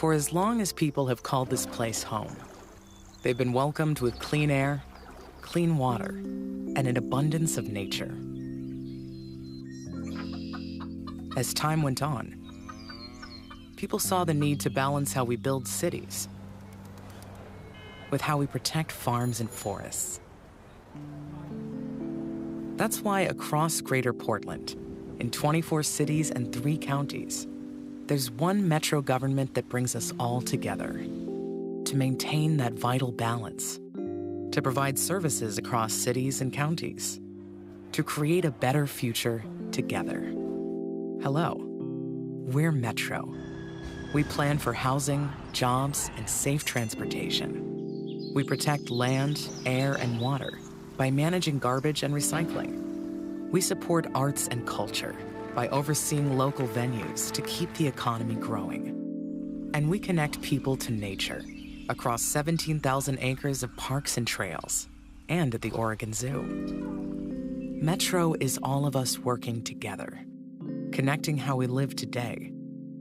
For as long as people have called this place home, they've been welcomed with clean air, clean water, and an abundance of nature. As time went on, people saw the need to balance how we build cities with how we protect farms and forests. That's why across Greater Portland, in 24 cities and 3 counties, there's one metro government that brings us all together to maintain that vital balance, to provide services across cities and counties, to create a better future together. Hello, we're Metro. We plan for housing, jobs, and safe transportation. We protect land, air, and water by managing garbage and recycling. We support arts and culture by overseeing local venues to keep the economy growing. And we connect people to nature across 17,000 acres of parks and trails and at the Oregon Zoo. Metro is all of us working together, connecting how we live today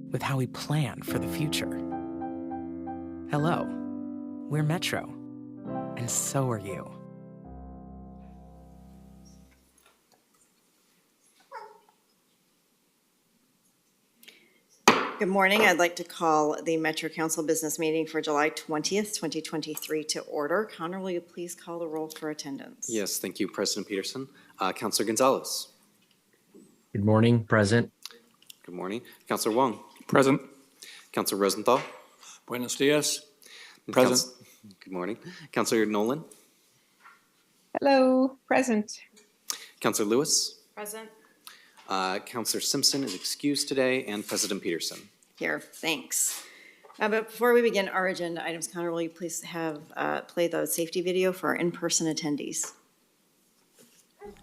with how we plan for the future. Hello, we're Metro, and so are you. Good morning. I'd like to call the Metro Council business meeting for July 20th, 2023 to order. Connor, will you please call the roll for attendance? Yes, thank you, President Peterson. Councilor Gonzalez. Good morning, present. Good morning. Councilor Wong. Present. Councilor Rosenthal. Buenos dias. Present. Good morning. Councilor Nolan. Hello, present. Councilor Lewis. Present. Councilor Simpson is excused today, and President Peterson. Here, thanks. But before we begin our agenda items, Connor, will you please have play the safety video for our in-person attendees?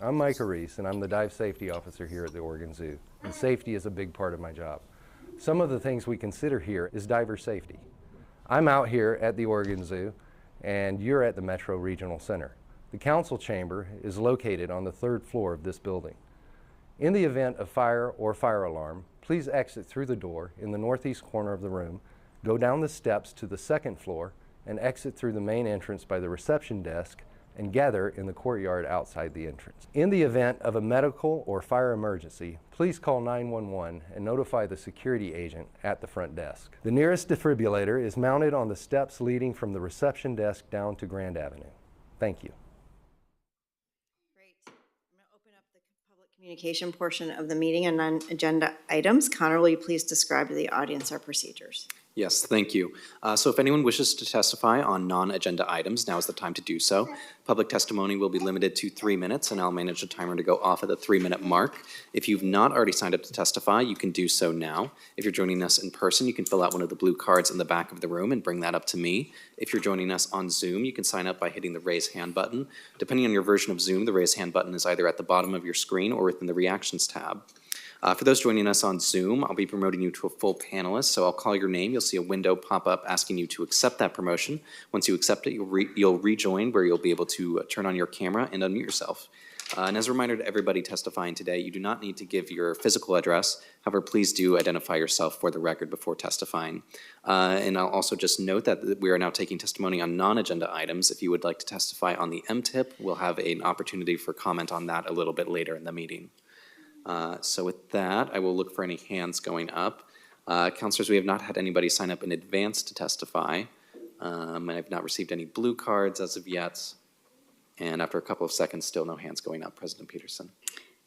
I'm Mike Reese, and I'm the Dive Safety Officer here at the Oregon Zoo. And safety is a big part of my job. Some of the things we consider here is diver safety. I'm out here at the Oregon Zoo, and you're at the Metro Regional Center. The council chamber is located on the 3rd floor of this building. In the event of fire or fire alarm, please exit through the door in the northeast corner of the room, go down the steps to the 2nd floor, and exit through the main entrance by the reception desk and gather in the courtyard outside the entrance. In the event of a medical or fire emergency, please call 911 and notify the security agent at the front desk. The nearest defibrillator is mounted on the steps leading from the reception desk down to Grand Avenue. Thank you. Communication portion of the meeting and non-agenda items. Connor, will you please describe to the audience our procedures? Yes, thank you. So if anyone wishes to testify on non-agenda items, now is the time to do so. Public testimony will be limited to 3 minutes, and I'll manage the timer to go off at the 3-minute mark. If you've not already signed up to testify, you can do so now. If you're joining us in person, you can fill out one of the blue cards in the back of the room and bring that up to me. If you're joining us on Zoom, you can sign up by hitting the raise hand button. Depending on your version of Zoom, the raise hand button is either at the bottom of your screen or within the reactions tab. For those joining us on Zoom, I'll be promoting you to a full panelist, so I'll call your name. You'll see a window pop up asking you to accept that promotion. Once you accept it, you'll rejoin where you'll be able to turn on your camera and unmute yourself. And as a reminder to everybody testifying today, you do not need to give your physical address. However, please do identify yourself for the record before testifying. And I'll also just note that we are now taking testimony on non-agenda items. If you would like to testify on the MTIP, we'll have an opportunity for comment on that a little bit later in the meeting. So with that, I will look for any hands going up. Councilors, we have not had anybody sign up in advance to testify. And I've not received any blue cards as of yet. And after a couple of seconds, still no hands going up. President Peterson.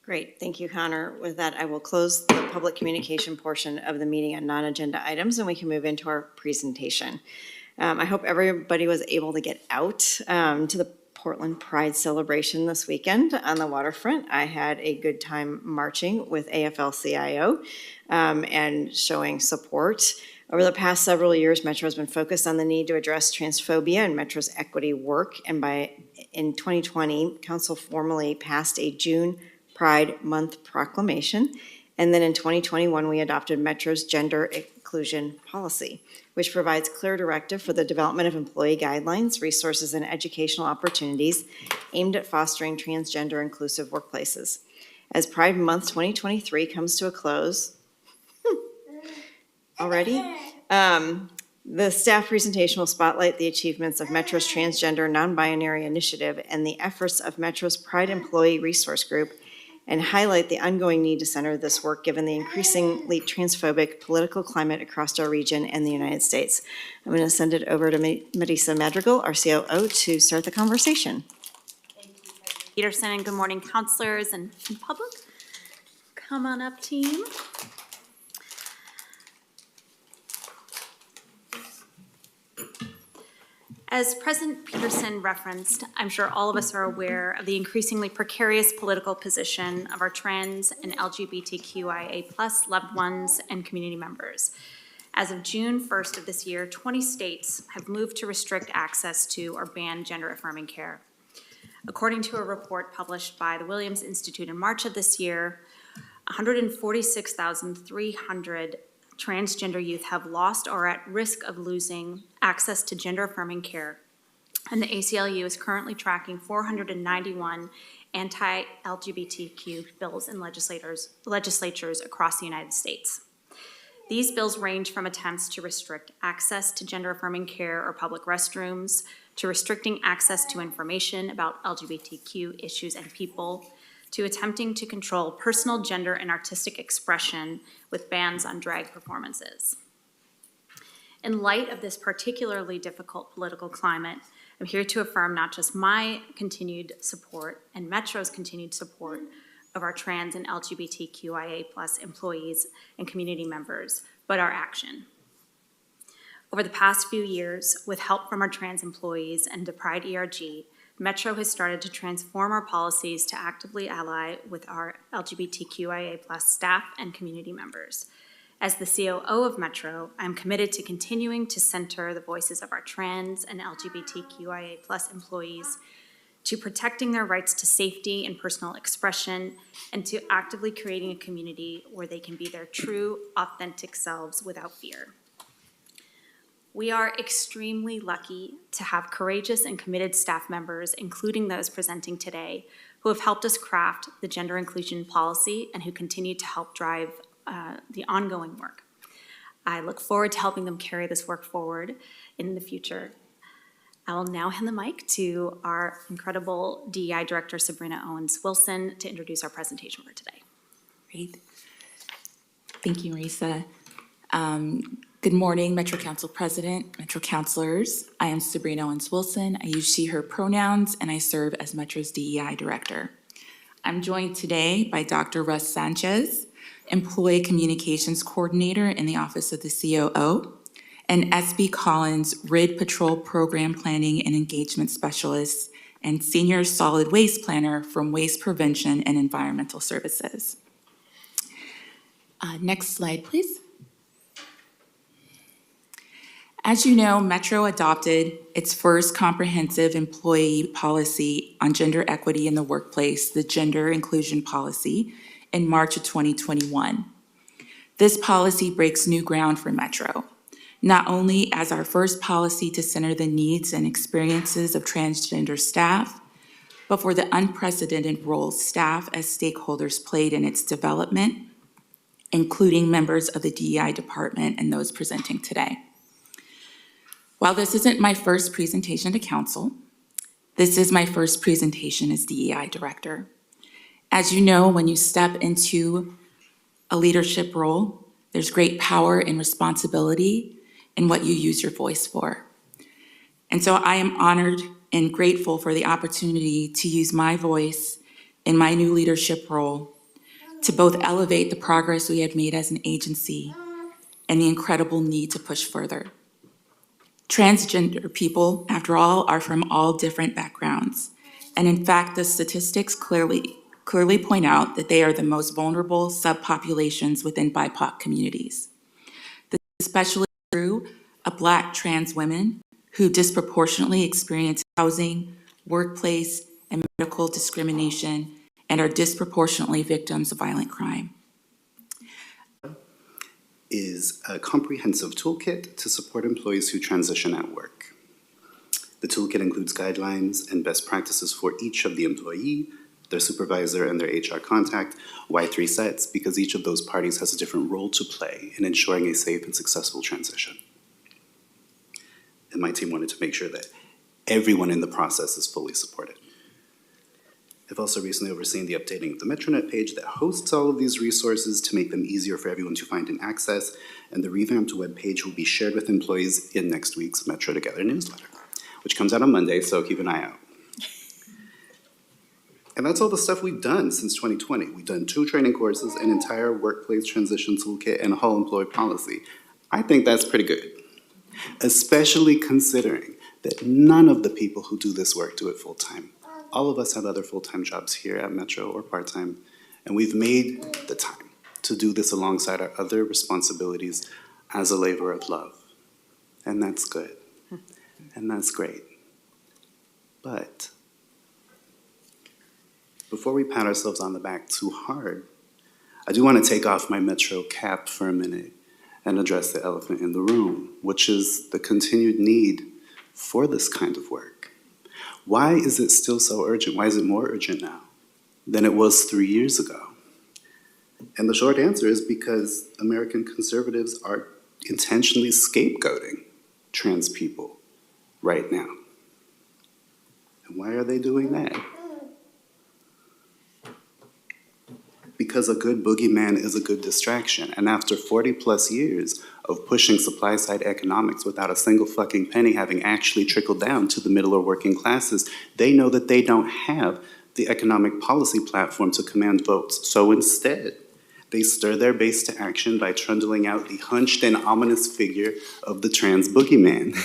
Great, thank you, Connor. With that, I will close the public communication portion of the meeting on non-agenda items, and we can move into our presentation. I hope everybody was able to get out to the Portland Pride celebration this weekend on the waterfront. I had a good time marching with AFL-CIO and showing support. Over the past several years, Metro has been focused on the need to address transphobia and Metro's equity work. And in 2020, Council formally passed a June Pride Month proclamation. And then in 2021, we adopted Metro's gender inclusion policy, which provides clear directive for the development of employee guidelines, resources, and educational opportunities aimed at fostering transgender inclusive workplaces. As Pride Month 2023 comes to a close already, The staff presentation will spotlight the achievements of Metro's Transgender Non-Binary Initiative and the efforts of Metro's Pride Employee Resource Group, and highlight the ongoing need to center this work given the increasingly transphobic political climate across our region and the United States. I'm going to send it over to Marisa Madrigal, our COO, to start the conversation. Peterson, and good morning, counselors and public. Come on up, team. As President Peterson referenced, I'm sure all of us are aware of the increasingly precarious political position of our trans and LGBTQIA+ loved ones and community members. As of June 1st of this year, 20 states have moved to restrict access to or ban gender-affirming care. According to a report published by the Williams Institute in March of this year, 146,300 transgender youth have lost or are at risk of losing access to gender-affirming care, and the ACLU is currently tracking 491 anti-LGBTQ bills in legislatures across the United States. These bills range from attempts to restrict access to gender-affirming care or public restrooms, to restricting access to information about LGBTQ issues and people, to attempting to control personal gender and artistic expression with bans on drag performances. In light of this particularly difficult political climate, I'm here to affirm not just my continued support and Metro's continued support of our trans and LGBTQIA+ employees and community members, but our action. Over the past few years, with help from our trans employees and the Pride ERG, Metro has started to transform our policies to actively ally with our LGBTQIA+ staff and community members. As the COO of Metro, I am committed to continuing to center the voices of our trans and LGBTQIA+ employees, to protecting their rights to safety and personal expression, and to actively creating a community where they can be their true, authentic selves without fear. We are extremely lucky to have courageous and committed staff members, including those presenting today, who have helped us craft the gender inclusion policy and who continue to help drive the ongoing work. I look forward to helping them carry this work forward in the future. I will now hand the mic to our incredible DEI Director, Sabrina Owens-Wilson, to introduce our presentation for today. Great. Thank you, Marisa. Good morning, Metro Council President, Metro Councilors. I am Sabrina Owens-Wilson. I use she, her pronouns, and I serve as Metro's DEI Director. I'm joined today by Dr. Russ Sanchez, Employee Communications Coordinator in the Office of the COO, and SB Collins, RID Patrol Program Planning and Engagement Specialist, and Senior Solid Waste Planner from Waste Prevention and Environmental Services. Next slide, please. As you know, Metro adopted its first comprehensive employee policy on gender equity in the workplace, the Gender Inclusion Policy, in March of 2021. This policy breaks new ground for Metro, not only as our first policy to center the needs and experiences of transgender staff, but for the unprecedented role staff as stakeholders played in its development, including members of the DEI department and those presenting today. While this isn't my first presentation to Council, this is my first presentation as DEI Director. As you know, when you step into a leadership role, there's great power and responsibility in what you use your voice for. And so I am honored and grateful for the opportunity to use my voice in my new leadership role to both elevate the progress we have made as an agency and the incredible need to push further. Transgender people, after all, are from all different backgrounds. And in fact, the statistics clearly point out that they are the most vulnerable subpopulations within BIPOC communities. This is especially true of Black trans women who disproportionately experience housing, workplace, and medical discrimination and are disproportionately victims of violent crime. Is a comprehensive toolkit to support employees who transition at work. The toolkit includes guidelines and best practices for each of the employee, their supervisor, and their HR contact. Why 3 sets? Because each of those parties has a different role to play in ensuring a safe and successful transition. and my team wanted to make sure that everyone in the process is fully supported. I've also recently overseen the updating of the MetroNet page that hosts all of these resources to make them easier for everyone to find and access, and the revamped web page will be shared with employees in next week's Metro Together newsletter, which comes out on Monday, so keep an eye out. And that's all the stuff we've done since 2020. We've done 2 training courses, an entire workplace transition toolkit, and a whole employee policy. I think that's pretty good, especially considering that none of the people who do this work do it full-time. All of us have other full-time jobs here at Metro or part-time, and we've made the time to do this alongside our other responsibilities as a labor of love. And that's good, and that's great. But before we pat ourselves on the back too hard, I do want to take off my Metro cap for a minute and address the elephant in the room, which is the continued need for this kind of work. Why is it still so urgent? Why is it more urgent now than it was 3 years ago? And the short answer is because American conservatives are intentionally scapegoating trans people right now. And why are they doing that? Because a good boogeyman is a good distraction. And after 40 plus years of pushing supply side economics without a single fucking penny having actually trickled down to the middle or working classes, they know that they don't have the economic policy platform to command votes. So instead, they stir their base to action by trundling out the hunched and ominous figure of the trans boogeyman.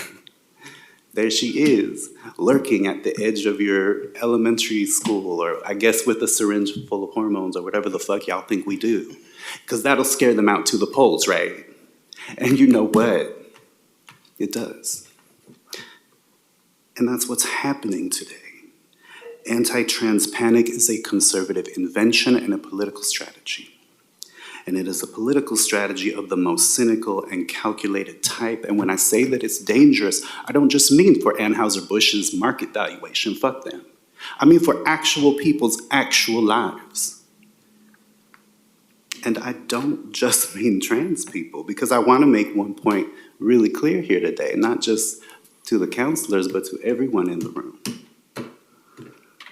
There she is, lurking at the edge of your elementary school, or I guess with a syringe full of hormones, or whatever the fuck y'all think we do. Because that'll scare them out to the polls, right? And you know what? It does. And that's what's happening today. Anti-trans panic is a conservative invention and a political strategy. And it is a political strategy of the most cynical and calculated type. And when I say that it's dangerous, I don't just mean for Anheuser-Busch's market valuation, fuck them. I mean for actual people's actual lives. And I don't just mean trans people, because I want to make one point really clear here today, not just to the counselors, but to everyone in the room.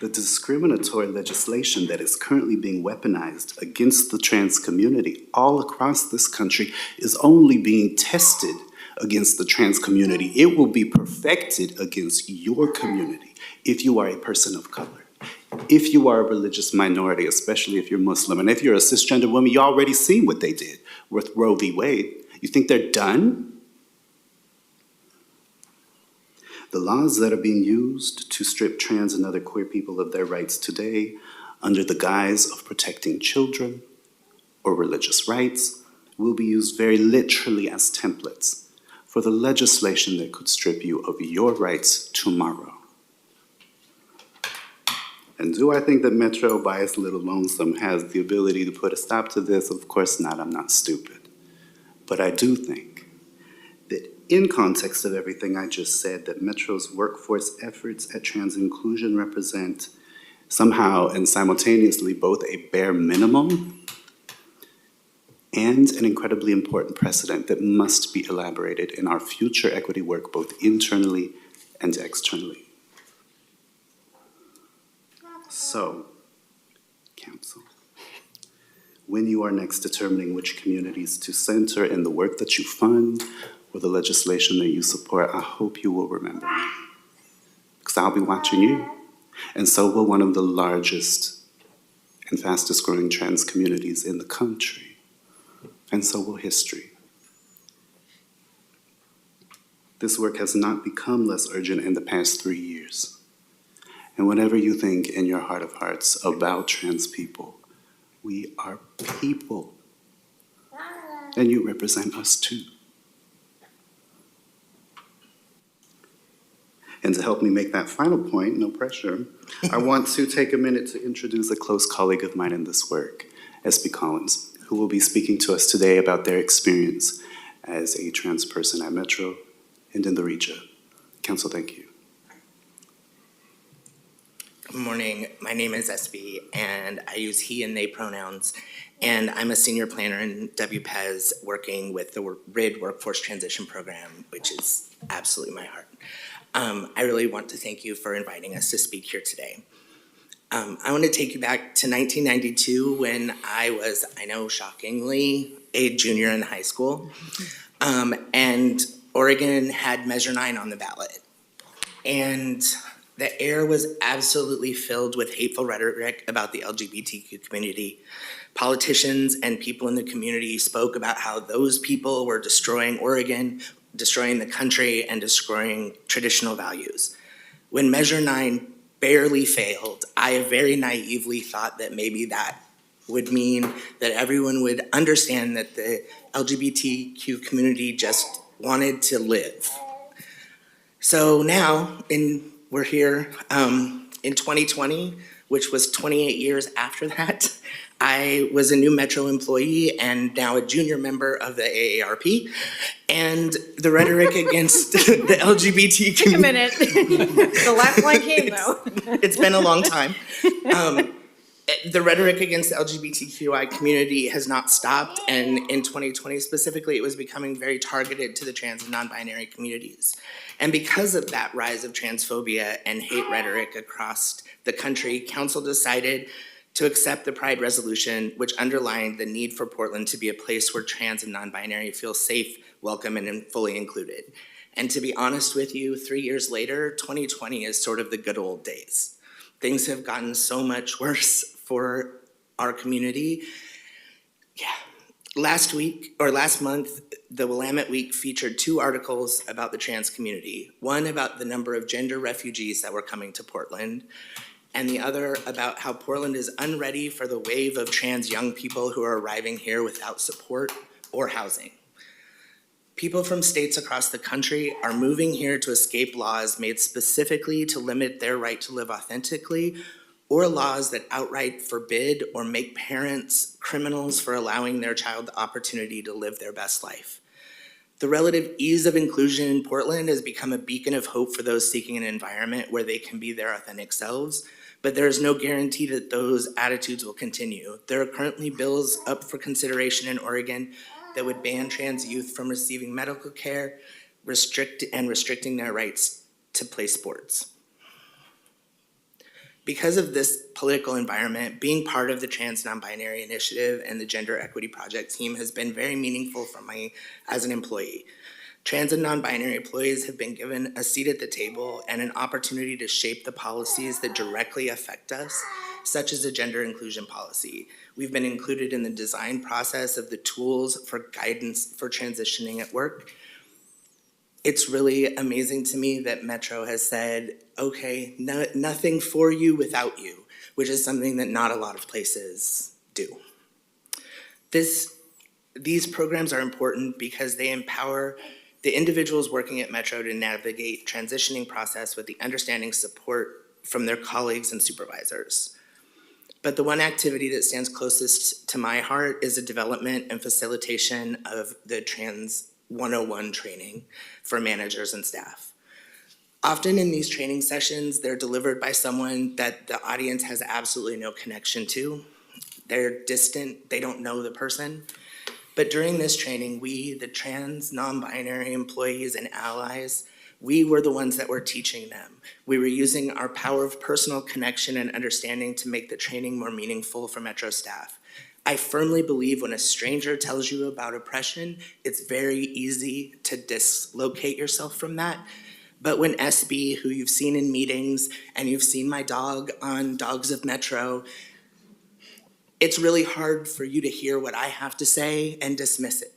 The discriminatory legislation that is currently being weaponized against the trans community all across this country is only being tested against the trans community. It will be perfected against your community if you are a person of color, if you are a religious minority, especially if you're Muslim, and if you're a cisgender woman. You already seen what they did with Roe v. Wade. You think they're done? The laws that are being used to strip trans and other queer people of their rights today, under the guise of protecting children or religious rights, will be used very literally as templates for the legislation that could strip you of your rights tomorrow. And do I think that Metro, by its little lonesome, has the ability to put a stop to this? Of course not. I'm not stupid. But I do think that in context of everything I just said, that Metro's workforce efforts at trans inclusion represent somehow and simultaneously both a bare minimum and an incredibly important precedent that must be elaborated in our future equity work, both internally and externally. So, Council, when you are next determining which communities to center in the work that you fund or the legislation that you support, I hope you will remember me, because I'll be watching you. And so will one of the largest and fastest growing trans communities in the country. And so will history. This work has not become less urgent in the past 3 years. And whatever you think in your heart of hearts about trans people, we are people. And you represent us too. And to help me make that final point, no pressure, I want to take a minute to introduce a close colleague of mine in this work, S.B. Collins, who will be speaking to us today about their experience as a trans person at Metro and in the region. Council, thank you. Good morning. My name is SB, and I use he and they pronouns. And I'm a senior planner in WPES working with the RID Workforce Transition Program, which is absolutely my heart. I really want to thank you for inviting us to speak here today. I want to take you back to 1992 when I was, I know shockingly, a junior in high school. And Oregon had Measure 9 on the ballot. And the air was absolutely filled with hateful rhetoric about the LGBTQ community. Politicians and people in the community spoke about how those people were destroying Oregon, destroying the country, and destroying traditional values. When Measure 9 barely failed, I very naively thought that maybe that would mean that everyone would understand that the LGBTQ community just wanted to live. So now, we're here in 2020, which was 28 years after that. I was a new Metro employee and now a junior member of the AARP. And the rhetoric against the LGBT Took a minute. The last one came though. It's been a long time. The rhetoric against the LGBTQI community has not stopped, and in 2020 specifically, it was becoming very targeted to the trans and non-binary communities. And because of that rise of transphobia and hate rhetoric across the country, Council decided to accept the Pride Resolution, which underlined the need for Portland to be a place where trans and non-binary feel safe, welcome, and fully included. And to be honest with you, 3 years later, 2020 is sort of the good old days. Things have gotten so much worse for our community. Yeah. Last month, the Willamette Week featured 2 articles about the trans community. One about the number of gender refugees that were coming to Portland, and the other about how Portland is unready for the wave of trans young people who are arriving here without support or housing. People from states across the country are moving here to escape laws made specifically to limit their right to live authentically, or laws that outright forbid or make parents criminals for allowing their child the opportunity to live their best life. The relative ease of inclusion in Portland has become a beacon of hope for those seeking an environment where they can be their authentic selves, but there is no guarantee that those attitudes will continue. There are currently bills up for consideration in Oregon that would ban trans youth from receiving medical care, restricting their rights to play sports. Because of this political environment, being part of the Trans Non-Binary Initiative and the Gender Equity Project team has been very meaningful for me as an employee. Trans and non-binary employees have been given a seat at the table and an opportunity to shape the policies that directly affect us, such as the gender inclusion policy. We've been included in the design process of the tools for guidance for transitioning at work. It's really amazing to me that Metro has said, okay, nothing for you without you, which is something that not a lot of places do. These programs are important because they empower the individuals working at Metro to navigate transitioning process with the understanding support from their colleagues and supervisors. But the one activity that stands closest to my heart is the development and facilitation of the Trans 101 training for managers and staff. Often in these training sessions, they're delivered by someone that the audience has absolutely no connection to. They're distant, they don't know the person. But during this training, we, the trans, non-binary employees and allies, we were the ones that were teaching them. We were using our power of personal connection and understanding to make the training more meaningful for Metro staff. I firmly believe when a stranger tells you about oppression, it's very easy to dislocate yourself from that. But when SB, who you've seen in meetings, and you've seen my dog on Dogs of Metro, it's really hard for you to hear what I have to say and dismiss it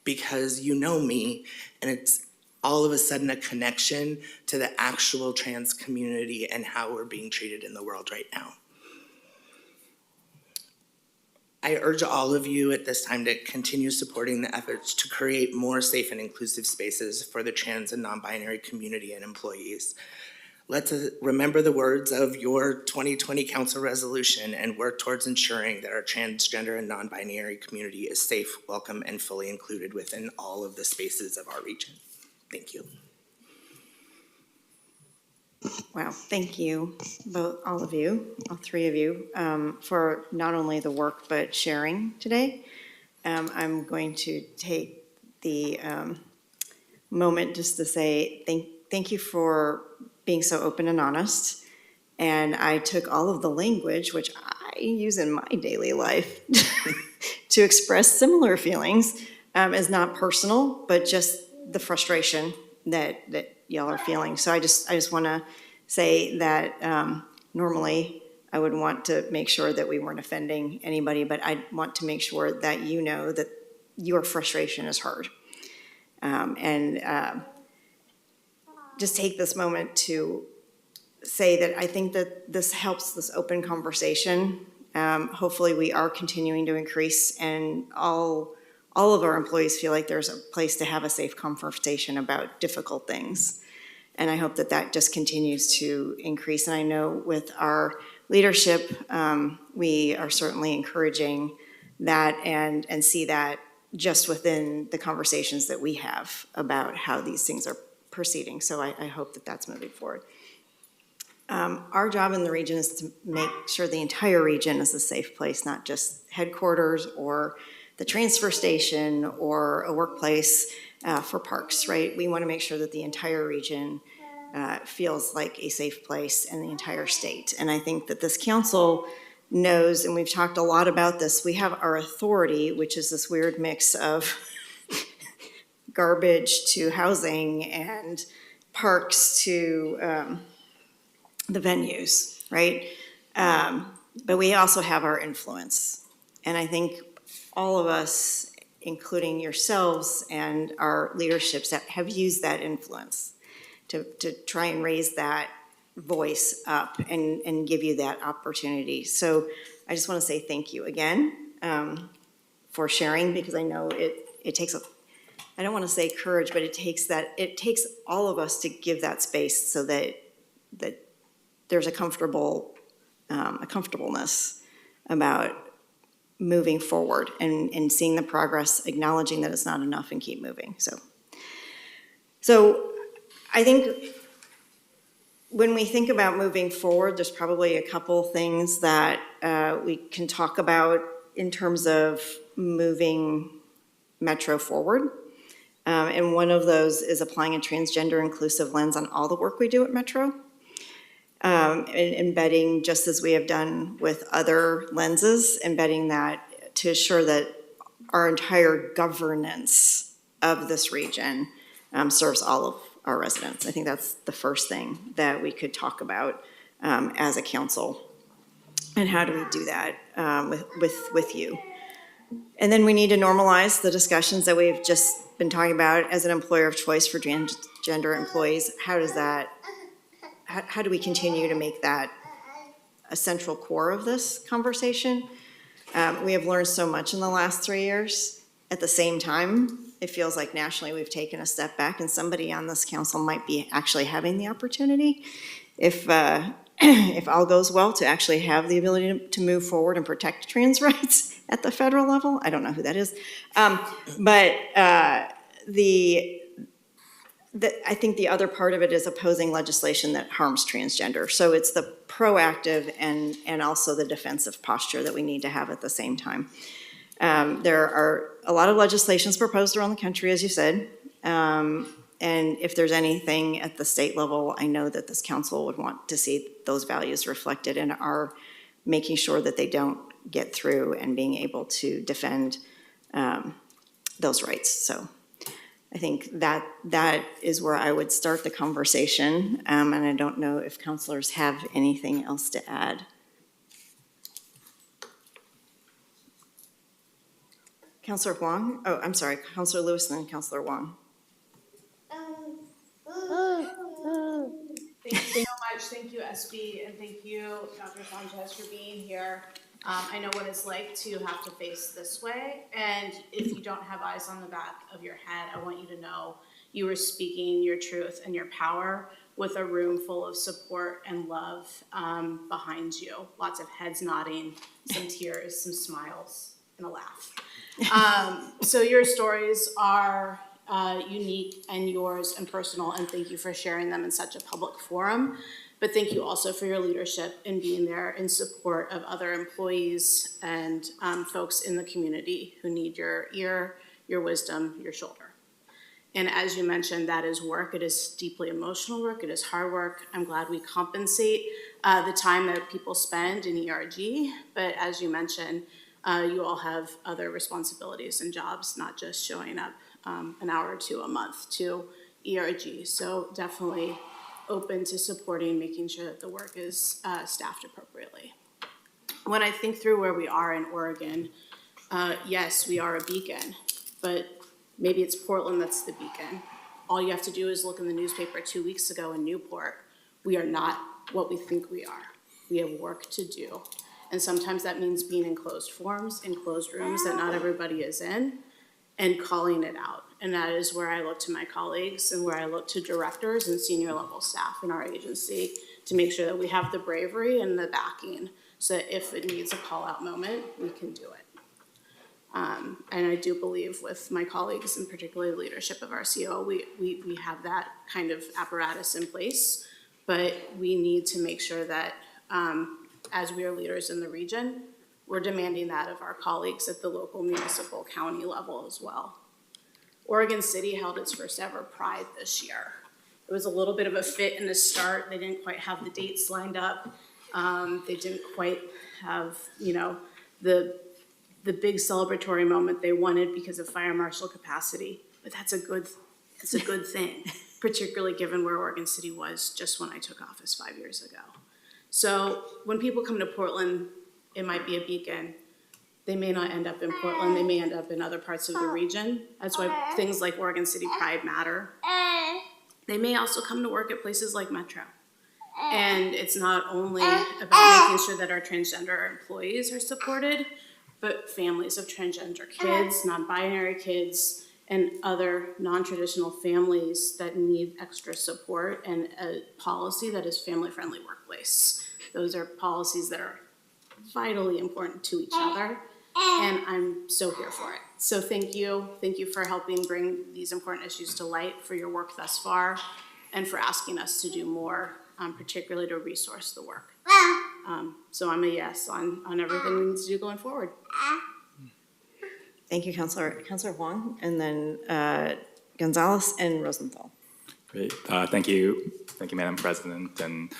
because you know me, and it's all of a sudden a connection to the actual trans community and how we're being treated in the world right now. I urge all of you at this time to continue supporting the efforts to create more safe and inclusive spaces for the trans and non-binary community and employees. Let's remember the words of your 2020 council resolution and work towards ensuring that our transgender and non-binary community is safe, welcome, and fully included within all of the spaces of our region. Thank you. Wow, thank you, all of you, all three of you, for not only the work, but sharing today. I'm going to take the moment just to say thank you for being so open and honest. And I took all of the language, which I use in my daily life, to express similar feelings, as not personal, but just the frustration that y'all are feeling. So I just want to say that normally I would want to make sure that we weren't offending anybody, but I want to make sure that you know that your frustration is heard. Just take this moment to say that I think that this helps this open conversation. Hopefully we are continuing to increase, and all of our employees feel like there's a place to have a safe conversation about difficult things. And I hope that that just continues to increase. And I know with our leadership, we are certainly encouraging that and see that just within the conversations that we have about how these things are proceeding. So I hope that that's moving forward. Our job in the region is to make sure the entire region is a safe place, not just headquarters or the transfer station or a workplace for parks, right? We want to make sure that the entire region feels like a safe place in the entire state. And I think that this council knows, and we've talked a lot about this, we have our authority, which is this weird mix of garbage to housing and parks to the venues, right? But we also have our influence. And I think all of us, including yourselves and our leaderships, that have used that influence to try and raise that voice up and give you that opportunity. So I just want to say thank you again for sharing, because I know it takes I don't want to say courage, but it takes all of us to give that space so that there's a comfortableness about moving forward and seeing the progress, acknowledging that it's not enough, and keep moving. So I think when we think about moving forward, there's probably a couple things that we can talk about in terms of moving Metro forward. And one of those is applying a transgender inclusive lens on all the work we do at Metro. And embedding, just as we have done with other lenses, embedding that to ensure that our entire governance of this region serves all of our residents. I think that's the first thing that we could talk about as a council. And how do we do that with you? And then we need to normalize the discussions that we've just been talking about as an employer of choice for transgender employees. How do we continue to make that a central core of this conversation? We have learned so much in the last 3 years. At the same time, it feels like nationally we've taken a step back, and somebody on this council might be actually having the opportunity, if all goes well, to actually have the ability to move forward and protect trans rights at the federal level. I don't know who that is. But I think the other part of it is opposing legislation that harms transgender. So it's the proactive and also the defensive posture that we need to have at the same time. There are a lot of legislations proposed around the country, as you said. And if there's anything at the state level, I know that this council would want to see those values reflected and are making sure that they don't get through and being able to defend those rights. So I think that is where I would start the conversation, and I don't know if councilors have anything else to add. Councilor Huang? Oh, I'm sorry, Councilor Lewis and then Councilor Huang. Thank you so much. Thank you, SB, and thank you, Dr. Sanchez, for being here. I know what it's like to have to face this way, and if you don't have eyes on the back of your head, I want you to know you were speaking your truth and your power with a room full of support and love behind you. Lots of heads nodding, some tears, some smiles, and a laugh. So your stories are unique and yours and personal, and thank you for sharing them in such a public forum. But thank you also for your leadership in being there in support of other employees and folks in the community who need your ear, your wisdom, your shoulder. And as you mentioned, that is work. It is deeply emotional work. It is hard work. I'm glad we compensate the time that people spend in ERG. But as you mentioned, you all have other responsibilities and jobs, not just showing up an hour or two a month to ERG. So definitely open to supporting, making sure that the work is staffed appropriately. When I think through where we are in Oregon, yes, we are a beacon, but maybe it's Portland that's the beacon. All you have to do is look in the newspaper 2 weeks ago in Newport. We are not what we think we are. We have work to do. And sometimes that means being in closed forums, in closed rooms that not everybody is in, and calling it out. And that is where I look to my colleagues and where I look to directors and senior level staff in our agency to make sure that we have the bravery and the backing so that if it needs a call out moment, we can do it. And I do believe with my colleagues and particularly the leadership of our COO, we have that kind of apparatus in place, but we need to make sure that as we are leaders in the region, we're demanding that of our colleagues at the local, municipal, county level as well. Oregon City held its first ever Pride this year. It was a little bit of a fit in the start. They didn't quite have the dates lined up. They didn't quite have, the big celebratory moment they wanted because of fire marshal capacity. But that's a good thing, particularly given where Oregon City was just when I took office 5 years ago. So when people come to Portland, it might be a beacon. They may not end up in Portland, they may end up in other parts of the region. That's why things like Oregon City Pride matter. They may also come to work at places like Metro. And it's not only about making sure that our transgender employees are supported, but families of transgender kids, non-binary kids, and other non-traditional families that need extra support and a policy that is family-friendly workplace. Those are policies that are vitally important to each other, and I'm so here for it. So thank you for helping bring these important issues to light, for your work thus far, and for asking us to do more, particularly to resource the work. So I'm a yes on everything we need to do going forward. Thank you, Councilor Huang, and then Gonzalez and Rosenthal. Great. Thank you, Madam President, and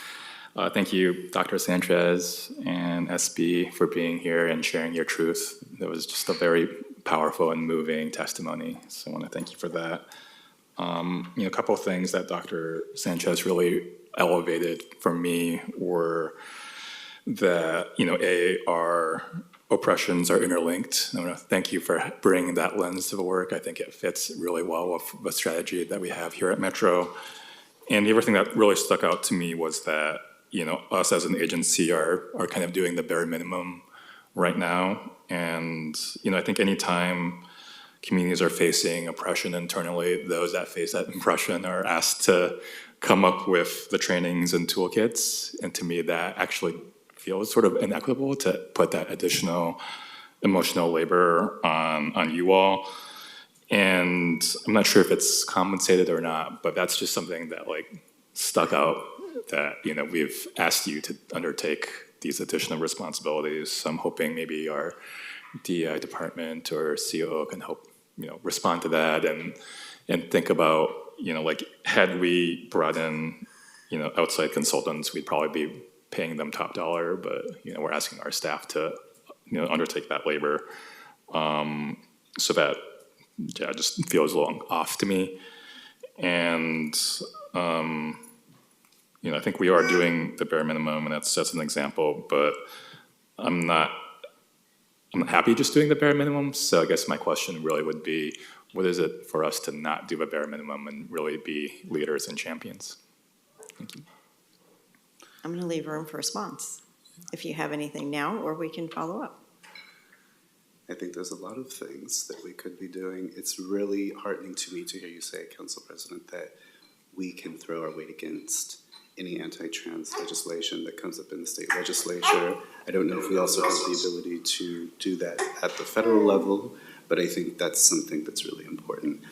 thank you, Dr. Sanchez and SB, for being here and sharing your truth. That was just a very powerful and moving testimony, so I want to thank you for that. A couple of things that Dr. Sanchez really elevated for me were that, our oppressions are interlinked. I want to thank you for bringing that lens to the work. I think it fits really well with the strategy that we have here at Metro. And the other thing that really stuck out to me was that, us as an agency are kind of doing the bare minimum right now. And, I think anytime communities are facing oppression internally, those that face that oppression are asked to come up with the trainings and toolkits. And to me, that actually feels sort of inequitable to put that additional emotional labor on you all. And I'm not sure if it's compensated or not, but that's just something that stuck out, that, we've asked you to undertake these additional responsibilities. So I'm hoping maybe our DEI department or COO can help, respond to that and think about, had we brought in, outside consultants, we'd probably be paying them top dollar, but, we're asking our staff to, undertake that labor. So that, just feels a little off to me. And, I think we are doing the bare minimum, and that's an example, but I'm not happy just doing the bare minimum. So I guess my question really would be, what is it for us to not do a bare minimum and really be leaders and champions? Thank you. I'm going to leave room for response, if you have anything now, or we can follow up. I think there's a lot of things that we could be doing. It's really heartening to me to hear you say, Council President, that we can throw our weight against any anti-trans legislation that comes up in the state legislature. I don't know if we also have the ability to do that at the federal level, but I think that's something that's really important.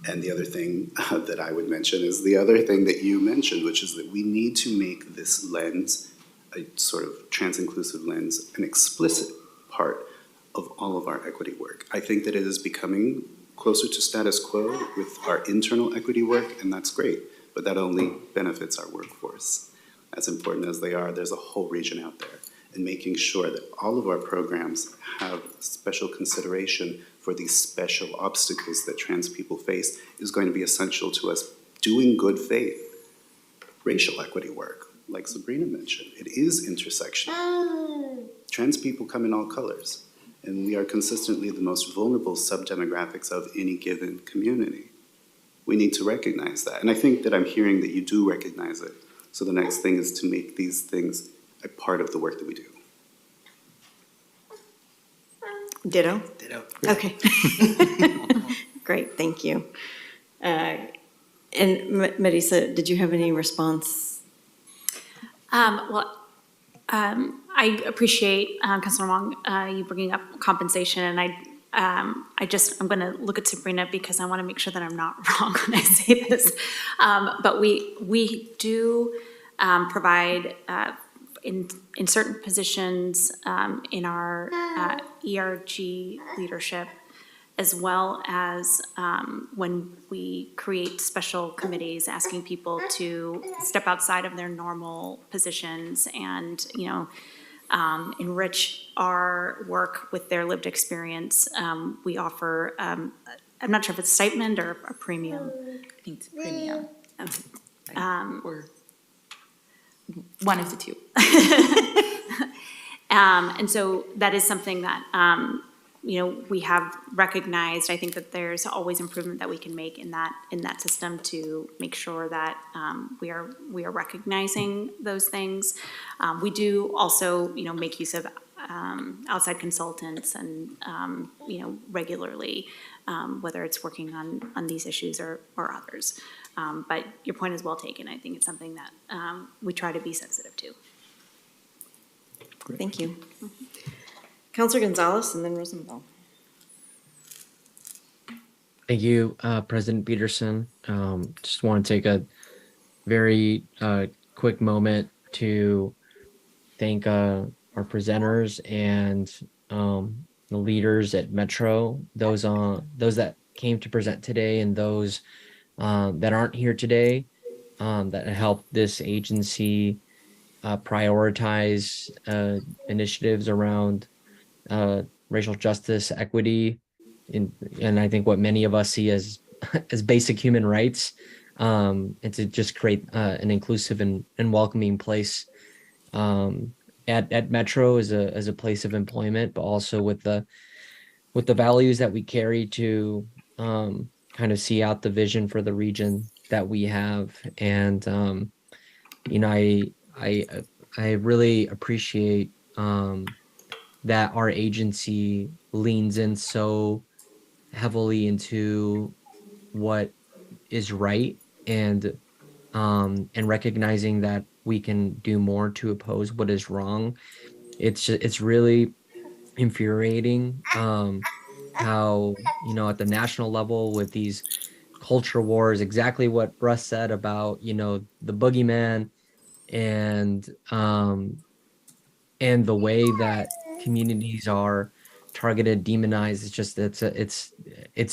And the other thing that I would mention is the other thing that you mentioned, which is that we need to make this lens, a sort of trans-inclusive lens, an explicit part of all of our equity work. I think that it is becoming closer to status quo with our internal equity work, and that's great, but that only benefits our workforce. As important as they are, there's a whole region out there, and making sure that all of our programs have special consideration for these special obstacles that trans people face is going to be essential to us doing good faith racial equity work. Like Sabrina mentioned, it is intersectional. Trans people come in all colors, and we are consistently the most vulnerable subdemographics of any given community. We need to recognize that, and I think that I'm hearing that you do recognize it. So the next thing is to make these things a part of the work that we do. Ditto? Ditto. Okay. Great, thank you. And Marisa, did you have any response? I appreciate, Councilor Wong, you bringing up compensation, and I'm going to look at Sabrina because I want to make sure that I'm not wrong when I say this. But we do provide in certain positions in our ERG leadership, as well as when we create special committees asking people to step outside of their normal positions and, enrich our work with their lived experience. We offer, I'm not sure if it's stipend or a premium. I think it's premium. Or one of the two. And so that is something that, we have recognized. I think that there's always improvement that we can make in that system to make sure that we are recognizing those things. We do also, make use of outside consultants and, regularly, whether it's working on these issues or others. But your point is well taken. I think it's something that we try to be sensitive to. Great. Thank you. Councilor Gonzalez and then Rosenthal. Thank you, President Peterson. Just want to take a very quick moment to thank our presenters and the leaders at Metro, those that came to present today and those that aren't here today, that helped this agency prioritize initiatives around racial justice, equity, and I think what many of us see as basic human rights, and to just create an inclusive and welcoming place at Metro as a place of employment, but also with the values that we carry to kind of see out the vision for the region that we have. And I really appreciate that our agency leans in so heavily into what is right and recognizing that we can do more to oppose what is wrong. It's really infuriating how at the national level with these culture wars, exactly what Russ said about the boogeyman and the way that communities are targeted, demonized. It's just it's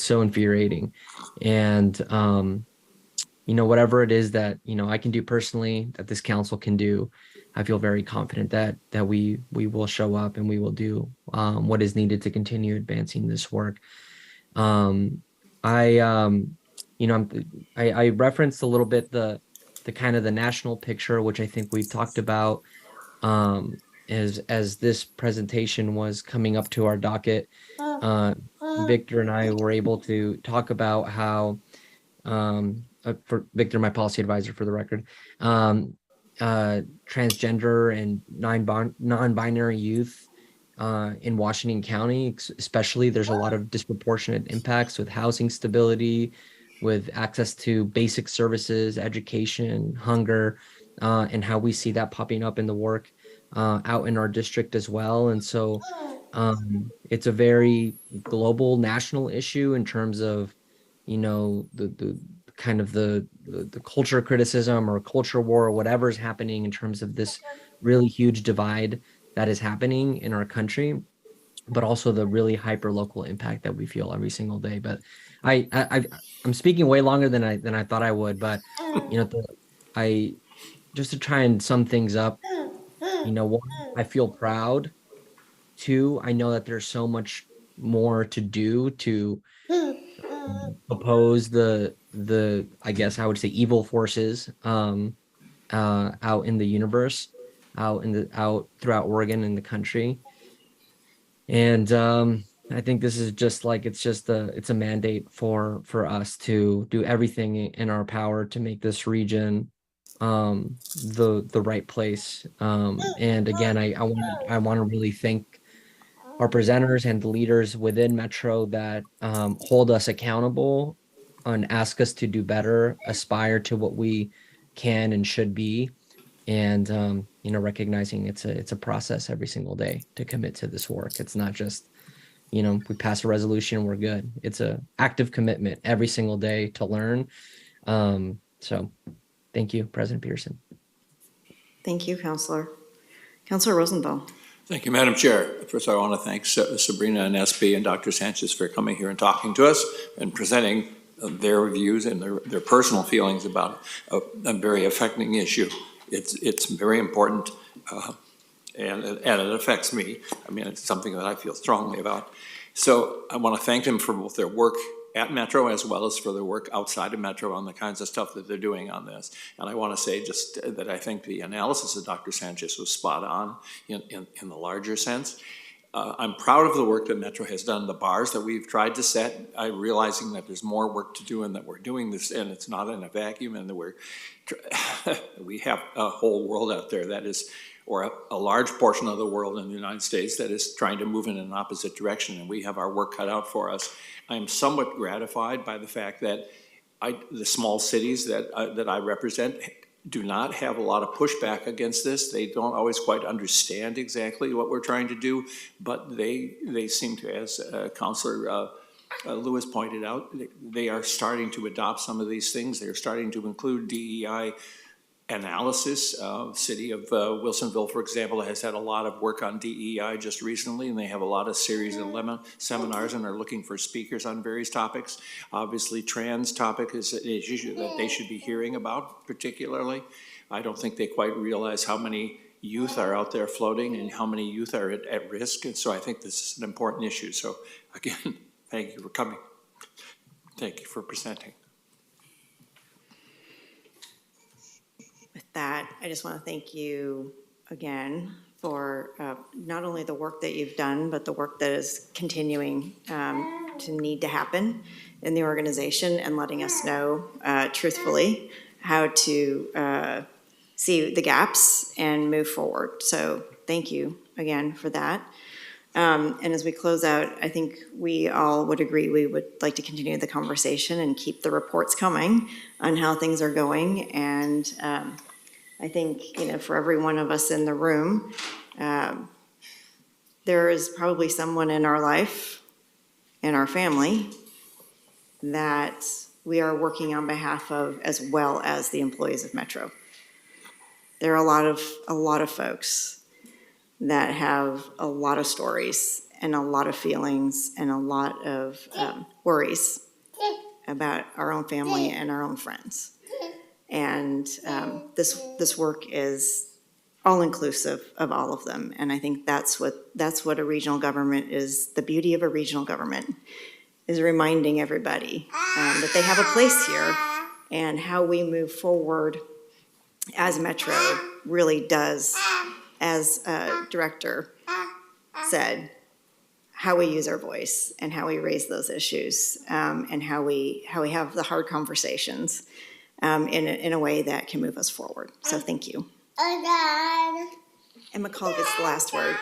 so infuriating. And whatever it is that I can do personally, that this council can do, I feel very confident that we will show up and we will do what is needed to continue advancing this work. I referenced a little bit the kind of the national picture, which I think we've talked about as this presentation was coming up to our docket. Victor and I were able to talk about how, for Victor, my policy advisor for the record, transgender and non-binary youth in Washington County, especially, there's a lot of disproportionate impacts with housing stability, with access to basic services, education, hunger, and how we see that popping up in the work out in our district as well. And so it's a very global national issue in terms of the kind of the culture criticism or culture war or whatever is happening in terms of this really huge divide that is happening in our country, but also the really hyper local impact that we feel every single day. But I'm speaking way longer than I thought I would, but I just to try and sum things up, one, I feel proud. Two, I know that there's so much more to do to oppose the I guess I would say evil forces out in the universe, out throughout Oregon and the country. And I think this is just like it's a mandate for us to do everything in our power to make this region the right place. And again, I want to really thank our presenters and the leaders within Metro that hold us accountable and ask us to do better, aspire to what we can and should be, and recognizing it's a process every single day to commit to this work. It's not just we pass a resolution, we're good. It's a active commitment every single day to learn. So thank you, President Peterson. Thank you, Counselor. Counselor Rosenthal. Thank you, Madam Chair. First, I want to thank Sabrina and SB and Dr. Sanchez for coming here and talking to us and presenting their views and their personal feelings about a very affecting issue. It's very important, and it affects me. I mean, it's something that I feel strongly about. So I want to thank them for both their work at Metro as well as for their work outside of Metro on the kinds of stuff that they're doing on this. And I want to say just that I think the analysis of Dr. Sanchez was spot on in the larger sense. I'm proud of the work that Metro has done, the bars that we've tried to set, realizing that there's more work to do and that we're doing this, and it's not in a vacuum, and that we have a whole world out there that is, or a large portion of the world in the United States that is trying to move in an opposite direction, and we have our work cut out for us. I am somewhat gratified by the fact that the small cities that I represent do not have a lot of pushback against this. They don't always quite understand exactly what we're trying to do, but they seem to, as Councilor Lewis pointed out, they are starting to adopt some of these things. They're starting to include DEI analysis. The city of Wilsonville, for example, has had a lot of work on DEI just recently, and they have a lot of series of seminars and are looking for speakers on various topics. Obviously, trans topic is an issue that they should be hearing about particularly. I don't think they quite realize how many youth are out there floating and how many youth are at risk, and so I think this is an important issue. So again, thank you for coming. Thank you for presenting. With that, I just want to thank you again for not only the work that you've done, but the work that is continuing to need to happen in the organization and letting us know truthfully how to see the gaps and move forward. So thank you again for that. And as we close out, I think we all would agree we would like to continue the conversation and keep the reports coming on how things are going. And I think, for every one of us in the room, there is probably someone in our life, in our family, that we are working on behalf of, as well as the employees of Metro. There are a lot of folks that have a lot of stories and a lot of feelings and a lot of worries about our own family and our own friends. And this work is all-inclusive of all of them. And I think that's what a regional government is. The beauty of a regional government is reminding everybody that they have a place here, and how we move forward as Metro really does, as Director said, how we use our voice and how we raise those issues, and how we have the hard conversations in a way that can move us forward. So thank you. And McCall gets the last word.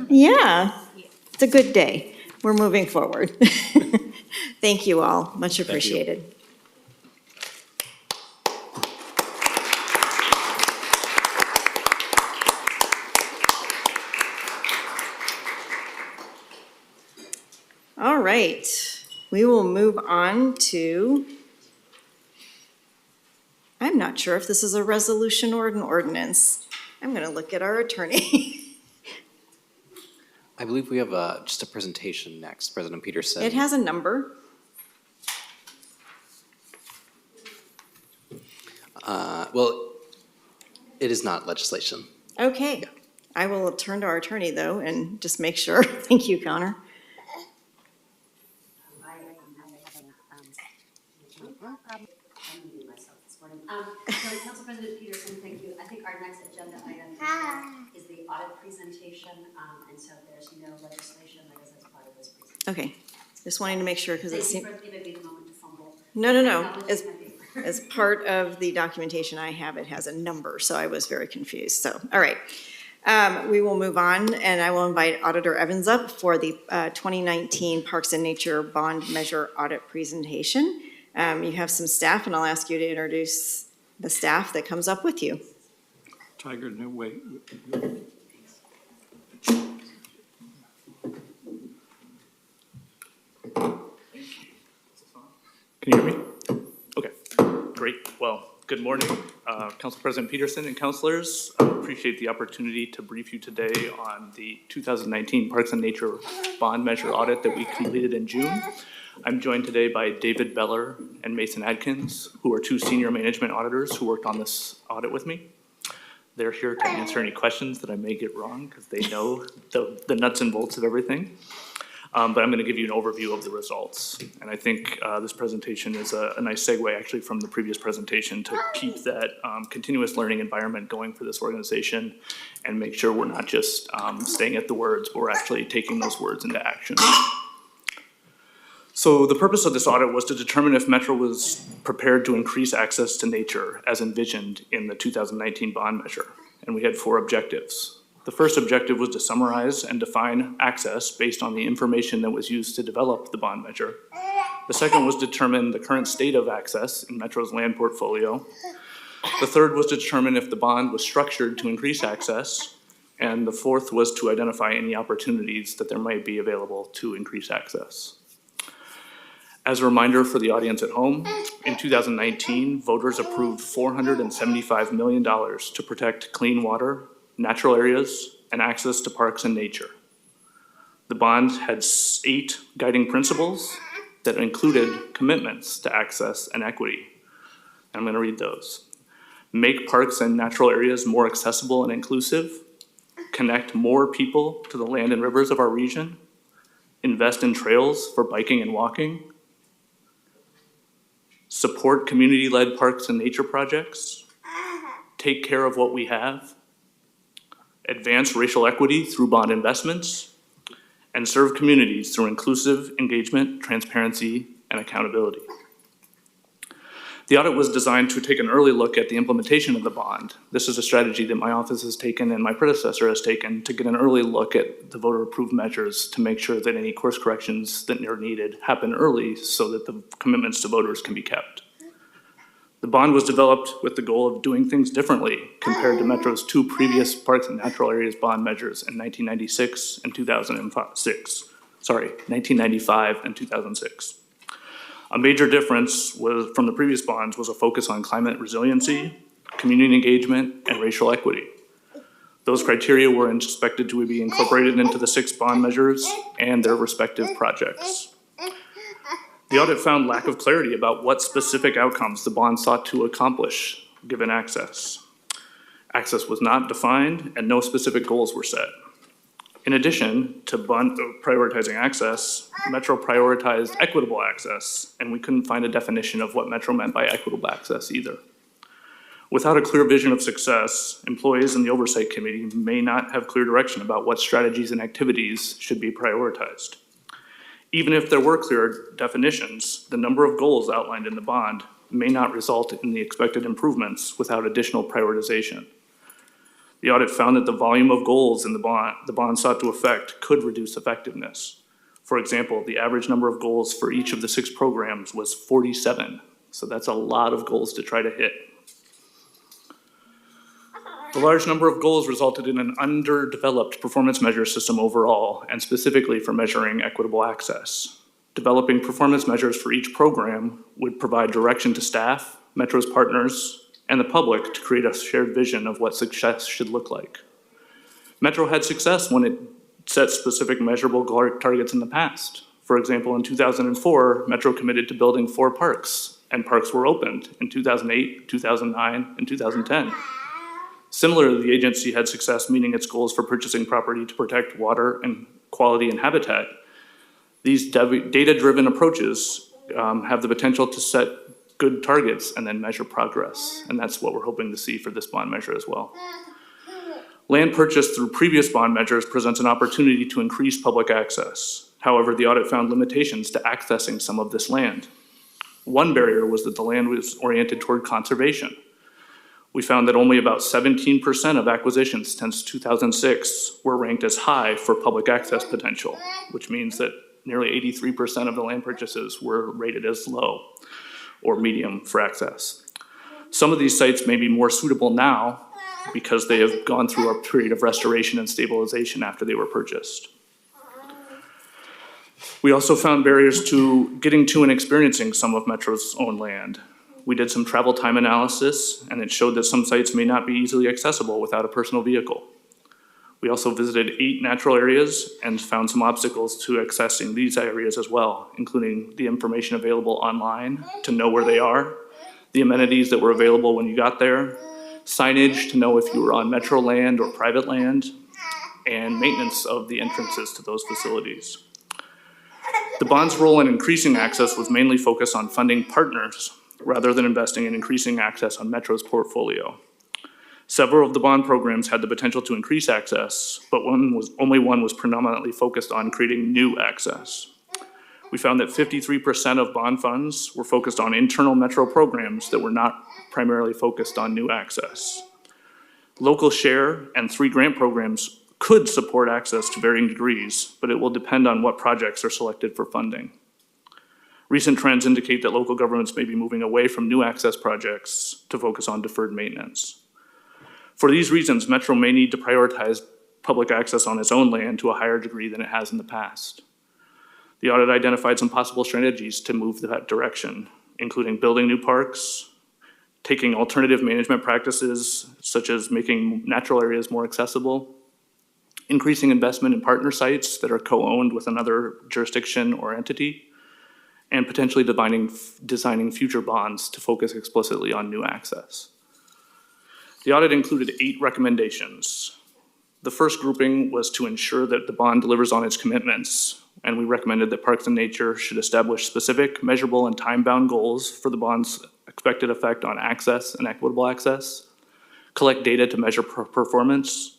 Yeah, it's a good day. We're moving forward. Thank you all. Much appreciated. All right. We will move on to, I'm not sure if this is a resolution or an ordinance. I'm going to look at our attorney. I believe we have just a presentation next, President Peterson. It has a number. Well, it is not legislation. Okay. I will turn to our attorney, though, and just make sure. Thank you, Connor. So Council President Peterson, thank you. I think our next agenda item is the audit presentation, and so there's no legislation that is as part of this presentation. Okay. Just wanting to make sure because it Thank you seems. for giving me the moment to fumble. No. As part of the documentation I have, it has a number, so I was very confused. So, all right. We will move on, and I will invite Auditor Evans up for the 2019 Parks and Nature Bond Measure Audit Presentation. You have some staff, and I'll ask you to introduce the staff that comes up with you. Tigard, no, wait. Can you hear me? Okay, great. Well, good morning, Council President Peterson and councilors. Appreciate the opportunity to brief you today on the 2019 Parks and Nature Bond Measure Audit that we completed in June. I'm joined today by David Beller and Mason Adkins, who are two senior management auditors who worked on this audit with me. They're here to answer any questions that I may get wrong because they know the nuts and bolts of everything. But I'm going to give you an overview of the results. And I think this presentation is a nice segue actually from the previous presentation to keep that continuous learning environment going for this organization and make sure we're not just staying at the words, but we're actually taking those words into action. So the purpose of this audit was to determine if Metro was prepared to increase access to nature as envisioned in the 2019 bond measure. And we had 4 objectives. The first objective was to summarize and define access based on the information that was used to develop the bond measure. The second was to determine the current state of access in Metro's land portfolio. The third was to determine if the bond was structured to increase access. And the fourth was to identify any opportunities that there might be available to increase access. As a reminder for the audience at home, in 2019, voters approved $475 million to protect clean water, natural areas, and access to parks and nature. The bond had 8 guiding principles that included commitments to access and equity. And I'm going to read those. Make parks and natural areas more accessible and inclusive. Connect more people to the land and rivers of our region. Invest in trails for biking and walking. Support community-led parks and nature projects. Take care of what we have. Advance racial equity through bond investments. And serve communities through inclusive engagement, transparency, and accountability. The audit was designed to take an early look at the implementation of the bond. This is a strategy that my office has taken and my predecessor has taken to get an early look at the voter-approved measures to make sure that any course corrections that are needed happen early so that the commitments to voters can be kept. The bond was developed with the goal of doing things differently compared to Metro's 2 previous parks and natural areas bond measures in 1996 and 1995 and 2006. A major difference from the previous bonds was a focus on climate resiliency, community engagement, and racial equity. Those criteria were expected to be incorporated into the 6 bond measures and their respective projects. The audit found lack of clarity about what specific outcomes the bond sought to accomplish given access. Access was not defined and no specific goals were set. In addition to prioritizing access, Metro prioritized equitable access, and we couldn't find a definition of what Metro meant by equitable access either. Without a clear vision of success, employees in the Oversight Committee may not have clear direction about what strategies and activities should be prioritized. Even if there were clear definitions, the number of goals outlined in the bond may not result in the expected improvements without additional prioritization. The audit found that the volume of goals in the bond sought to affect could reduce effectiveness. For example, the average number of goals for each of the 6 programs was 47. So that's a lot of goals to try to hit. The large number of goals resulted in an underdeveloped performance measure system overall, and specifically for measuring equitable access. Developing performance measures for each program would provide direction to staff, Metro's partners, and the public to create a shared vision of what success should look like. Metro had success when it set specific measurable targets in the past. For example, in 2004, Metro committed to building 4 parks, and parks were opened in 2008, 2009, and 2010. Similarly, the agency had success meeting its goals for purchasing property to protect water and quality and habitat. These data-driven approaches have the potential to set good targets and then measure progress, and that's what we're hoping to see for this bond measure as well. Land purchased through previous bond measures presents an opportunity to increase public access. However, the audit found limitations to accessing some of this land. One barrier was that the land was oriented toward conservation. We found that only about 17% of acquisitions since 2006 were ranked as high for public access potential, which means that nearly 83% of the land purchases were rated as low or medium for access. Some of these sites may be more suitable now because they have gone through a period of restoration and stabilization after they were purchased. We also found barriers to getting to and experiencing some of Metro's own land. We did some travel time analysis, and it showed that some sites may not be easily accessible without a personal vehicle. We also visited 8 natural areas and found some obstacles to accessing these areas as well, including the information available online to know where they are, the amenities that were available when you got there, signage to know if you were on Metro land or private land, and maintenance of the entrances to those facilities. The bond's role in increasing access was mainly focused on funding partners rather than investing in increasing access on Metro's portfolio. Several of the bond programs had the potential to increase access, but only one was predominantly focused on creating new access. We found that 53% of bond funds were focused on internal Metro programs that were not primarily focused on new access. Local share and 3 grant programs could support access to varying degrees, but it will depend on what projects are selected for funding. Recent trends indicate that local governments may be moving away from new access projects to focus on deferred maintenance. For these reasons, Metro may need to prioritize public access on its own land to a higher degree than it has in the past. The audit identified some possible strategies to move that direction, including building new parks, taking alternative management practices, such as making natural areas more accessible, increasing investment in partner sites that are co-owned with another jurisdiction or entity, and potentially designing future bonds to focus explicitly on new access. The audit included 8 recommendations. The first grouping was to ensure that the bond delivers on its commitments, and we recommended that Parks and Nature should establish specific, measurable, and time-bound goals for the bond's expected effect on access and equitable access, collect data to measure performance,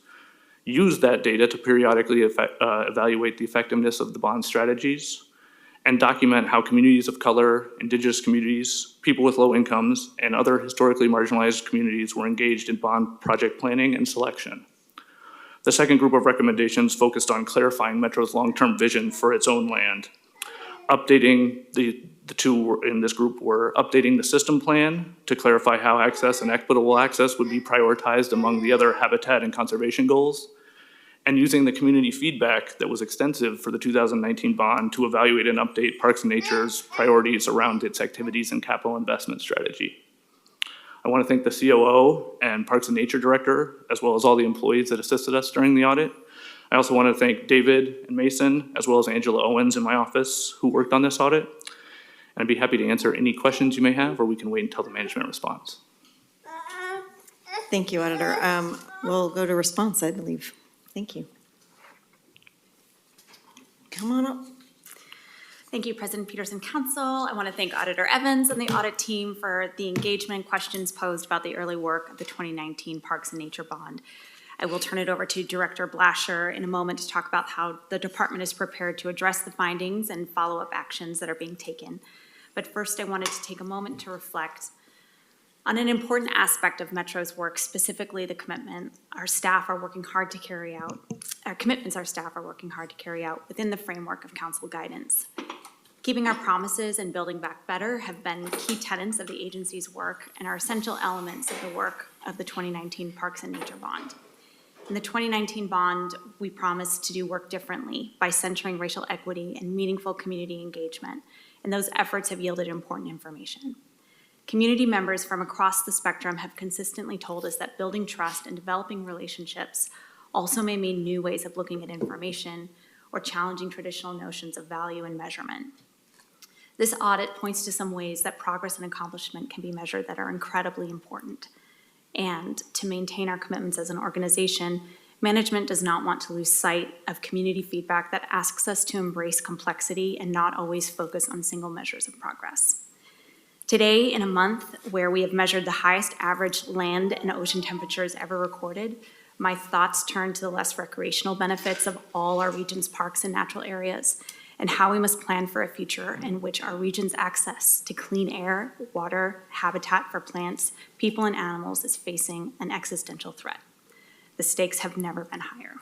use that data to periodically evaluate the effectiveness of the bond strategies, and document how communities of color, indigenous communities, people with low incomes, and other historically marginalized communities were engaged in bond project planning and selection. The second group of recommendations focused on clarifying Metro's long-term vision for its own land. Updating the 2 in this group were updating the system plan to clarify how access and equitable access would be prioritized among the other habitat and conservation goals, and using the community feedback that was extensive for the 2019 bond to evaluate and update Parks and Nature's priorities around its activities and capital investment strategy. I want to thank the COO and Parks and Nature Director, as well as all the employees that assisted us during the audit. I also want to thank David and Mason, as well as Angela Owens in my office, who worked on this audit. And I'd be happy to answer any questions you may have, or we can wait until the management responds. Thank you, Auditor. We'll go to response, I believe. Thank you. Come on up. Thank you, President Peterson, Council. I want to thank Auditor Evans and the audit team for the engagement questions posed about the early work of the 2019 Parks and Nature Bond. I will turn it over to Director Blasher in a moment to talk about how the department is prepared to address the findings and follow-up actions that are being taken. But first, I wanted to take a moment to reflect on an important aspect of Metro's work, specifically the commitment our staff are working hard to carry out, commitments our staff are working hard to carry out within the framework of council guidance. Keeping our promises and building back better have been key tenets of the agency's work and are essential elements of the work of the 2019 Parks and Nature Bond. In the 2019 bond, we promised to do work differently by centering racial equity and meaningful community engagement, and those efforts have yielded important information. Community members from across the spectrum have consistently told us that building trust and developing relationships also may mean new ways of looking at information or challenging traditional notions of value and measurement. This audit points to some ways that progress and accomplishment can be measured that are incredibly important. And to maintain our commitments as an organization, management does not want to lose sight of community feedback that asks us to embrace complexity and not always focus on single measures of progress. Today, in a month where we have measured the highest average land and ocean temperatures ever recorded, my thoughts turn to the less recreational benefits of all our region's parks and natural areas, and how we must plan for a future in which our region's access to clean air, water, habitat for plants, people, and animals is facing an existential threat. The stakes have never been higher.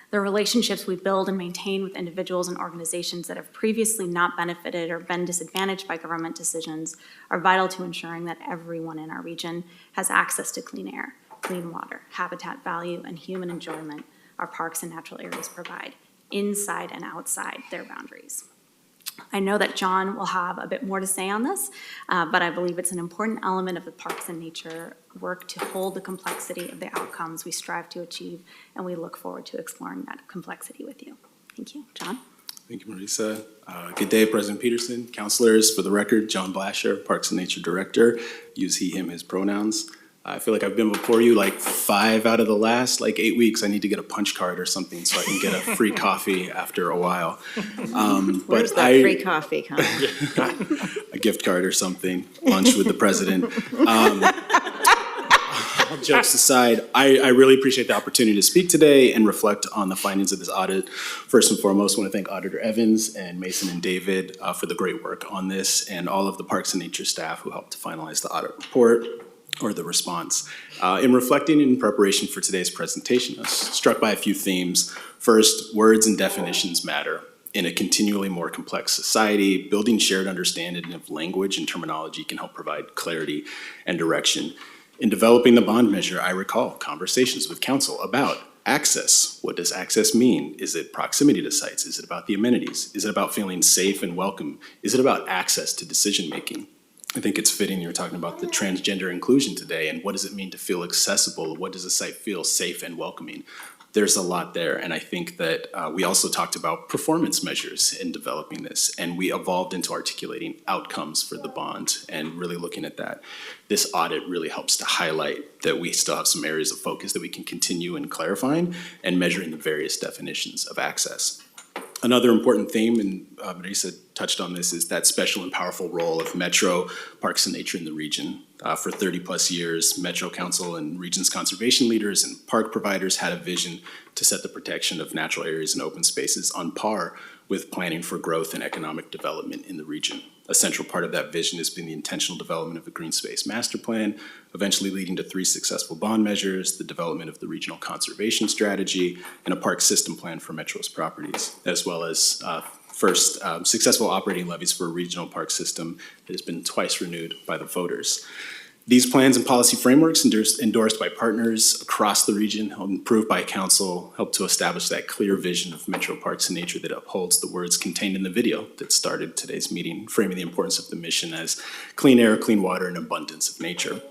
The relationships we build and maintain with individuals and organizations that have previously not benefited or been disadvantaged by government decisions are vital to ensuring that everyone in our region has access to clean air, clean water, habitat value, and human enjoyment our parks and natural areas provide, inside and outside their boundaries. I know that John will have a bit more to say on this, but I believe it's an important element of the Parks and Nature work to hold the complexity of the outcomes we strive to achieve, and we look forward to exploring that complexity with you. Thank you. John? Thank you, Marisa. Good day, President Peterson, councilors. For the record, John Blasher, Parks and Nature Director. Use he, him, his pronouns. I feel like I've been before you like 5 out of the last 8 weeks. I need to get a punch card or something so I can get a free coffee after a while. Where's that free coffee, Connor? A gift card or something, lunch with the president. All jokes aside, I really appreciate the opportunity to speak today and reflect on the findings of this audit. First and foremost, I want to thank Auditor Evans and Mason and David for the great work on this, and all of the Parks and Nature staff who helped to finalize the audit report or the response. In reflecting in preparation for today's presentation, I was struck by a few themes. First, words and definitions matter. In a continually more complex society, building shared understanding of language and terminology can help provide clarity and direction. In developing the bond measure, I recall conversations with council about access. What does access mean? Is it proximity to sites? Is it about the amenities? Is it about feeling safe and welcome? Is it about access to decision-making? I think it's fitting you're talking about the transgender inclusion today, and what does it mean to feel accessible? What does a site feel safe and welcoming? There's a lot there, and I think that we also talked about performance measures in developing this, and we evolved into articulating outcomes for the bond and really looking at that. This audit really helps to highlight that we still have some areas of focus that we can continue in clarifying and measuring the various definitions of access. Another important theme, and Marisa touched on this, is that special and powerful role of Metro, Parks and Nature in the region. For 30 plus years, Metro Council and region's conservation leaders and park providers had a vision to set the protection of natural areas and open spaces on par with planning for growth and economic development in the region. A central part of that vision has been the intentional development of a green space master plan, eventually leading to 3 successful bond measures, the development of the regional conservation strategy, and a park system plan for Metro's properties, as well as first successful operating levies for a regional park system that has been twice renewed by the voters. These plans and policy frameworks endorsed by partners across the region, approved by council, help to establish that clear vision of Metro Parks and Nature that upholds the words contained in the video that started today's meeting, framing the importance of the mission as clean air, clean water, and abundance of nature.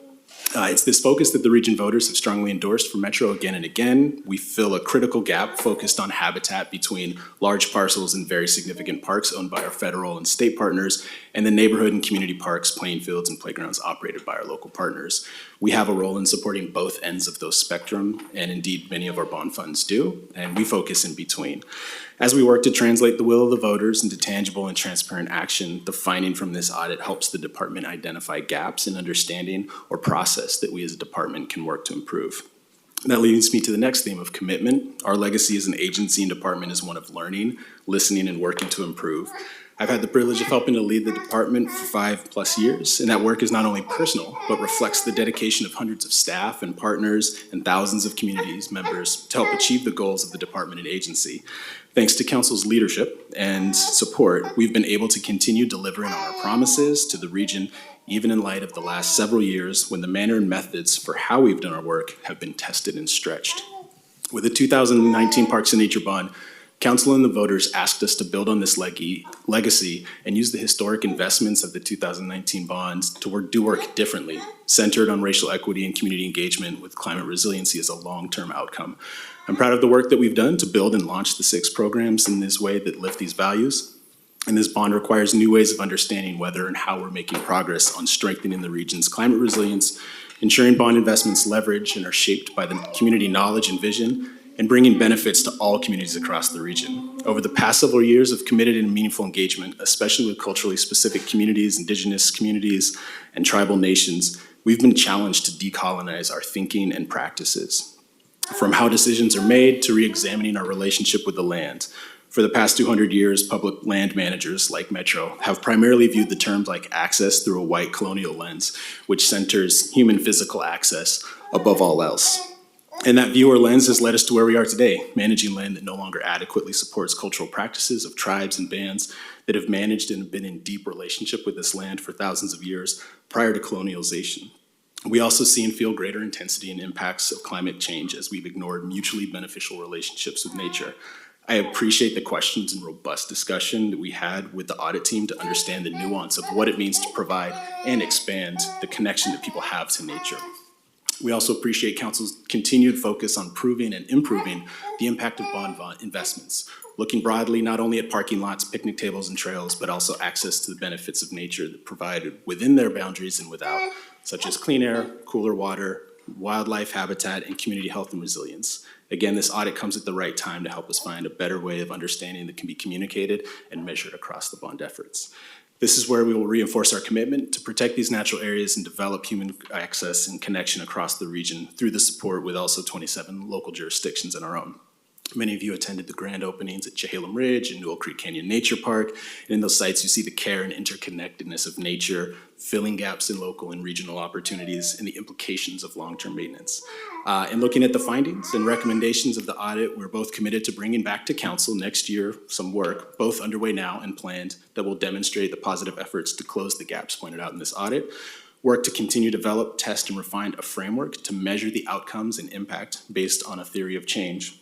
It's this focus that the region voters have strongly endorsed for Metro again and again. We fill a critical gap focused on habitat between large parcels and very significant parks owned by our federal and state partners, and the neighborhood and community parks, playing fields, and playgrounds operated by our local partners. We have a role in supporting both ends of those spectrum, and indeed many of our bond funds do, and we focus in between. As we work to translate the will of the voters into tangible and transparent action, the finding from this audit helps the department identify gaps in understanding or process that we as a department can work to improve. That leads me to the next theme of commitment. Our legacy as an agency and department is one of learning, listening, and working to improve. I've had the privilege of helping to lead the department for 5+ years, and that work is not only personal, but reflects the dedication of hundreds of staff and partners and thousands of communities members to help achieve the goals of the department and agency. Thanks to council's leadership and support, we've been able to continue delivering on our promises to the region, even in light of the last several years when the manner and methods for how we've done our work have been tested and stretched. With the 2019 Parks and Nature Bond, Council and the voters asked us to build on this legacy and use the historic investments of the 2019 bonds to do work differently, centered on racial equity and community engagement with climate resiliency as a long-term outcome. I'm proud of the work that we've done to build and launch the 6 programs in this way that lift these values. And this bond requires new ways of understanding whether and how we're making progress on strengthening the region's climate resilience, ensuring bond investments leverage and are shaped by the community knowledge and vision, and bringing benefits to all communities across the region. Over the past several years of committed and meaningful engagement, especially with culturally specific communities, indigenous communities, and tribal nations, we've been challenged to decolonize our thinking and practices. From how decisions are made to re-examining our relationship with the land. For the past 200 years, public land managers like Metro have primarily viewed the terms like access through a white colonial lens, which centers human physical access above all else. And that view or lens has led us to where we are today, managing land that no longer adequately supports cultural practices of tribes and bands that have managed and been in deep relationship with this land for thousands of years prior to colonialization. We also see and feel greater intensity and impacts of climate change as we've ignored mutually beneficial relationships with nature. I appreciate the questions and robust discussion that we had with the audit team to understand the nuance of what it means to provide and expand the connection that people have to nature. We also appreciate Council's continued focus on proving and improving the impact of bond investments, looking broadly not only at parking lots, picnic tables, and trails, but also access to the benefits of nature that provided within their boundaries and without, such as clean air, cooler water, wildlife habitat, and community health and resilience. Again, this audit comes at the right time to help us find a better way of understanding that can be communicated and measured across the bond efforts. This is where we will reinforce our commitment to protect these natural areas and develop human access and connection across the region through the support with also 27 local jurisdictions and our own. Many of you attended the grand openings at Chehalem Ridge and Newell Creek Canyon Nature Park. And in those sites, you see the care and interconnectedness of nature, filling gaps in local and regional opportunities, and the implications of long-term maintenance. And looking at the findings and recommendations of the audit, we're both committed to bringing back to Council next year some work, both underway now and planned, that will demonstrate the positive efforts to close the gaps pointed out in this audit. Work to continue to develop, test, and refine a framework to measure the outcomes and impact based on a theory of change.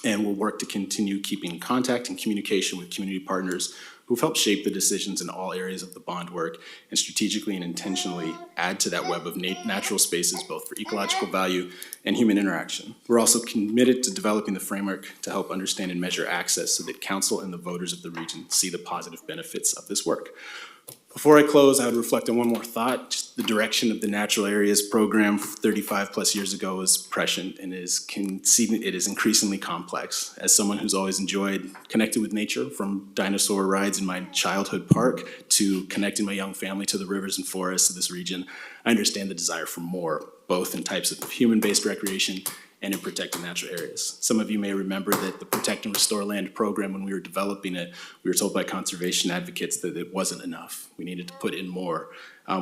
And we'll work to continue keeping contact and communication with community partners who've helped shape the decisions in all areas of the bond work and strategically and intentionally add to that web of natural spaces, both for ecological value and human interaction. We're also committed to developing the framework to help understand and measure access so that Council and the voters of the region see the positive benefits of this work. Before I close, I would reflect on one more thought. Just the direction of the Natural Areas program 35 plus years ago was prescient and it is increasingly complex. As someone who's always enjoyed connecting with nature, from dinosaur rides in my childhood park to connecting my young family to the rivers and forests of this region, I understand the desire for more, both in types of human-based recreation and in protecting natural areas. Some of you may remember that the Protect and Restore Land program, when we were developing it, we were told by conservation advocates that it wasn't enough. We needed to put in more.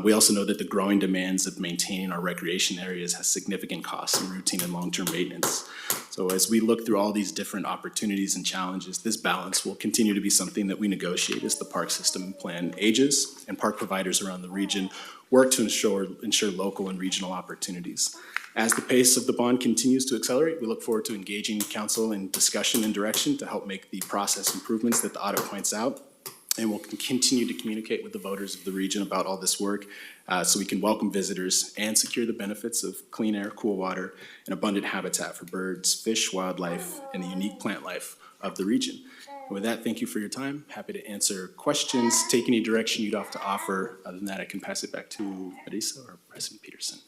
We also know that the growing demands of maintaining our recreation areas has significant costs in routine and long-term maintenance. So as we look through all these different opportunities and challenges, this balance will continue to be something that we negotiate as the park system plan ages and park providers around the region work to ensure local and regional opportunities. As the pace of the bond continues to accelerate, we look forward to engaging Council in discussion and direction to help make the process improvements that the audit points out. And we'll continue to communicate with the voters of the region about all this work so we can welcome visitors and secure the benefits of clean air, cool water, and abundant habitat for birds, fish, wildlife, and the unique plant life of the region. And with that, thank you for your time. Happy to answer questions, take any direction you'd have to offer. Other than that, I can pass it back to Marisa or President Peterson.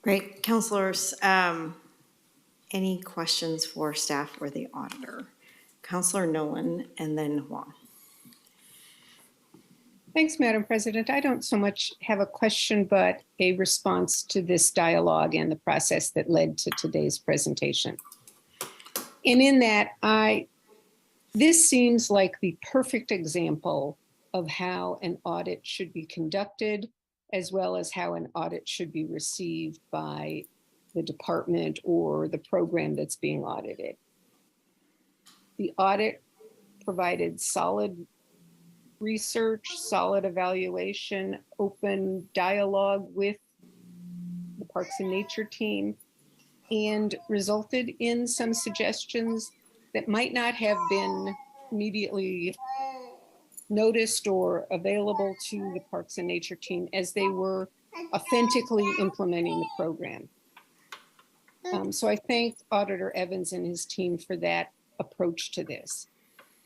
Great. Councilors, any questions for staff or the auditor? Councilor Nolan and then Huang. Thanks, Madam President. I don't so much have a question, but a response to this dialogue and the process that led to today's presentation. And in that, this seems like the perfect example of how an audit should be conducted, as well as how an audit should be received by the department or the program that's being audited. The audit provided solid research, solid evaluation, open dialogue with the Parks and Nature team. and resulted in some suggestions that might not have been immediately noticed or available to the Parks and Nature team as they were authentically implementing the program. So I thank Auditor Evans and his team for that approach to this.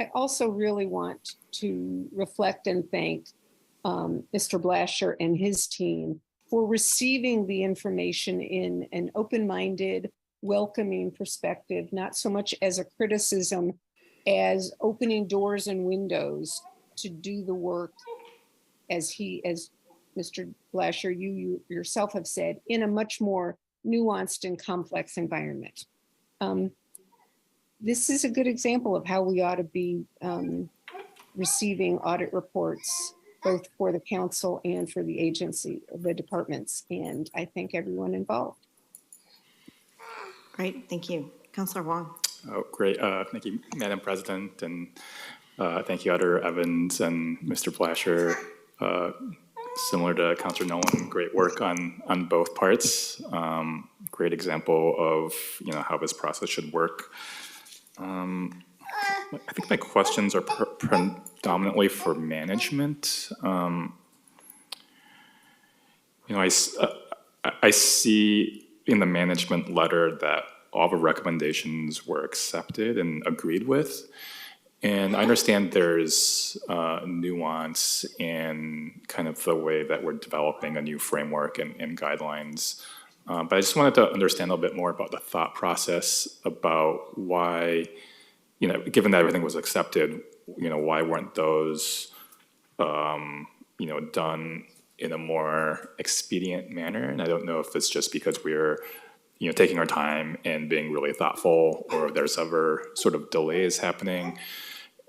I also really want to reflect and thank Mr. Blasher and his team for receiving the information in an open-minded, welcoming perspective, not so much as a criticism as opening doors and windows to do the work as Mr. Blasher, you yourself have said, in a much more nuanced and complex environment. This is a good example of how we ought to be receiving audit reports, both for the council and for the agency, the departments, and I thank everyone involved. Great, thank you. Councilor Wong. Oh, great. Thank you, Madam President, and thank you, Auditor Evans and Mr. Blasher. Similar to Councilor Nolan, great work on both parts. Great example of how this process should work. I think my questions are predominantly for management. I see in the management letter that all the recommendations were accepted and agreed with. And I understand there's nuance in kind of the way that we're developing a new framework and guidelines. But I just wanted to understand a little bit more about the thought process about why, given that everything was accepted, why weren't those, done in a more expedient manner? And I don't know if it's just because we're, taking our time and being really thoughtful, or there's other sort of delays happening.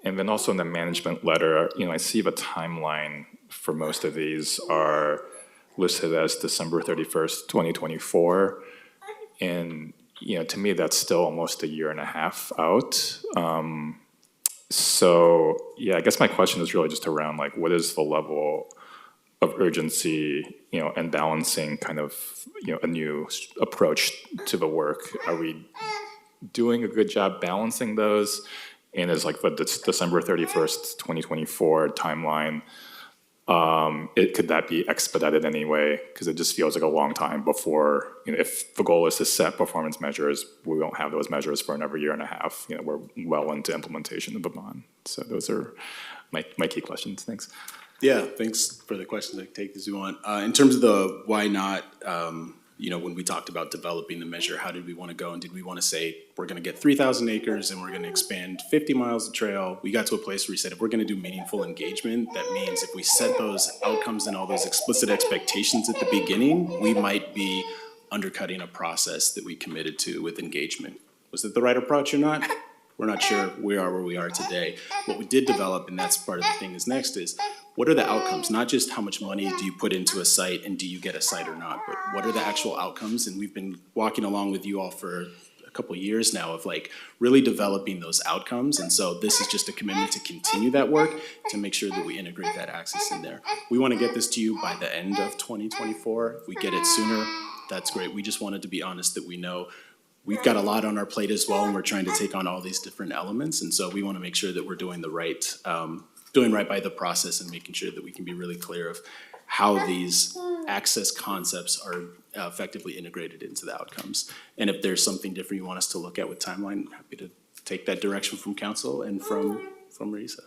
And then also in the management letter, I see the timeline for most of these are listed as December 31st, 2024. And, to me, that's still almost a year and a half out. So, yeah, I guess my question is really just around, like, what is the level of urgency, and balancing kind of, a new approach to the work? Are we doing a good job balancing those? And is like the December 31st, 2024 timeline, could that be expedited anyway? Because it just feels like a long time before, if the goal is to set performance measures, we won't have those measures for another year and a half. We're well into implementation of the bond. So those are my key questions. Thanks. Yeah, thanks for the questions. I can take as you want. In terms of the why not, when we talked about developing the measure, how did we want to go? And did we want to say, we're going to get 3,000 acres and we're going to expand 50 miles of trail? We got to a place where we said, if we're going to do meaningful engagement, that means if we set those outcomes and all those explicit expectations at the beginning, we might be undercutting a process that we committed to with engagement. Was it the right approach or not? We're not sure we are where we are today. What we did develop, and that's part of the thing is next, is what are the outcomes? Not just how much money do you put into a site and do you get a site or not, but what are the actual outcomes? And we've been walking along with you all for a couple of years now of like really developing those outcomes. And so this is just a commitment to continue that work to make sure that we integrate that access in there. We want to get this to you by the end of 2024. If we get it sooner, that's great. We just wanted to be honest that we know we've got a lot on our plate as well, and we're trying to take on all these different elements. And so we want to make sure that we're doing right by the process and making sure that we can be really clear of how these access concepts are effectively integrated into the outcomes. And if there's something different you want us to look at with timeline, I'm happy to take that direction from council and from Marisa.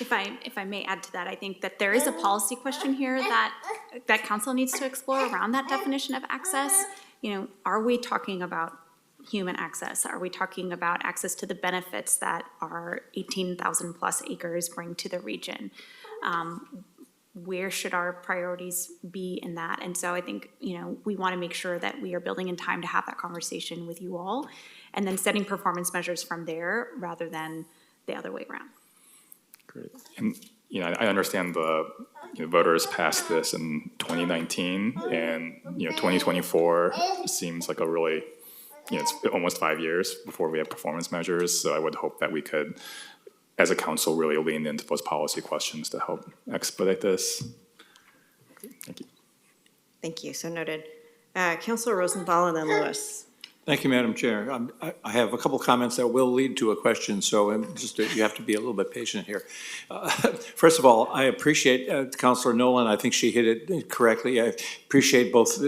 If I may add to that, I think that there is a policy question here that council needs to explore around that definition of access. Are we talking about human access? Are we talking about access to the benefits that our 18,000 plus acres bring to the region? Where should our priorities be in that? And so I think, we want to make sure that we are building in time to have that conversation with you all, and then setting performance measures from there rather than the other way around. Great. And, I understand the voters passed this in 2019, and, 2024 seems like a really, it's almost 5 years before we have performance measures. So I would hope that we could, as a council, really lean into those policy questions to help expedite this. Thank you. Thank you, so noted. Counselor Rosenthal and then Lewis. Thank you, Madam Chair. I have a couple comments that will lead to a question, so you have to be a little bit patient here. First of all, I appreciate Councilor Nolan. I think she hit it correctly. I appreciate both.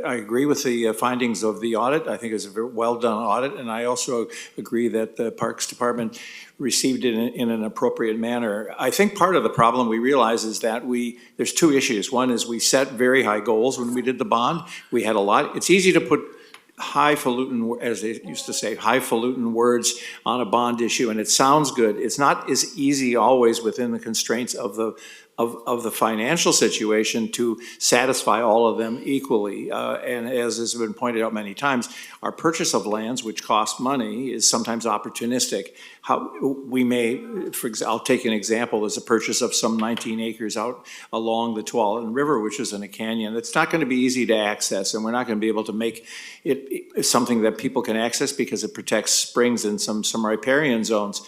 I agree with the findings of the audit. I think it's a very well-done audit, and I also agree that the Parks Department received it in an appropriate manner. I think part of the problem we realize is that there's two issues. One is we set very high goals when we did the bond. We had a lot. It's easy to put highfalutin, as they used to say, highfalutin words on a bond issue, and it sounds good. It's not as easy always within the constraints of the financial situation to satisfy all of them equally. And as has been pointed out many times, our purchase of lands, which cost money, is sometimes opportunistic. I'll take an example, as a purchase of some 19 acres out along the Tualatin River, which is in a canyon. It's not going to be easy to access, and we're not going to be able to make it something that people can access because it protects springs and some riparian zones.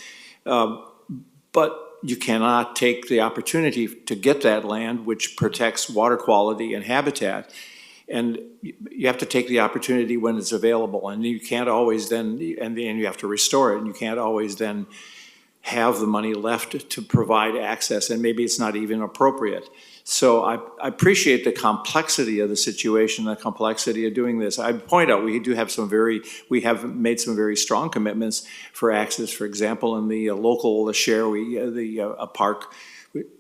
But you cannot take the opportunity to get that land, which protects water quality and habitat. And you have to take the opportunity when it's available, and you can't always then, and you have to restore it, and you can't always then have the money left to provide access, and maybe it's not even appropriate. So I appreciate the complexity of the situation, the complexity of doing this. I point out we have made some very strong commitments for access. For example, in the local share, a park,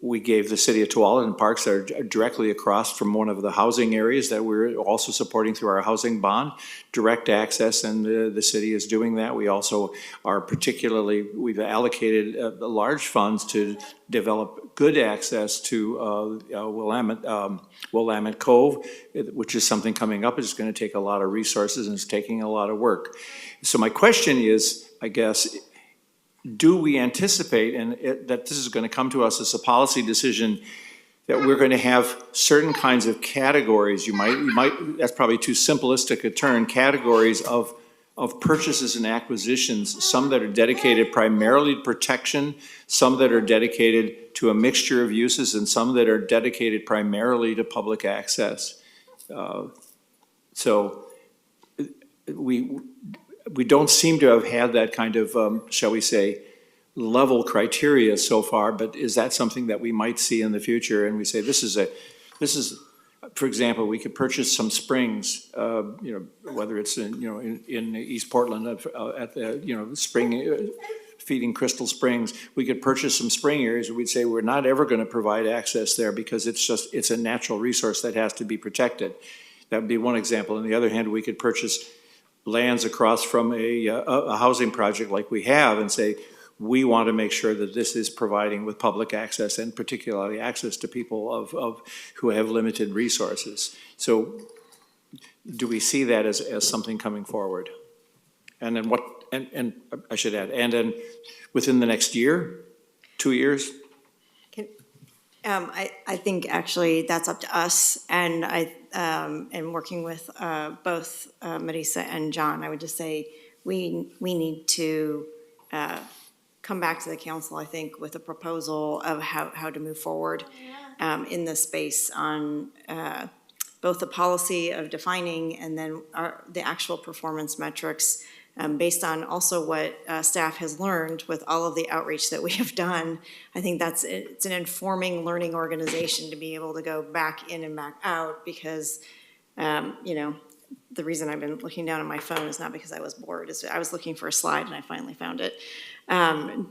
we gave the city of Tualatin parks that are directly across from one of the housing areas that we're also supporting through our housing bond, direct access, and the city is doing that. We also are we've allocated large funds to develop good access to Willamette Cove, which is something coming up. It's going to take a lot of resources and it's taking a lot of work. So my question is, I guess, do we anticipate that this is going to come to us as a policy decision, that we're going to have certain kinds of categories? You might that's probably too simplistic a term, categories of purchases and acquisitions, some that are dedicated primarily to protection, some that are dedicated to a mixture of uses, and some that are dedicated primarily to public access. So we don't seem to have had that kind of, shall we say, level criteria so far, but is that something that we might see in the future? And we say, this is, for example, we could purchase some springs, whether it's in East Portland at the, spring, feeding Crystal Springs. We could purchase some spring areas where we'd say we're not ever going to provide access there because it's a natural resource that has to be protected. That would be one example. On the other hand, we could purchase lands across from a housing project like we have and say, we want to make sure that this is providing with public access, and particularly access to people who have limited resources. So do we see that as something coming forward? And then and I should add, and then within the next year, 2 years? I think actually that's up to us, and and working with both Marisa and John, I would just say we need to come back to the council, I think, with a proposal of how to move forward in this space on both the policy of defining and then the actual performance metrics, based on also what staff has learned with all of the outreach that we have done. I think it's an informing learning organization to be able to go back in and back out, because the reason I've been looking down at my phone is not because I was bored. I was looking for a slide and I finally found it.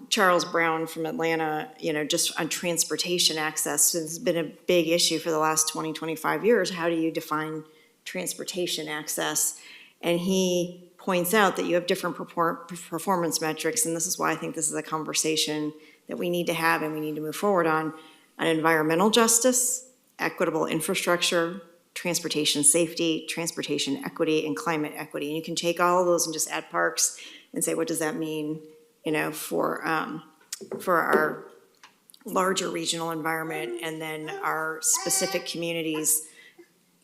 Charles Brown from Atlanta, just on transportation access, has been a big issue for the last 20, 25 years. How do you define transportation access? And he points out that you have different performance metrics, and this is why I think this is a conversation that we need to have and we need to move forward on environmental justice, equitable infrastructure, transportation safety, transportation equity, and climate equity. And you can take all of those and just add parks and say, what does that mean, for our larger regional environment, and then our specific communities,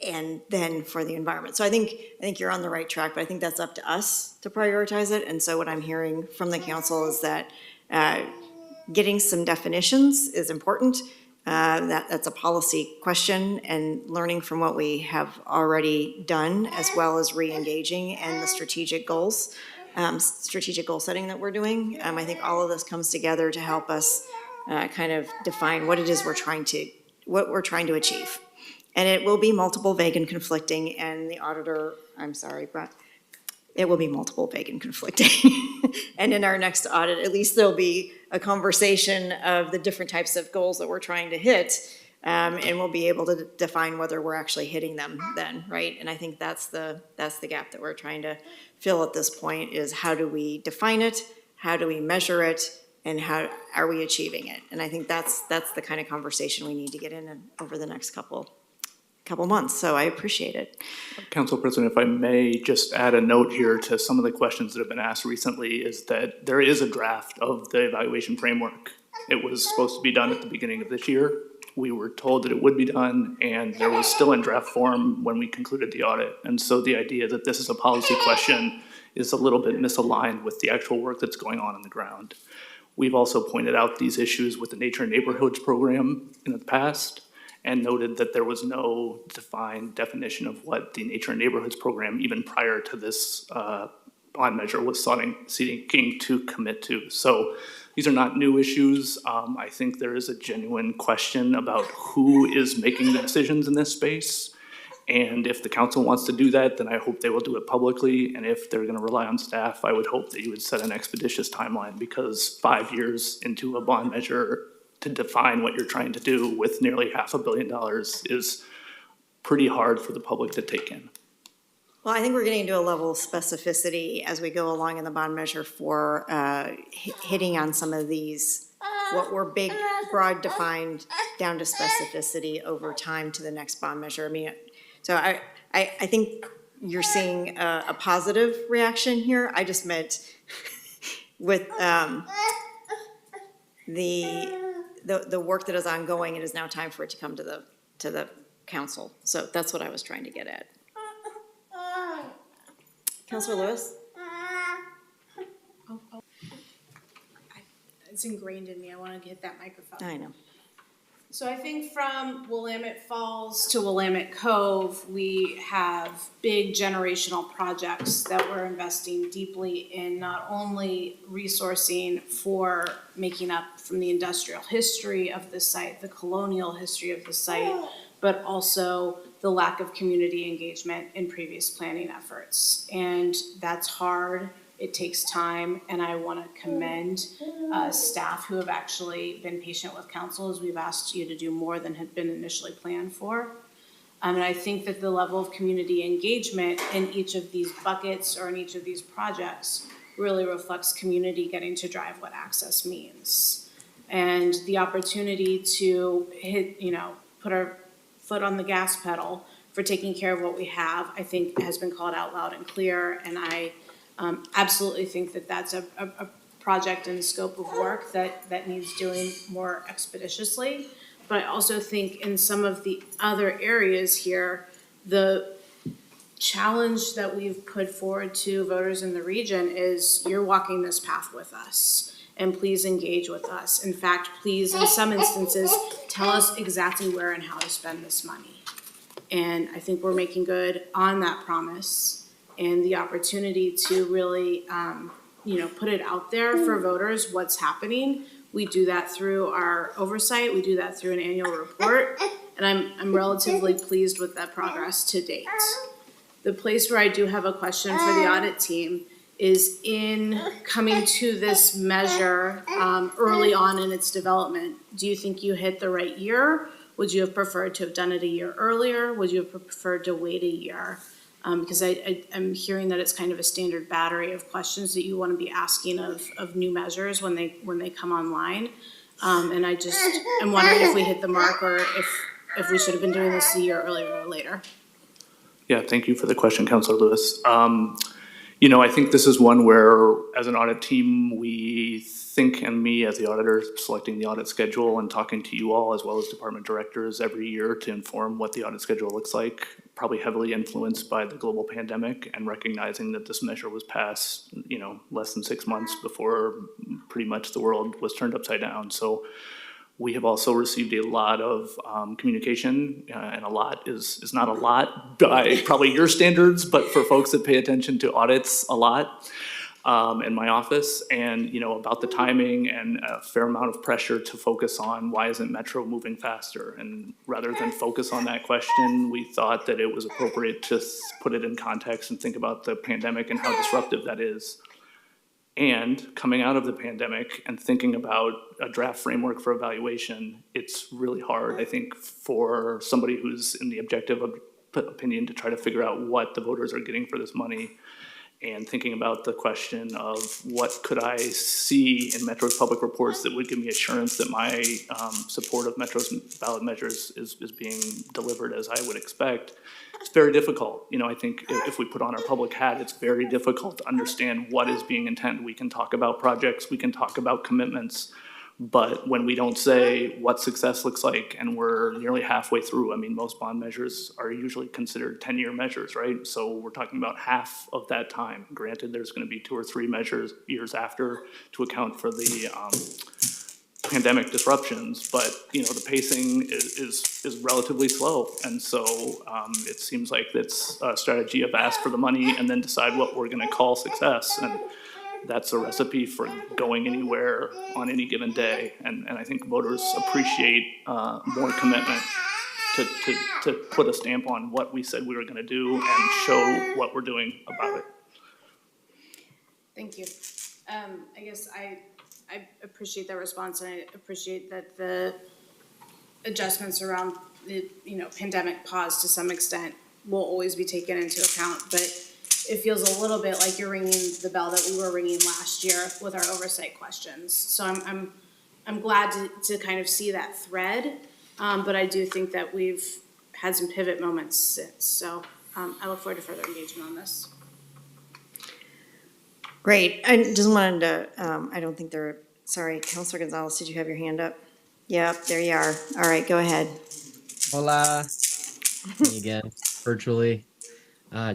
and then for the environment. So I think you're on the right track, but I think that's up to us to prioritize it. And so what I'm hearing from the council is that getting some definitions is important. That's a policy question, and learning from what we have already done, as well as re-engaging and the strategic goal setting that we're doing. I think all of this comes together to help us kind of define what it is we're trying to achieve. And it will be multiple, vague, and conflicting, and the auditor, I'm sorry, but it will be multiple, vague, and conflicting. And in our next audit, at least there'll be a conversation of the different types of goals that we're trying to hit, and we'll be able to define whether we're actually hitting them then, right? And I think that's the gap that we're trying to fill at this point, is how do we define it, how do we measure it, and how are we achieving it? And I think that's the kind of conversation we need to get in over the next couple months, so I appreciate it. Council President, if I may just add a note here to some of the questions that have been asked recently, is that there is a draft of the evaluation framework. It was supposed to be done at the beginning of this year. We were told that it would be done, and there was still in draft form when we concluded the audit. And so the idea that this is a policy question is a little bit misaligned with the actual work that's going on the ground. We've also pointed out these issues with the Nature and Neighborhoods program in the past, and noted that there was no defined definition of what the Nature and Neighborhoods program, even prior to this bond measure, was seeking to commit to. So these are not new issues. I think there is a genuine question about who is making the decisions in this space. And if the council wants to do that, then I hope they will do it publicly. And if they're gonna rely on staff, I would hope that you would set an expeditious timeline, because 5 years into a bond measure to define what you're trying to do with nearly $500 million is pretty hard for the public to take in. Well, I think we're getting to a level of specificity as we go along in the bond measure for hitting on some of these, what were big, broad defined, down to specificity over time to the next bond measure. I mean, so I think you're seeing a positive reaction here. I just meant with the work that is ongoing, it is now time for it to come to the council. So that's what I was trying to get at. Councilor Lewis? It's ingrained in me. I want to hit that microphone. I know. So I think from Willamette Falls to Willamette Cove, we have big generational projects that we're investing deeply in, not only resourcing for making up from the industrial history of the site, the colonial history of the site, but also the lack of community engagement in previous planning efforts. And that's hard. It takes time, and I want to commend staff who have actually been patient with council as we've asked you to do more than had been initially planned for. And I think that the level of community engagement in each of these buckets or in each of these projects really reflects community getting to drive what access means. And the opportunity to put our foot on the gas pedal for taking care of what we have, I think has been called out loud and clear, and I absolutely think that that's a project and scope of work that needs doing more expeditiously. But I also think in some of the other areas here, the challenge that we've put forward to voters in the region is you're walking this path with us, and please engage with us. In fact, please, in some instances, tell us exactly where and how to spend this money. And I think we're making good on that promise. And the opportunity to really, put it out there for voters, what's happening. We do that through our oversight. We do that through an annual report. And I'm relatively pleased with that progress to date. The place where I do have a question for the audit team is in coming to this measure early on in its development. Do you think you hit the right year? Would you have preferred to have done it a year earlier? Would you have preferred to wait a year? Because I'm hearing that it's kind of a standard battery of questions that you want to be asking of new measures when they come online. And I just am wondering if we hit the mark or if we should have been doing this a year earlier or later. Yeah, thank you for the question, Councilor Lewis. I think this is one where, as an audit team, we think, and me as the auditor, selecting the audit schedule and talking to you all as well as department directors every year to inform what the audit schedule looks like, probably heavily influenced by the global pandemic and recognizing that this measure was passed, less than 6 months before pretty much the world was turned upside down. So We have also received a lot of communication, and a lot is not a lot by probably your standards, but for folks that pay attention to audits, a lot in my office, and about the timing and a fair amount of pressure to focus on why isn't Metro moving faster? And rather than focus on that question, we thought that it was appropriate to put it in context and think about the pandemic and how disruptive that is. And coming out of the pandemic and thinking about a draft framework for evaluation, it's really hard, I think, for somebody who's in the objective opinion to try to figure out what the voters are getting for this money, and thinking about the question of what could I see in Metro's public reports that would give me assurance that my support of Metro's ballot measures is being delivered as I would expect. It's very difficult. I think if we put on our public hat, it's very difficult to understand what is being intended. We can talk about projects, we can talk about commitments, but when we don't say what success looks like and we're nearly halfway through, most bond measures are usually considered 10-year measures, right? So we're talking about half of that time. Granted, there's going to be 2 or 3 years after to account for the pandemic disruptions, but the pacing is relatively slow, and so it seems like it's a strategy of ask for the money and then decide what we're going to call success, and that's a recipe for going anywhere on any given day. And I think voters appreciate more commitment to put a stamp on what we said we were going to do and show what we're doing about it. Thank you. I guess I appreciate that response, and I appreciate that the adjustments around the pandemic pause to some extent will always be taken into account, but it feels a little bit like you're ringing the bell that we were ringing last year with our oversight questions. So I'm glad to kind of see that thread, but I do think that we've had some pivot moments since. So I look forward to further engagement on this. Great. I just wanted to, I don't think sorry, Councilor Gonzalez, did you have your hand up? Yep, there you are. All right, go ahead. Hola. Me again, virtually.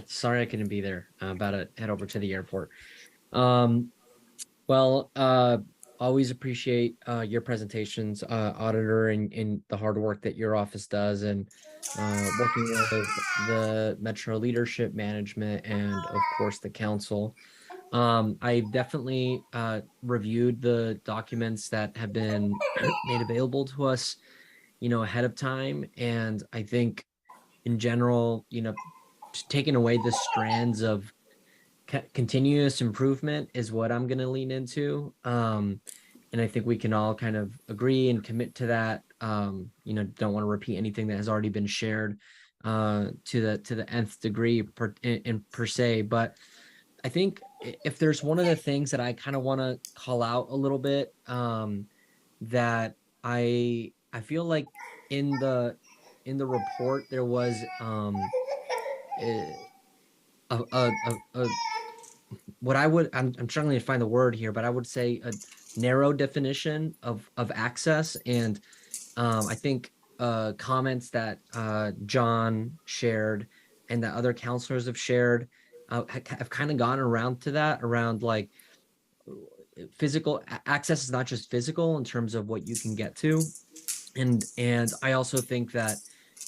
Sorry I couldn't be there. I'm about to head over to the airport. Always appreciate your presentations, Auditor, and the hard work that your office does, and working with the Metro leadership, management, and of course the council. I've definitely reviewed the documents that have been made available to us, ahead of time, and I think in general, taking away the strands of continuous improvement is what I'm going to lean into. And I think we can all kind of agree and commit to that. Don't want to repeat anything that has already been shared to the nth degree per se. But I think if there's one of the things that I kind of want to call out a little bit, that I feel like in the report there was what I'm struggling to find the word here, but I would say a narrow definition of access. And I think comments that John shared and that other counselors have shared have kind of gone around to that, around like physical access is not just physical in terms of what you can get to. And I also think that,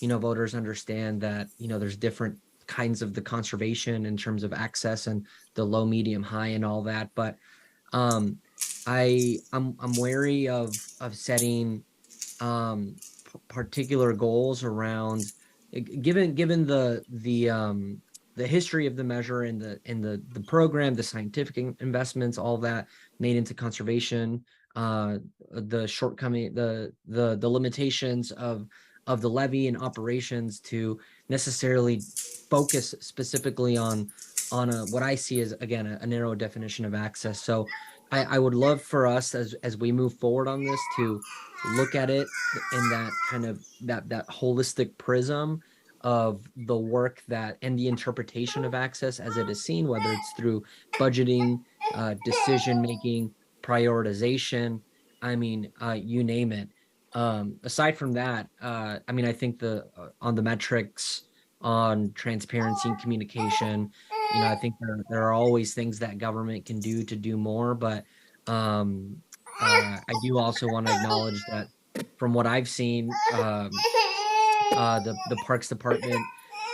voters understand that, there's different kinds of the conservation in terms of access and the low, medium, high and all that. But I'm wary of setting particular goals around, given the history of the measure and the program, the scientific investments, all that made into conservation, the shortcoming, the limitations of the levy and operations to necessarily focus specifically on what I see as, again, a narrow definition of access. So I would love for us as we move forward on this to look at it in that kind of that holistic prism of the work that and the interpretation of access as it is seen, whether it's through budgeting, decision making, prioritization, you name it. Aside from that, I think on the metrics, on transparency and communication, I think there are always things that government can do to do more, but I do also want to acknowledge that from what I've seen, the Parks Department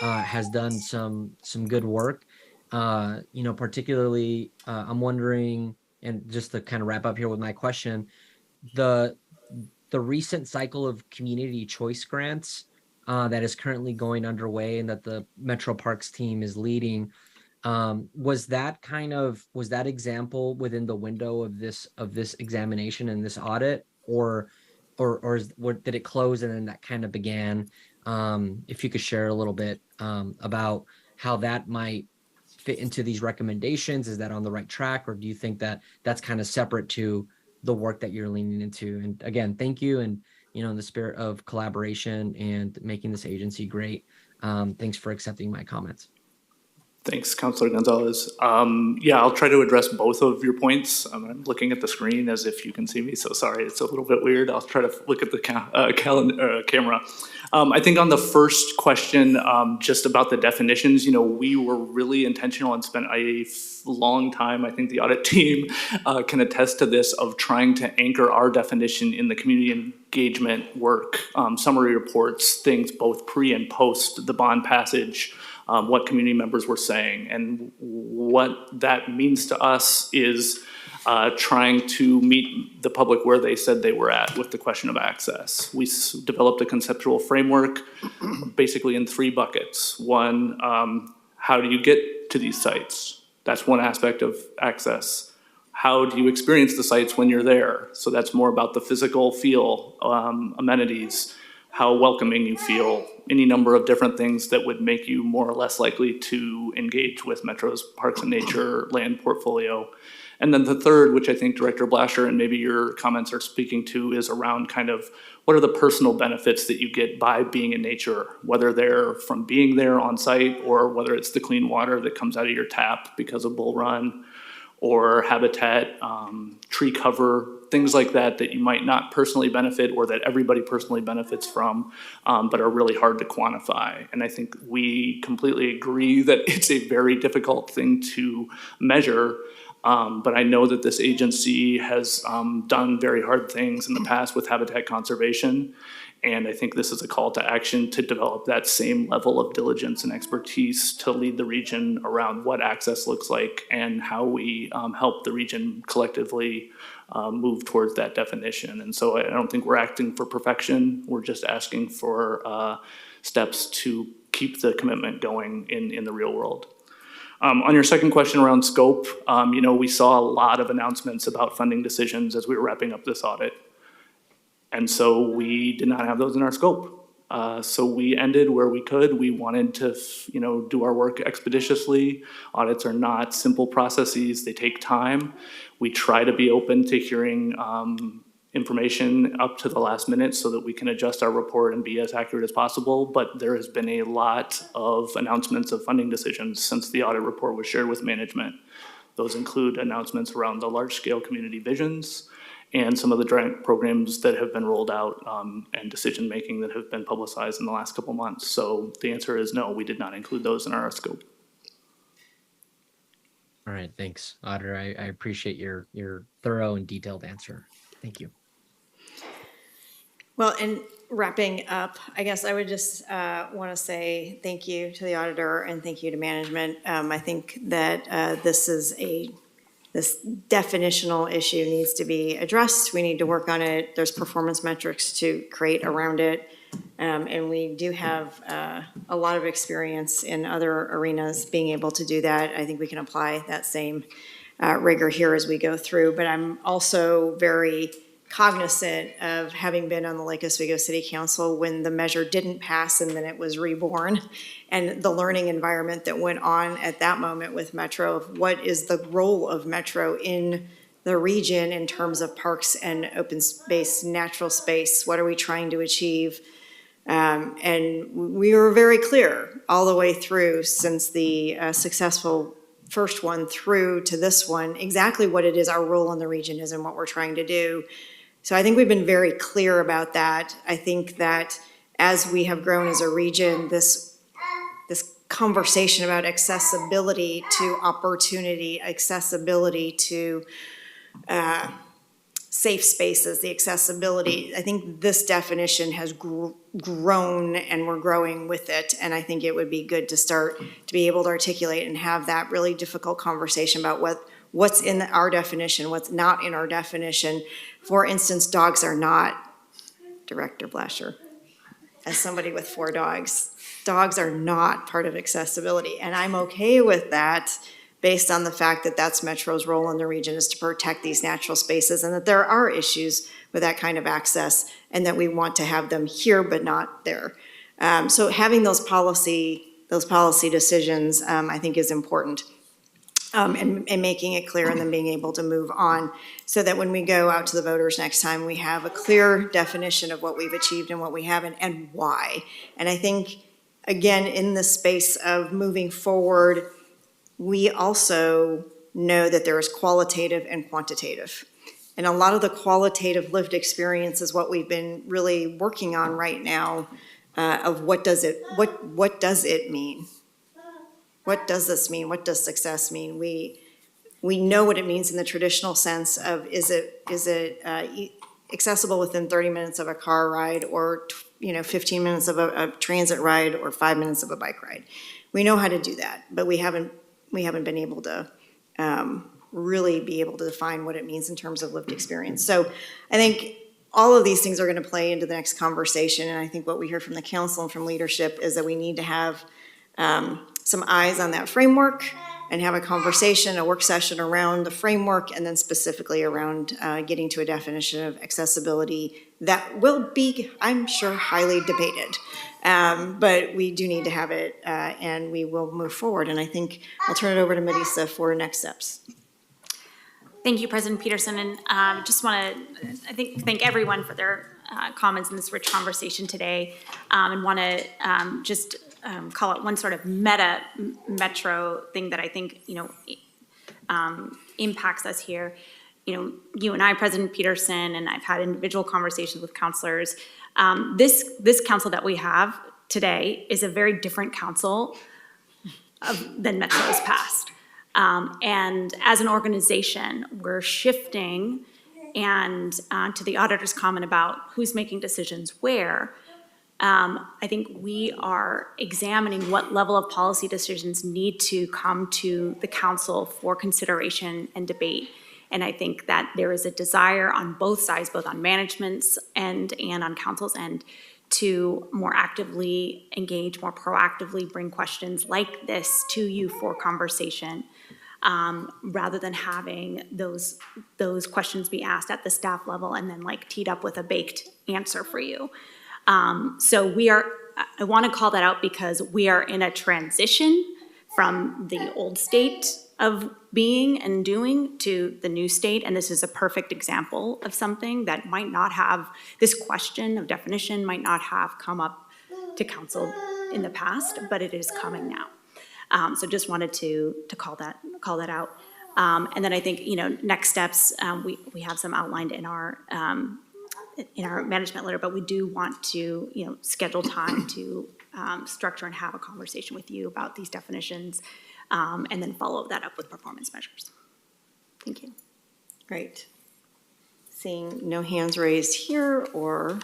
has done some good work. Particularly, I'm wondering, and just to kind of wrap up here with my question, the recent cycle of community choice grants that is currently going underway and that the Metro Parks team is leading. Was that example within the window of this examination and this audit, or did it close and then that kind of began? If you could share a little bit about how that might fit into these recommendations. Is that on the right track, or do you think that that's kind of separate to the work that you're leaning into? And again, thank you. And, in the spirit of collaboration and making this agency great, thanks for accepting my comments. Thanks, Councilor Gonzalez. Yeah, I'll try to address both of your points. I'm looking at the screen as if you can see me, so sorry, it's a little bit weird. I'll try to look at the camera. I think on the first question, just about the definitions, we were really intentional and spent a long time, I think the audit team can attest to this, of trying to anchor our definition in the community engagement work, summary reports, things both pre and post the bond passage. What community members were saying. And what that means to us is trying to meet the public where they said they were at with the question of access. We developed a conceptual framework basically in 3 buckets. One, how do you get to these sites? That's one aspect of access. How do you experience the sites when you're there? So that's more about the physical feel, amenities, how welcoming you feel, any number of different things that would make you more or less likely to engage with Metro's Parks and Nature land portfolio. And then the third, which I think Director Blasher and maybe your comments are speaking to, is around kind of what are the personal benefits that you get by being in nature, whether they're from being there on site or whether it's the clean water that comes out of your tap because of Bull Run, or habitat, tree cover, things like that that you might not personally benefit or that everybody personally benefits from, but are really hard to quantify. And I think we completely agree that it's a very difficult thing to measure, but I know that this agency has done very hard things in the past with habitat conservation. And I think this is a call to action to develop that same level of diligence and expertise to lead the region around what access looks like and how we help the region collectively move towards that definition. And so I don't think we're acting for perfection. We're just asking for steps to keep the commitment going in the real world. On your second question around scope, we saw a lot of announcements about funding decisions as we were wrapping up this audit. And so we did not have those in our scope. So we ended where we could. We wanted to, do our work expeditiously. Audits are not simple processes. They take time. We try to be open to hearing information up to the last minute so that we can adjust our report and be as accurate as possible. But there has been a lot of announcements of funding decisions since the audit report was shared with management. Those include announcements around the large-scale community visions, and some of the grant programs that have been rolled out and decision-making that have been publicized in the last couple months. So the answer is no, we did not include those in our scope. All right, thanks, Auditor. I appreciate your thorough and detailed answer. Thank you. Well, and wrapping up, I guess I would just want to say thank you to the auditor and thank you to management. I think that this definitional issue needs to be addressed. We need to work on it. There's performance metrics to create around it. And we do have a lot of experience in other arenas being able to do that. I think we can apply that same rigor here as we go through. But I'm also very cognizant of having been on the Lake Oswego City Council when the measure didn't pass and then it was reborn, and the learning environment that went on at that moment with Metro of what is the role of Metro in the region in terms of parks and open space, natural space. What are we trying to achieve? And we were very clear all the way through since the successful first one through to this one, exactly what it is our role in the region is and what we're trying to do. So I think we've been very clear about that. I think that as we have grown as a region, this conversation about accessibility to opportunity, accessibility to safe spaces, the accessibility. I think this definition has grown and we're growing with it. And I think it would be good to start to be able to articulate and have that really difficult conversation about what's in our definition, what's not in our definition. For instance, dogs are not, Director Blasher, as somebody with 4 dogs are not part of accessibility. And I'm okay with that based on the fact that that's Metro's role in the region, is to protect these natural spaces, and that there are issues with that kind of access, and that we want to have them here but not there. So having those policy decisions, I think, is important, and making it clear, and then being able to move on, so that when we go out to the voters next time, we have a clear definition of what we've achieved and what we haven't, and why. And I think, again, in the space of moving forward, we also know that there is qualitative and quantitative. And a lot of the qualitative lived experience is what we've been really working on right now, of what does it mean? What does this mean? What does success mean? We know what it means in the traditional sense of, is it accessible within 30 minutes of a car ride, or 15 minutes of a transit ride, or 5 minutes of a bike ride. We know how to do that, but we haven't been able to really be able to define what it means in terms of lived experience. So I think all of these things are going to play into the next conversation, and I think what we hear from the council and from leadership is that we need to have some eyes on that framework and have a conversation, a work session around the framework, and then specifically around getting to a definition of accessibility that will be, I'm sure, highly debated. But we do need to have it, and we will move forward. And I think I'll turn it over to Melissa for next steps. Thank you, President Peterson, and just want to, thank everyone for their comments in this rich conversation today, and want to just call out one sort of Metro thing that I think impacts us here. You and I, President Peterson, and I've had individual conversations with counselors. This council that we have today is a very different council than Metro's past. And as an organization, we're shifting, and to the auditor's comment about who's making decisions where, I think we are examining what level of policy decisions need to come to the council for consideration and debate. And I think that there is a desire on both sides, both on management's end and on council's end, to more actively engage, more proactively bring questions like this to you for conversation, rather than having those questions be asked at the staff level and then teed up with a baked answer for you. So I want to call that out because we are in a transition from the old state of being and doing to the new state, and this is a perfect example of something that might not have, this question of definition might not have come up to council in the past, but it is coming now. So just wanted to call that out. And then I think, next steps, we have some outlined in our management letter, but we do want to, schedule time to structure and have a conversation with you about these definitions, and then follow that up with performance measures. Thank you. Great. Seeing no hands raised here or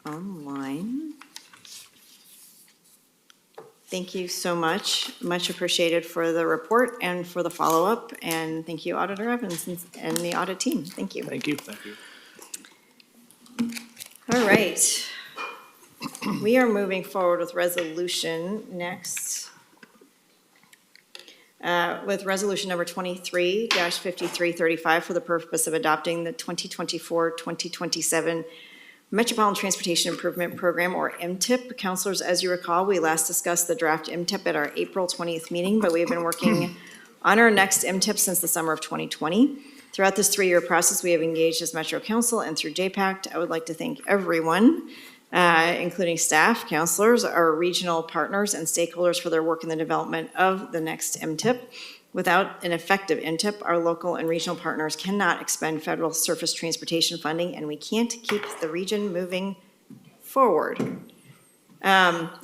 online. Thank you so much. Much appreciated for the report and for the follow-up. And thank you, Auditor Evans and the audit team. Thank you. Thank you. Thank you. All right. We are moving forward with resolution next. With resolution number 23-5335 for the purpose of adopting the 2024-2027 Metropolitan Transportation Improvement Program, or MTIP. Councilors, as you recall, we last discussed the draft MTIP at our April 20th meeting, but we have been working on our next MTIP since the summer of 2020. Throughout this 3-year process, we have engaged as Metro Council and through JPACT. I would like to thank everyone, including staff, councilors, our regional partners, and stakeholders for their work in the development of the next MTIP. Without an effective MTIP, our local and regional partners cannot expend federal surface transportation funding, and we can't keep the region moving forward.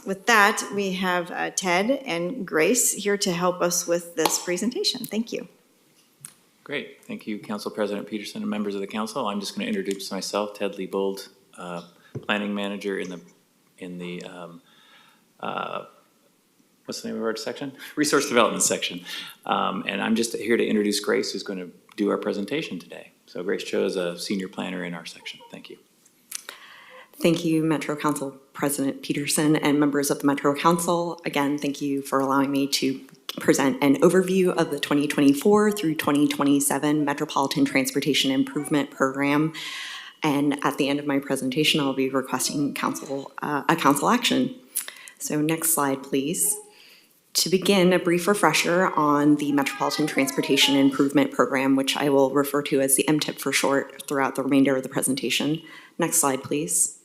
With that, we have Ted and Grace here to help us with this presentation. Thank you. Great. Thank you, Council President Peterson and members of the council. I'm just going to introduce myself, Ted Liebold, Planning Manager in the what's the name of our section? Resource Development section. And I'm just here to introduce Grace, who's going to do our presentation today. So Grace Cho is a senior planner in our section. Thank you. Thank you, Metro Council President Peterson and members of the Metro Council. Again, thank you for allowing me to present an overview of the 2024 through 2027 Metropolitan Transportation Improvement Program. And at the end of my presentation, I'll be requesting a council action. So next slide, please. To begin, a brief refresher on the Metropolitan Transportation Improvement Program, which I will refer to as the MTIP for short throughout the remainder of the presentation. Next slide, please.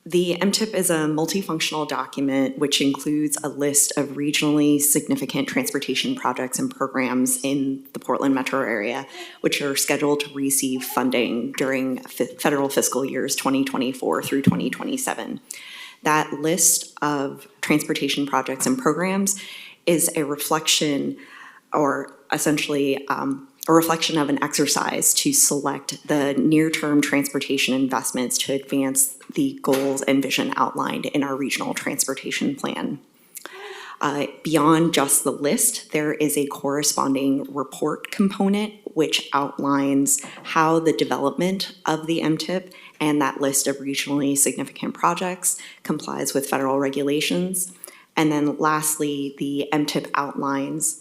The MTIP is a multifunctional document which includes a list of regionally significant transportation projects and programs in the Portland metro area, which are scheduled to receive funding during federal fiscal years 2024 through 2027. That list of transportation projects and programs is a reflection, or essentially a reflection of an exercise to select the near-term transportation investments to advance the goals and vision outlined in our regional transportation plan. Beyond just the list, there is a corresponding report component which outlines how the development of the MTIP and that list of regionally significant projects complies with federal regulations. And then lastly, the MTIP outlines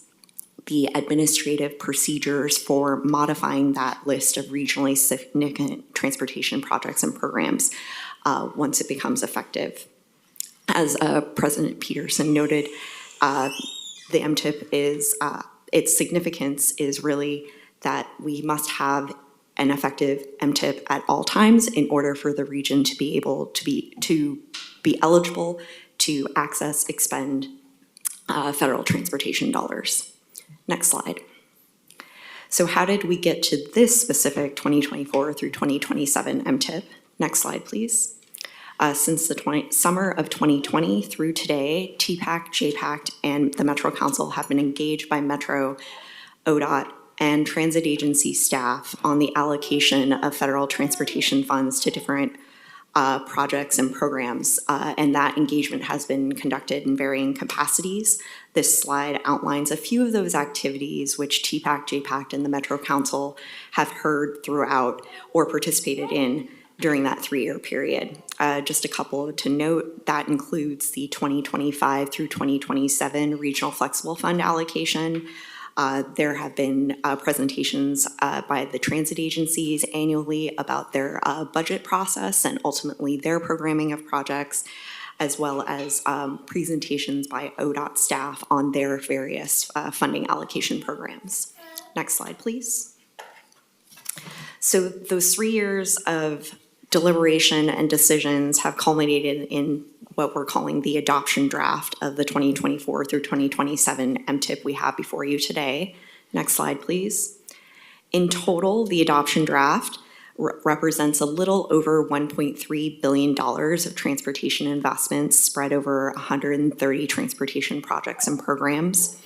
the administrative procedures for modifying that list of regionally significant transportation projects and programs once it becomes effective. As President Peterson noted, the MTIP is, its significance is really that we must have an effective MTIP at all times in order for the region to be able to be eligible to access, expend federal transportation dollars. Next slide. So how did we get to this specific 2024 through 2027 MTIP? Next slide, please. Since the summer of 2020 through today, TPAC, JPAC, and the Metro Council have been engaged by Metro, ODOT, and transit agency staff on the allocation of federal transportation funds to different projects and programs, and that engagement has been conducted in varying capacities. This slide outlines a few of those activities which TPAC, JPAC, and the Metro Council have heard throughout or participated in during that 3-year period. Just a couple to note, that includes the 2025 through 2027 Regional Flexible Fund allocation. There have been presentations by the transit agencies annually about their budget process and ultimately their programming of projects, as well as presentations by ODOT staff on their various funding allocation programs. Next slide, please. So those 3 years of deliberation and decisions have culminated in what we're calling the adoption draft of the 2024 through 2027 MTIP we have before you today. Next slide, please. In total, the adoption draft represents a little over $1.3 billion of transportation investments spread over 130 transportation projects and programs.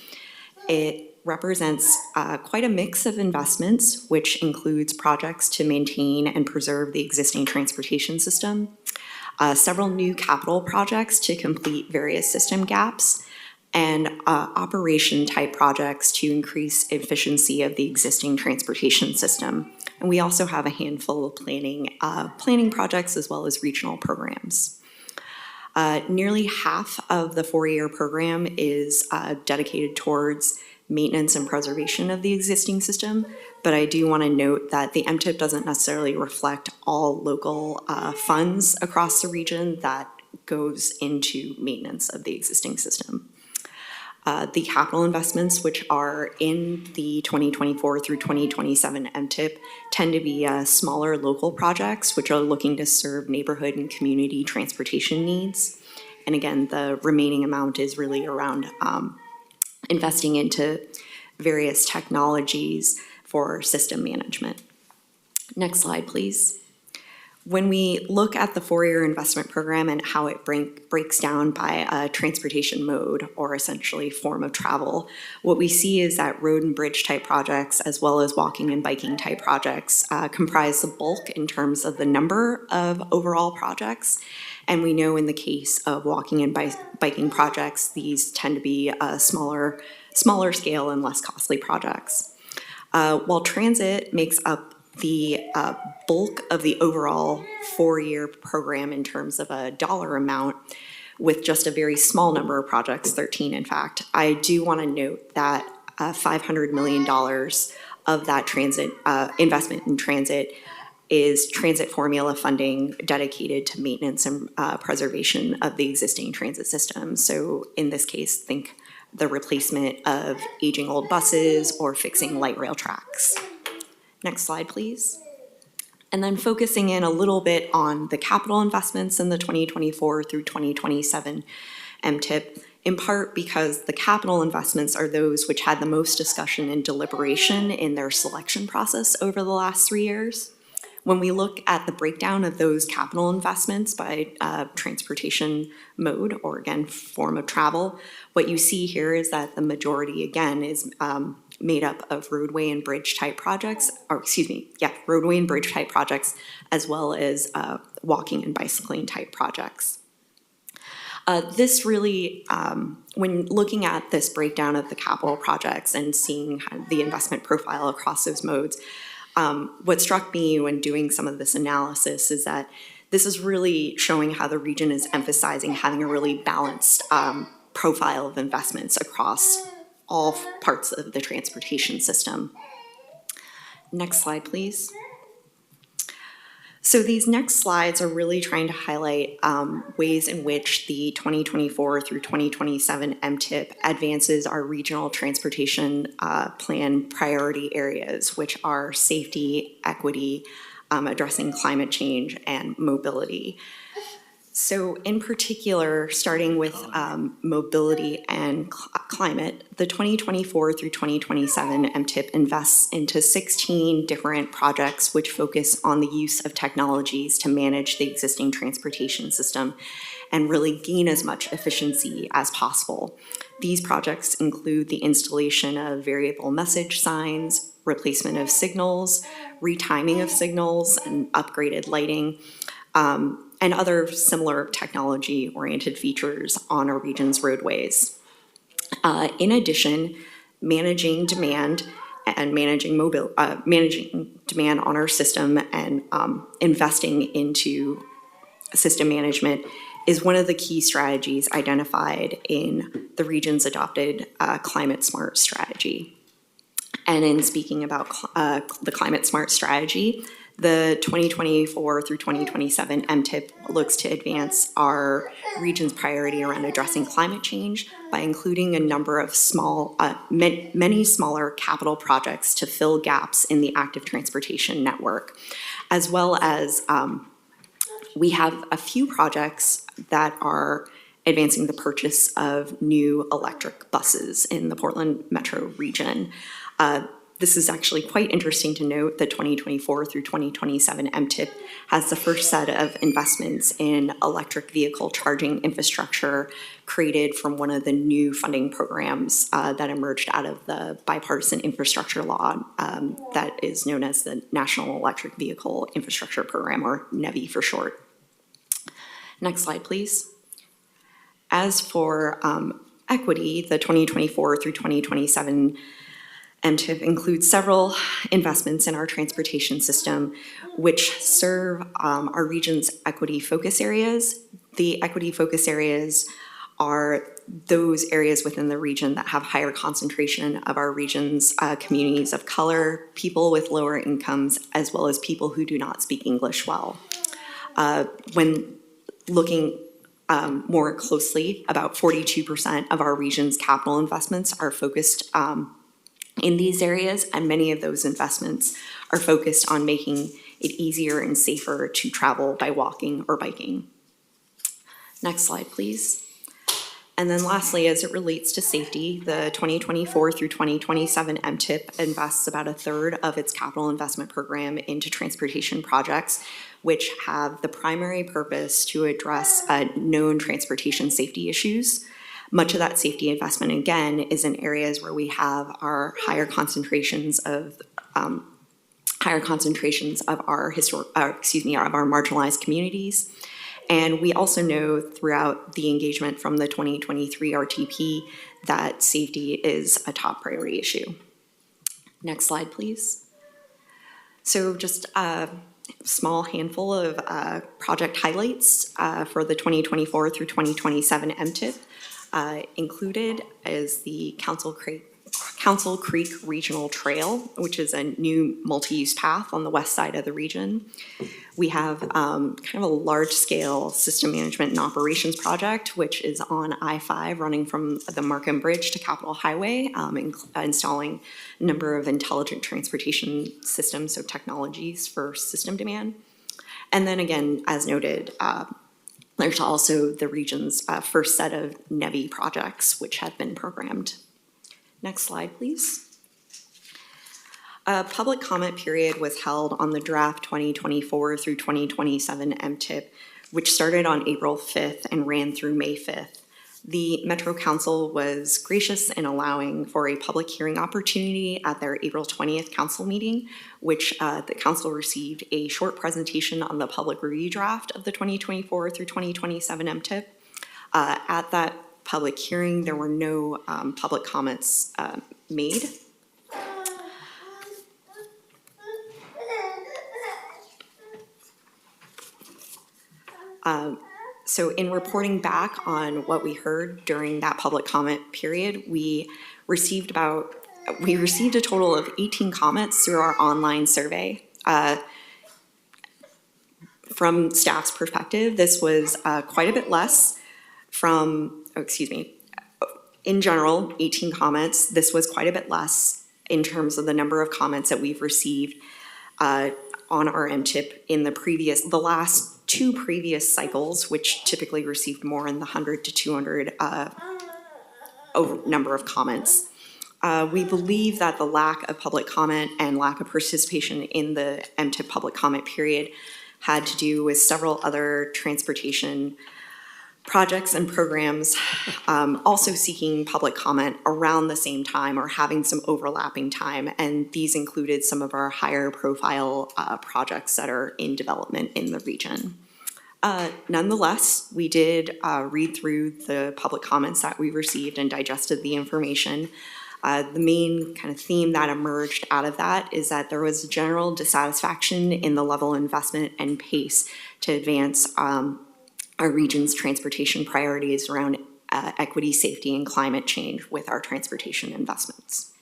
It represents quite a mix of investments, which includes projects to maintain and preserve the existing transportation system, several new capital projects to complete various system gaps, and operation type projects to increase efficiency of the existing transportation system. And we also have a handful of planning projects as well as regional programs. Nearly half of the 4-year program is dedicated towards maintenance and preservation of the existing system, but I do want to note that the MTIP doesn't necessarily reflect all local funds across the region that goes into maintenance of the existing system. The capital investments, which are in the 2024 through 2027 MTIP, tend to be smaller local projects, which are looking to serve neighborhood and community transportation needs. And again, the remaining amount is really around investing into various technologies for system management. Next slide, please. When we look at the four-year investment program and how it breaks down by a transportation mode or essentially form of travel, what we see is that road and bridge type projects as well as walking and biking type projects comprise the bulk in terms of the number of overall projects. And we know in the case of walking and biking projects, these tend to be smaller scale and less costly projects. While transit makes up the bulk of the overall four-year program in terms of a dollar amount, with just a very small number of projects, 13 in fact, I do want to note that $500 million of that transit investment in transit is transit formula funding dedicated to maintenance and preservation of the existing transit system. So in this case, think the replacement of aging old buses or fixing light rail tracks. Next slide, please. And then focusing in a little bit on the capital investments in the 2024 through 2027 MTIP, in part because the capital investments are those which had the most discussion and deliberation in their selection process over the last 3 years. When we look at the breakdown of those capital investments by transportation mode, or again, form of travel, what you see here is that the majority, again, is made up of roadway and bridge type projects, roadway and bridge type projects, as well as walking and bicycling type projects. This really, when looking at this breakdown of the capital projects and seeing the investment profile across those modes, what struck me when doing some of this analysis is that this is really showing how the region is emphasizing having a really balanced profile of investments across all parts of the transportation system. Next slide, please. So these next slides are really trying to highlight ways in which the 2024 through 2027 MTIP advances our regional transportation plan priority areas, which are safety, equity, addressing climate change, and mobility. So in particular, starting with mobility and climate, the 2024 through 2027 MTIP invests into 16 different projects which focus on the use of technologies to manage the existing transportation system and really gain as much efficiency as possible. These projects include the installation of variable message signs, replacement of signals, retiming of signals, and upgraded lighting, and other similar technology-oriented features on our region's roadways. In addition, managing demand and managing demand on our system and investing into system management is one of the key strategies identified in the region's adopted climate smart strategy. And in speaking about the climate smart strategy, the 2024 through 2027 MTIP looks to advance our region's priority around addressing climate change by including a number of many smaller capital projects to fill gaps in the active transportation network, as well as we have a few projects that are advancing the purchase of new electric buses in the Portland metro region. This is actually quite interesting to note. The 2024 through 2027 MTIP has the first set of investments in electric vehicle charging infrastructure created from one of the new funding programs that emerged out of the bipartisan infrastructure law that is known as the National Electric Vehicle Infrastructure Program, or NEVI for short. Next slide, please. As for equity, the 2024 through 2027 MTIP includes several investments in our transportation system which serve our region's equity focus areas. The equity focus areas are those areas within the region that have higher concentration of our region's communities of color, people with lower incomes, as well as people who do not speak English well. When looking more closely, about 42% of our region's capital investments are focused in these areas, and many of those investments are focused on making it easier and safer to travel by walking or biking. Next slide, please. And then lastly, as it relates to safety, the 2024 through 2027 MTIP invests about a third of its capital investment program into transportation projects, which have the primary purpose to address known transportation safety issues. Much of that safety investment, again, is in areas where we have our higher concentrations of our marginalized communities. And we also know throughout the engagement from the 2023 RTP that safety is a top priority issue. Next slide, please. So just a small handful of project highlights for the 2024 through 2027 MTIP. Included is the Council Creek Regional Trail, which is a new multi-use path on the west side of the region. We have kind of a large-scale system management and operations project, which is on I-5 running from the Markham Bridge to Capitol Highway, installing a number of intelligent transportation systems, so technologies for system demand. And then again, as noted, there's also the region's first set of NEVI projects, which have been programmed. Next slide, please. A public comment period was held on the draft 2024 through 2027 MTIP, which started on April 5th and ran through May 5th. The Metro Council was gracious in allowing for a public hearing opportunity at their April 20th council meeting, which the council received a short presentation on the public review draft of the 2024 through 2027 MTIP. At that public hearing, there were no public comments made. So in reporting back on what we heard during that public comment period, we received a total of 18 comments through our online survey. From staff's perspective, this was quite a bit less in general, 18 comments. This was quite a bit less in terms of the number of comments that we've received on our MTIP in the last two previous cycles, which typically received more in the 100 to 200 number of comments. We believe that the lack of public comment and lack of participation in the MTIP public comment period had to do with several other transportation projects and programs also seeking public comment around the same time or having some overlapping time, and these included some of our higher profile projects that are in development in the region. Nonetheless, we did read through the public comments that we received and digested the information. The main kind of theme that emerged out of that is that there was general dissatisfaction in the level of investment and pace to advance our region's transportation priorities around equity, safety, and climate change with our transportation investments.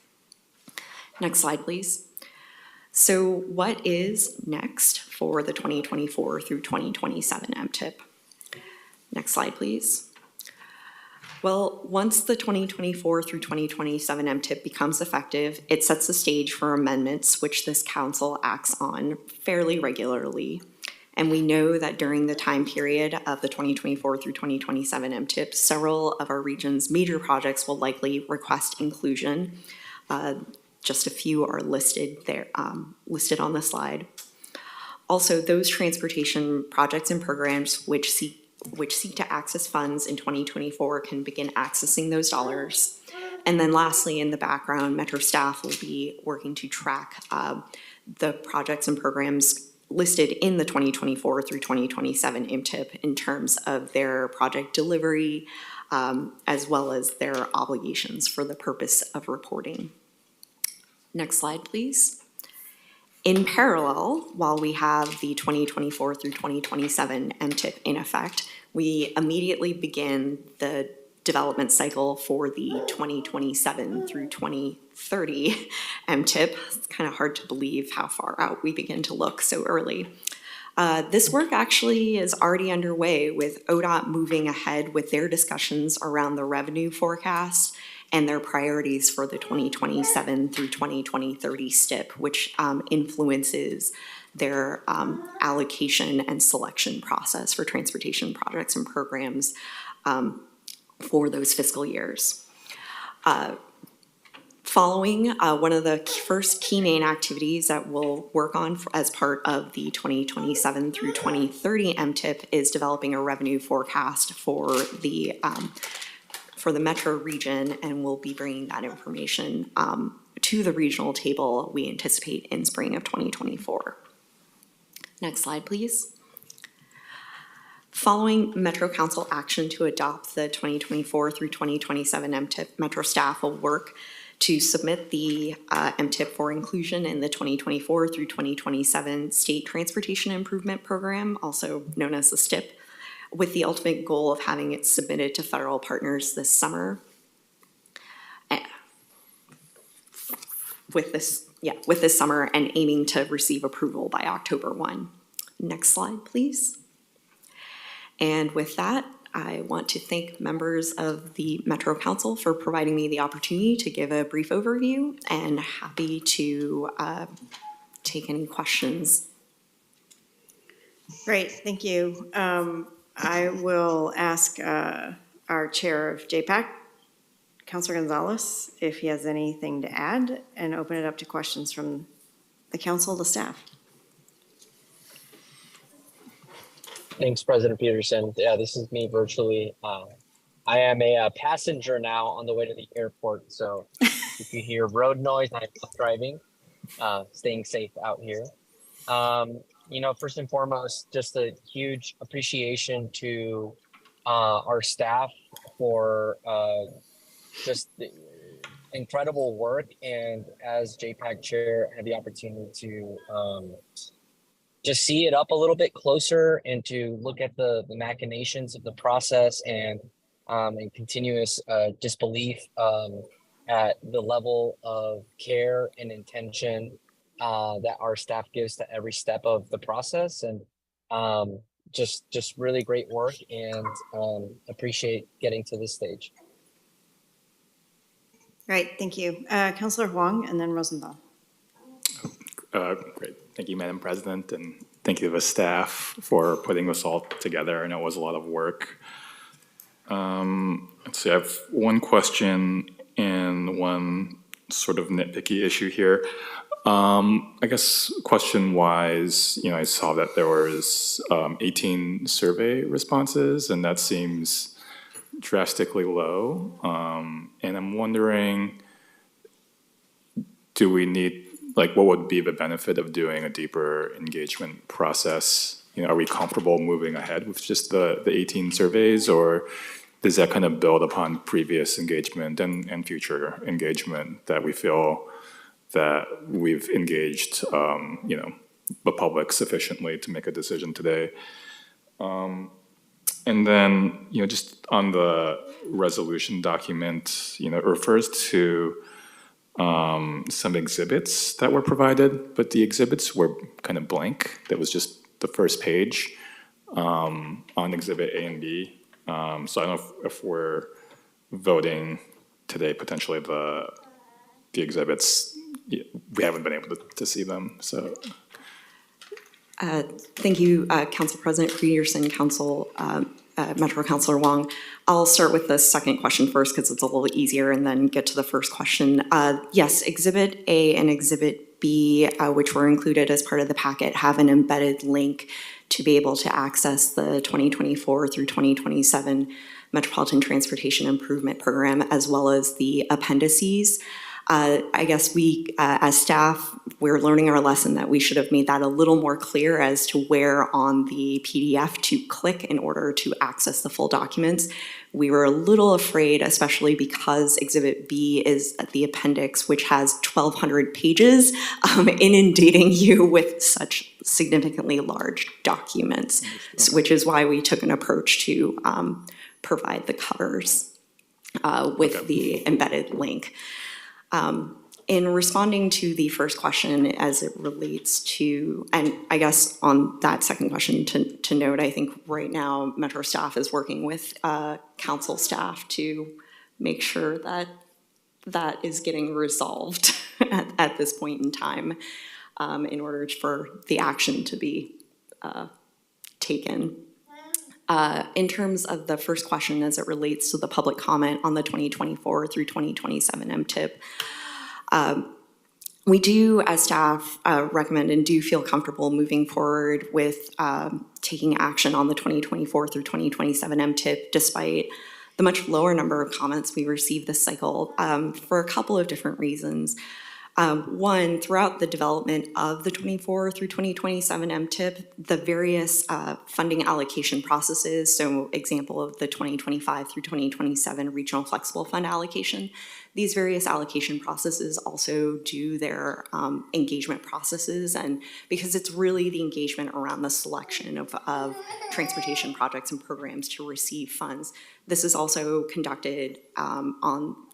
Next slide, please. So what is next for the 2024 through 2027 MTIP? Next slide, please. Well, once the 2024 through 2027 MTIP becomes effective, it sets the stage for amendments, which this council acts on fairly regularly. And we know that during the time period of the 2024 through 2027 MTIP, several of our region's major projects will likely request inclusion. Just a few are listed there, listed on the slide. Also, those transportation projects and programs which seek to access funds in 2024 can begin accessing those dollars. And then lastly, in the background, Metro staff will be working to track the projects and programs listed in the 2024 through 2027 MTIP in terms of their project delivery, as well as their obligations for the purpose of reporting. Next slide, please. In parallel, while we have the 2024 through 2027 MTIP in effect, we immediately begin the development cycle for the 2027 through 2030 MTIP. It's kind of hard to believe how far out we begin to look so early. This work actually is already underway with ODOT moving ahead with their discussions around the revenue forecast and their priorities for the 2027 through 2030 STIP, which influences their allocation and selection process for transportation projects and programs for those fiscal years. Following, one of the first key main activities that we'll work on as part of the 2027 through 2030 MTIP is developing a revenue forecast for the metro region, and we'll be bringing that information to the regional table we anticipate in spring of 2024. Next slide, please. Following Metro Council action to adopt the 2024 through 2027 MTIP, Metro staff will work to submit the MTIP for inclusion in the 2024 through 2027 State Transportation Improvement Program, also known as the STIP, with the ultimate goal of having it submitted to federal partners this summer. With this summer, and aiming to receive approval by October 1. Next slide, please. And with that, I want to thank members of the Metro Council for providing me the opportunity to give a brief overview, and happy to take any questions. Great, thank you. I will ask our chair of JPAC, Councilor Gonzalez, if he has anything to add, and open it up to questions from the council, the staff. Thanks, President Peterson. Yeah, this is me virtually. I am a passenger now on the way to the airport, so if you hear road noise, I'm driving, staying safe out here. First and foremost, just a huge appreciation to our staff for just the incredible work, and as JPAC chair, I had the opportunity to just see it up a little bit closer and to look at the machinations of the process, and continuous disbelief at the level of care and intention that our staff gives to every step of the process. And just really great work, and appreciate getting to this stage. Right, thank you. Councilor Huang, and then Rosenthal. Great. Thank you, Madam President, and thank you to the staff for putting this all together. I know it was a lot of work. Let's see, I have one question and one sort of nitpicky issue here. I guess question-wise, I saw that there was 18 survey responses, and that seems drastically low. And I'm wondering, do we need, what would be the benefit of doing a deeper engagement process? Are we comfortable moving ahead with just the 18 surveys, or does that kind of build upon previous engagement and future engagement that we feel that we've engaged, the public sufficiently to make a decision today? And then, just on the resolution document, it refers to some exhibits that were provided, but the exhibits were kind of blank. That was just the first page on exhibit A and B. So I don't know if we're voting today, potentially the exhibits, we haven't been able to see them, so. Thank you, Council President Peterson, Metro Councilor Wong. I'll start with the second question first, because it's a little easier, and then get to the first question. Yes, Exhibit A and Exhibit B, which were included as part of the packet, have an embedded link to be able to access the 2024 through 2027 Metropolitan Transportation Improvement Program, as well as the appendices. I guess we, as staff, we're learning our lesson that we should have made that a little more clear as to where on the PDF to click in order to access the full documents. We were a little afraid, especially because Exhibit B is the appendix, which has 1,200 pages, inundating you with such significantly large documents, which is why we took an approach to provide the covers with the embedded link. In responding to the first question as it relates to, and I guess on that second question to note, I think right now Metro staff is working with council staff to make sure that that is getting resolved at this point in time, in order for the action to be taken. In terms of the first question as it relates to the public comment on the 2024 through 2027 MTIP, we do, as staff, recommend and do feel comfortable moving forward with taking action on the 2024 through 2027 MTIP, despite the much lower number of comments we received this cycle, for a couple of different reasons. One, throughout the development of the 24 through 2027 MTIP, the various funding allocation processes, so example of the 2025 through 2027 Regional Flexible Fund allocation, these various allocation processes also do their engagement processes, and because it's really the engagement around the selection of transportation projects and programs to receive funds. This is also conducted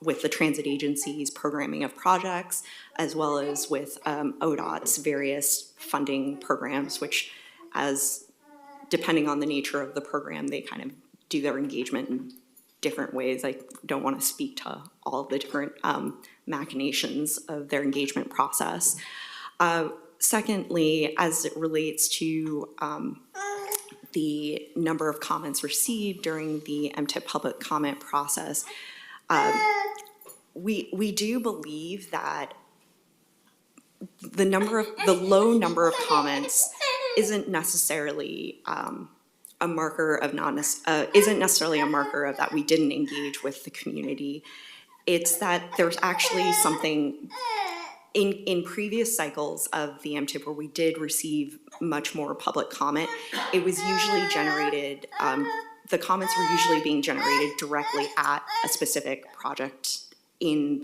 with the transit agency's programming of projects, as well as with ODOT's various funding programs, which, depending on the nature of the program, they kind of do their engagement in different ways. I don't want to speak to all of the different machinations of their engagement process. Secondly, as it relates to the number of comments received during the MTIP public comment process, we do believe that the low number of comments isn't necessarily a marker of that we didn't engage with the community. It's that there's actually something in previous cycles of the MTIP where we did receive much more public comment. It was usually generated, the comments were usually being generated directly at a specific project in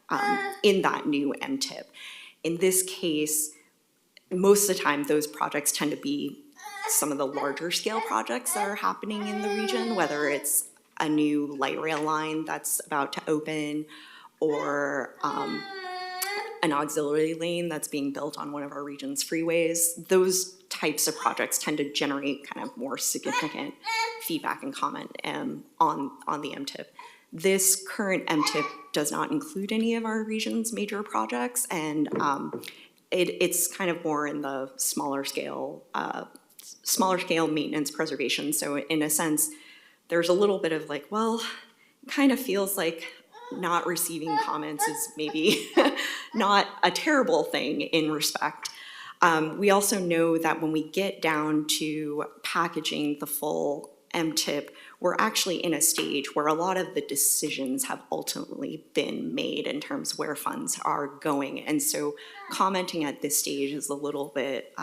that new MTIP. In this case, most of the time, those projects tend to be some of the larger scale projects that are happening in the region, whether it's a new light rail line that's about to open, or an auxiliary lane that's being built on one of our region's freeways. Those types of projects tend to generate kind of more significant feedback and comment on the MTIP. This current MTIP does not include any of our region's major projects, and it's kind of more in the smaller scale maintenance preservation. So in a sense, there's a little bit of like, well, it kind of feels like not receiving comments is maybe not a terrible thing in respect. We also know that when we get down to packaging the full MTIP, we're actually in a stage where a lot of the decisions have ultimately been made in terms of where funds are going. And so commenting at this stage is a little bit,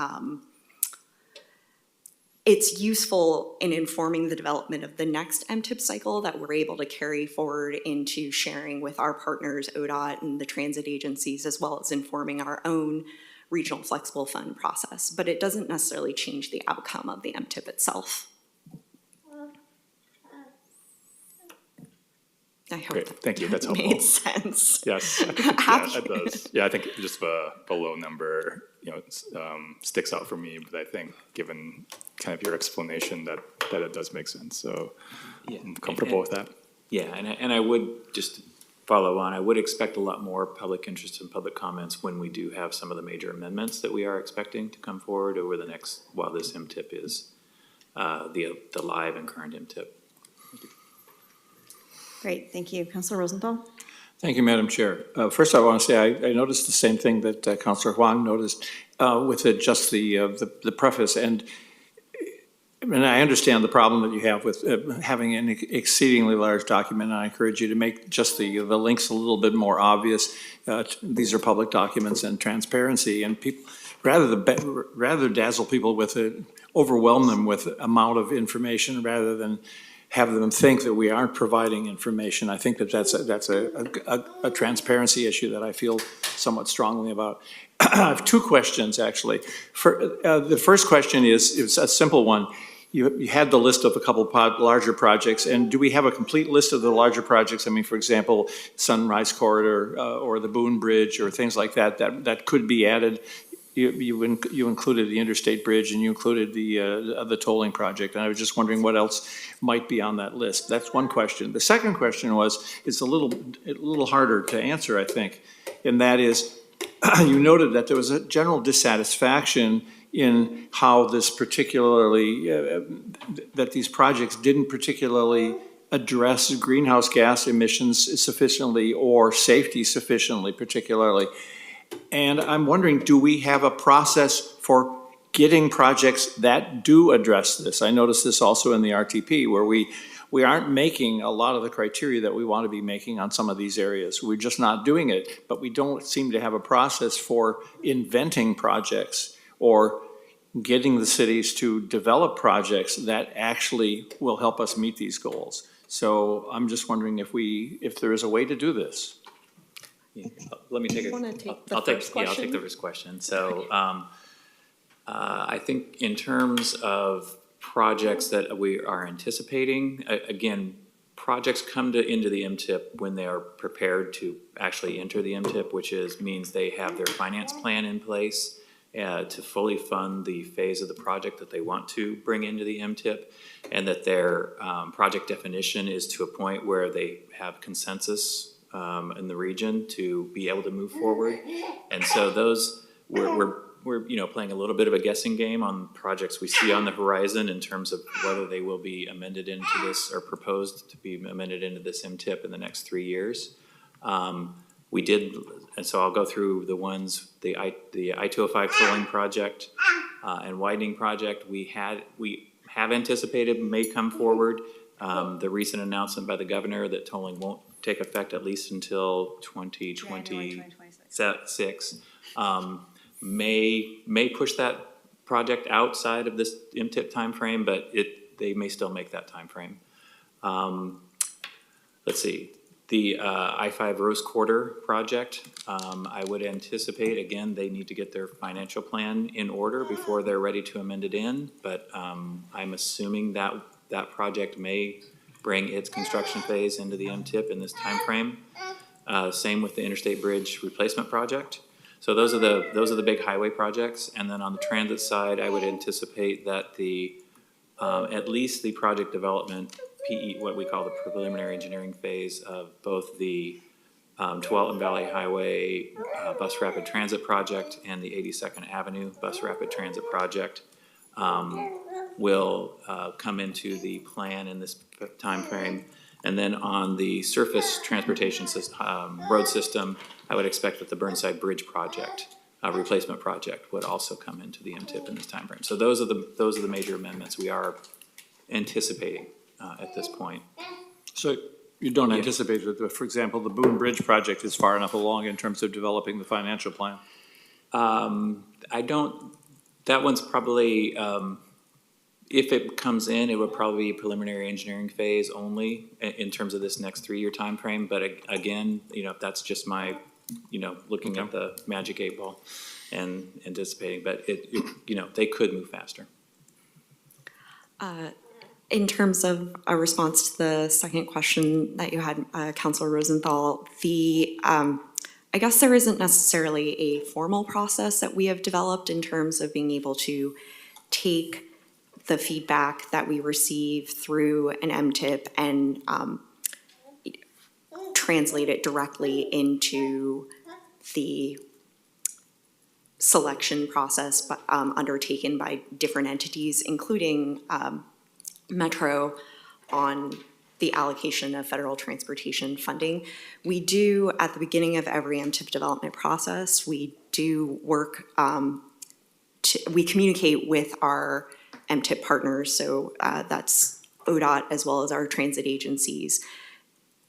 it's useful in informing the development of the next MTIP cycle that we're able to carry forward into sharing with our partners, ODOT and the transit agencies, as well as informing our own regional flexible fund process. But it doesn't necessarily change the outcome of the MTIP itself. I hope Great, thank you. That's helpful. Made sense. Yes, I think, yeah, it does. Yeah, I think just the low number, sticks out for me. But I think, given kind of your explanation, that it does make sense. So yeah, I'm comfortable with that. Yeah, and I would just follow on. I would expect a lot more public interest and public comments when we do have some of the major amendments that we are expecting to come forward over the next, while this MTIP is the live and current MTIP. Great, thank you. Councilor Rosenthal? Thank you, Madam Chair. First, I want to say I noticed the same thing that Councilor Huang noticed with just the preface, and I understand the problem that you have with having an exceedingly large document, and I encourage you to make just the links a little bit more obvious. These are public documents and transparency, and people rather dazzle people with it, overwhelm them with amount of information rather than have them think that we aren't providing information. I think that's a transparency issue that I feel somewhat strongly about. I have two questions, actually. The first question is a simple one. You had the list of a couple of larger projects, and do we have a complete list of the larger projects? I mean, for example, Sunrise Corridor or the Boone Bridge or things like that could be added. You included the interstate bridge, and you included the tolling project, and I was just wondering what else might be on that list. That's one question. The second question it's a little harder to answer, I think, and that is, you noted that there was a general dissatisfaction in how this particularly, that these projects didn't particularly address greenhouse gas emissions sufficiently or safety sufficiently particularly. And I'm wondering, do we have a process for getting projects that do address this? I noticed this also in the RTP, where we aren't making a lot of the criteria that we want to be making on some of these areas. We're just not doing it, but we don't seem to have a process for inventing projects or getting the cities to develop projects that actually will help us meet these goals. So I'm just wondering if there is a way to do this. Let me take it. I'll take the first question. So I think in terms of projects that we are anticipating, again, projects come into the MTIP when they are prepared to actually enter the MTIP, which means they have their finance plan in place to fully fund the phase of the project that they want to bring into the MTIP, and that their project definition is to a point where they have consensus in the region to be able to move forward. And so those, we're playing a little bit of a guessing game on projects we see on the horizon in terms of whether they will be amended into this or proposed to be amended into this MTIP in the next 3 years. We did, and so I'll go through the ones, the I-205 tolling project and widening project we have anticipated may come forward. The recent announcement by the governor that tolling won't take effect at least until 2026 may push that project outside of this MTIP timeframe, but they may still make that timeframe. Let's see, the I-5 Rose Quarter project, I would anticipate, again, they need to get their financial plan in order before they're ready to amend it in, but I'm assuming that that project may bring its construction phase into the MTIP in this timeframe. Same with the Interstate Bridge Replacement Project. So those are the big highway projects, and then on the transit side, I would anticipate that at least the project development PE, what we call the preliminary engineering phase of both the Tualatin Valley Highway Bus Rapid Transit Project and the 82nd Avenue Bus Rapid Transit Project will come into the plan in this time frame. And then on the surface transportation system, road system, I would expect that the Burnside Bridge project, replacement project, would also come into the MTIP in this time frame. So those are the major amendments we are anticipating at this point. So you don't anticipate that, for example, the Boone Bridge project is far enough along in terms of developing the financial plan? I don't. That one's probably. If it comes in, it would probably be preliminary engineering phase only in terms of this next 3-year time frame. But again, that's just my, looking at the magic 8 ball and anticipating. But they could move faster. In terms of a response to the second question that you had, Councilor Rosenthal, I guess there isn't necessarily a formal process that we have developed in terms of being able to take the feedback that we receive through an MTIP and translate it directly into the selection process undertaken by different entities, including Metro, on the allocation of federal transportation funding. We do, at the beginning of every MTIP development process, we do work, we communicate with our MTIP partners, so that's ODOT as well as our transit agencies.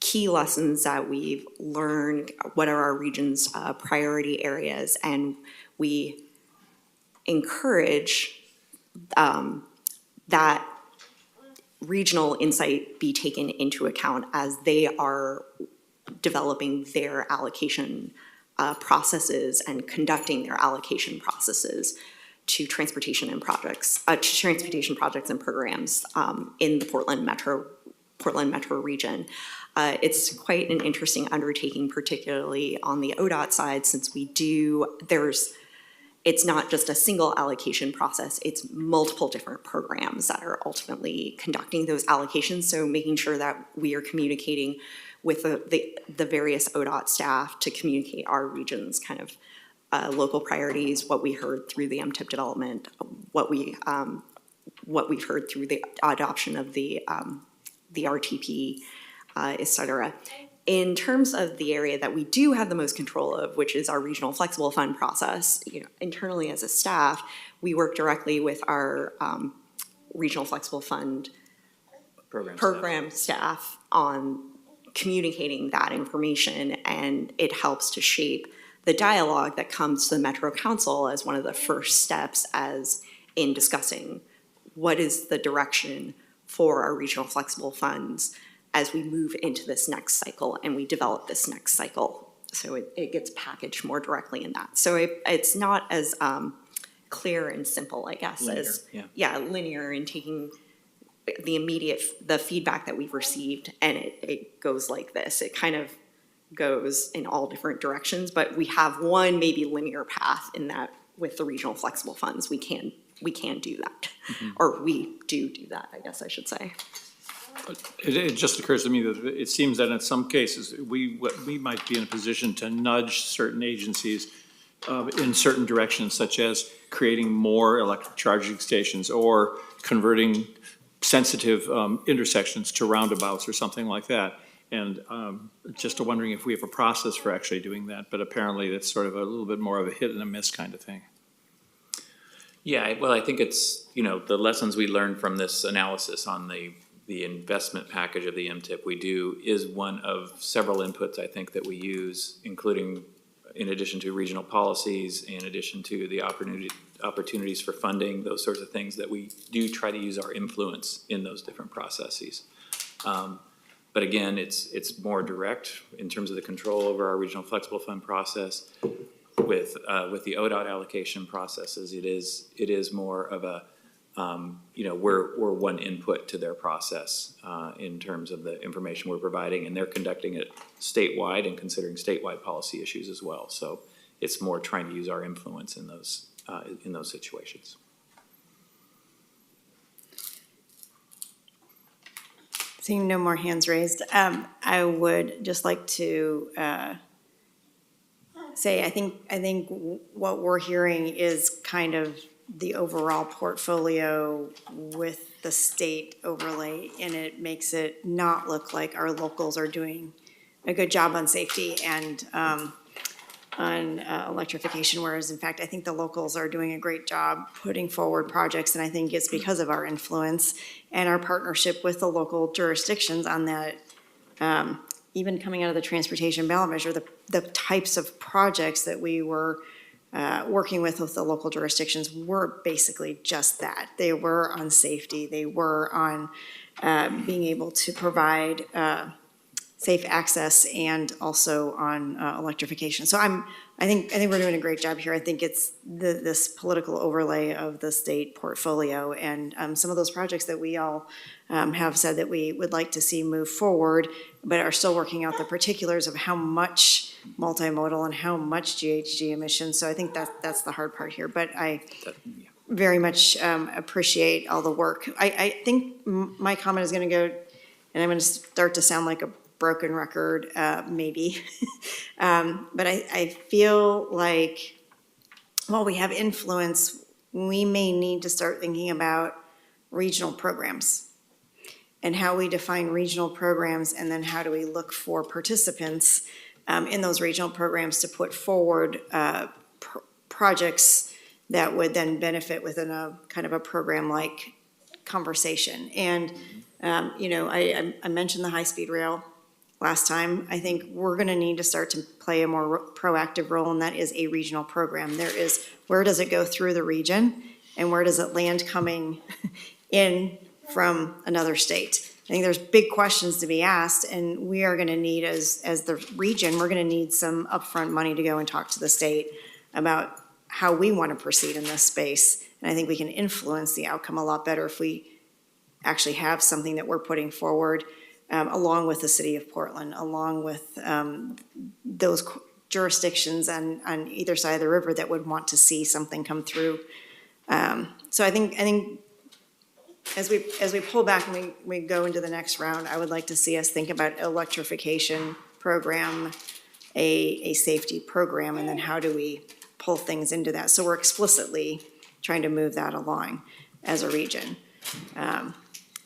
Key lessons that we've learned, what are our region's priority areas, and we encourage that regional insight be taken into account as they are developing their allocation processes and conducting their allocation processes to transportation projects and programs in the Portland Metro region. It's quite an interesting undertaking, particularly on the ODOT side, since it's not just a single allocation process, it's multiple different programs that are ultimately conducting those allocations. So making sure that we are communicating with the various ODOT staff to communicate our region's kind of local priorities, what we heard through the MTIP development, what we've heard through the adoption of the RTP, et cetera. In terms of the area that we do have the most control of, which is our regional flexible fund process, internally as a staff, we work directly with our regional flexible fund program staff on communicating that information, and it helps to shape the dialogue that comes to the Metro Council as one of the first steps as in discussing what is the direction for our regional flexible funds as we move into this next cycle and we develop this next cycle. So it gets packaged more directly in that. So it's not as clear and simple, I guess, linear, linear in taking the feedback that we've received, and it goes like this. It kind of goes in all different directions, but we have one maybe linear path in that with the regional flexible funds. We can do that, or we do that, I guess I should say. It just occurs to me that it seems that in some cases, we might be in a position to nudge certain agencies in certain directions, such as creating more electric charging stations or converting sensitive intersections to roundabouts or something like that. And just wondering if we have a process for actually doing that, but apparently it's sort of a little bit more of a hit and a miss kind of thing. Yeah, well, I think it's, the lessons we learned from this analysis on the investment package of the MTIP we do is one of several inputs I think that we use, including in addition to regional policies, in addition to the opportunities for funding, those sorts of things, that we do try to use our influence in those different processes. But again, it's more direct in terms of the control over our regional flexible fund process. With the ODOT allocation processes, it is more of a we're one input to their process in terms of the information we're providing, and they're conducting it statewide and considering statewide policy issues as well. So it's more trying to use our influence in those situations. Seeing no more hands raised, I would just like to say I think what we're hearing is kind of the overall portfolio with the state overlay, and it makes it not look like our locals are doing a good job on safety and on electrification, whereas in fact I think the locals are doing a great job putting forward projects, and I think it's because of our influence and our partnership with the local jurisdictions on that. Even coming out of the transportation ballot measure, the types of projects that we were working with the local jurisdictions were basically just that. They were on safety. They were on being able to provide safe access and also on electrification. So I think we're doing a great job here. I think it's this political overlay of the state portfolio and some of those projects that we all have said that we would like to see move forward, but are still working out the particulars of how much multimodal and how much GHG emissions. So I think that's the hard part here. But I very much appreciate all the work. I think my comment is going to go, and I'm going to start to sound like a broken record, maybe. But I feel like while we have influence, we may need to start thinking about regional programs and how we define regional programs, and then how do we look for participants in those regional programs to put forward projects that would then benefit within a kind of a program-like conversation. And, I mentioned the high-speed rail last time. I think we're going to need to start to play a more proactive role, and that is a regional program. There is, where does it go through the region, and where does it land coming in from another state? I think there's big questions to be asked, and we are going to need, as the region, we're going to need some upfront money to go and talk to the state about how we want to proceed in this space. And I think we can influence the outcome a lot better if we actually have something that we're putting forward along with the city of Portland, along with those jurisdictions on either side of the river that would want to see something come through. So I think as we pull back and we go into the next round, I would like to see us think about electrification program, a safety program, and then how do we pull things into that. So we're explicitly trying to move that along as a region.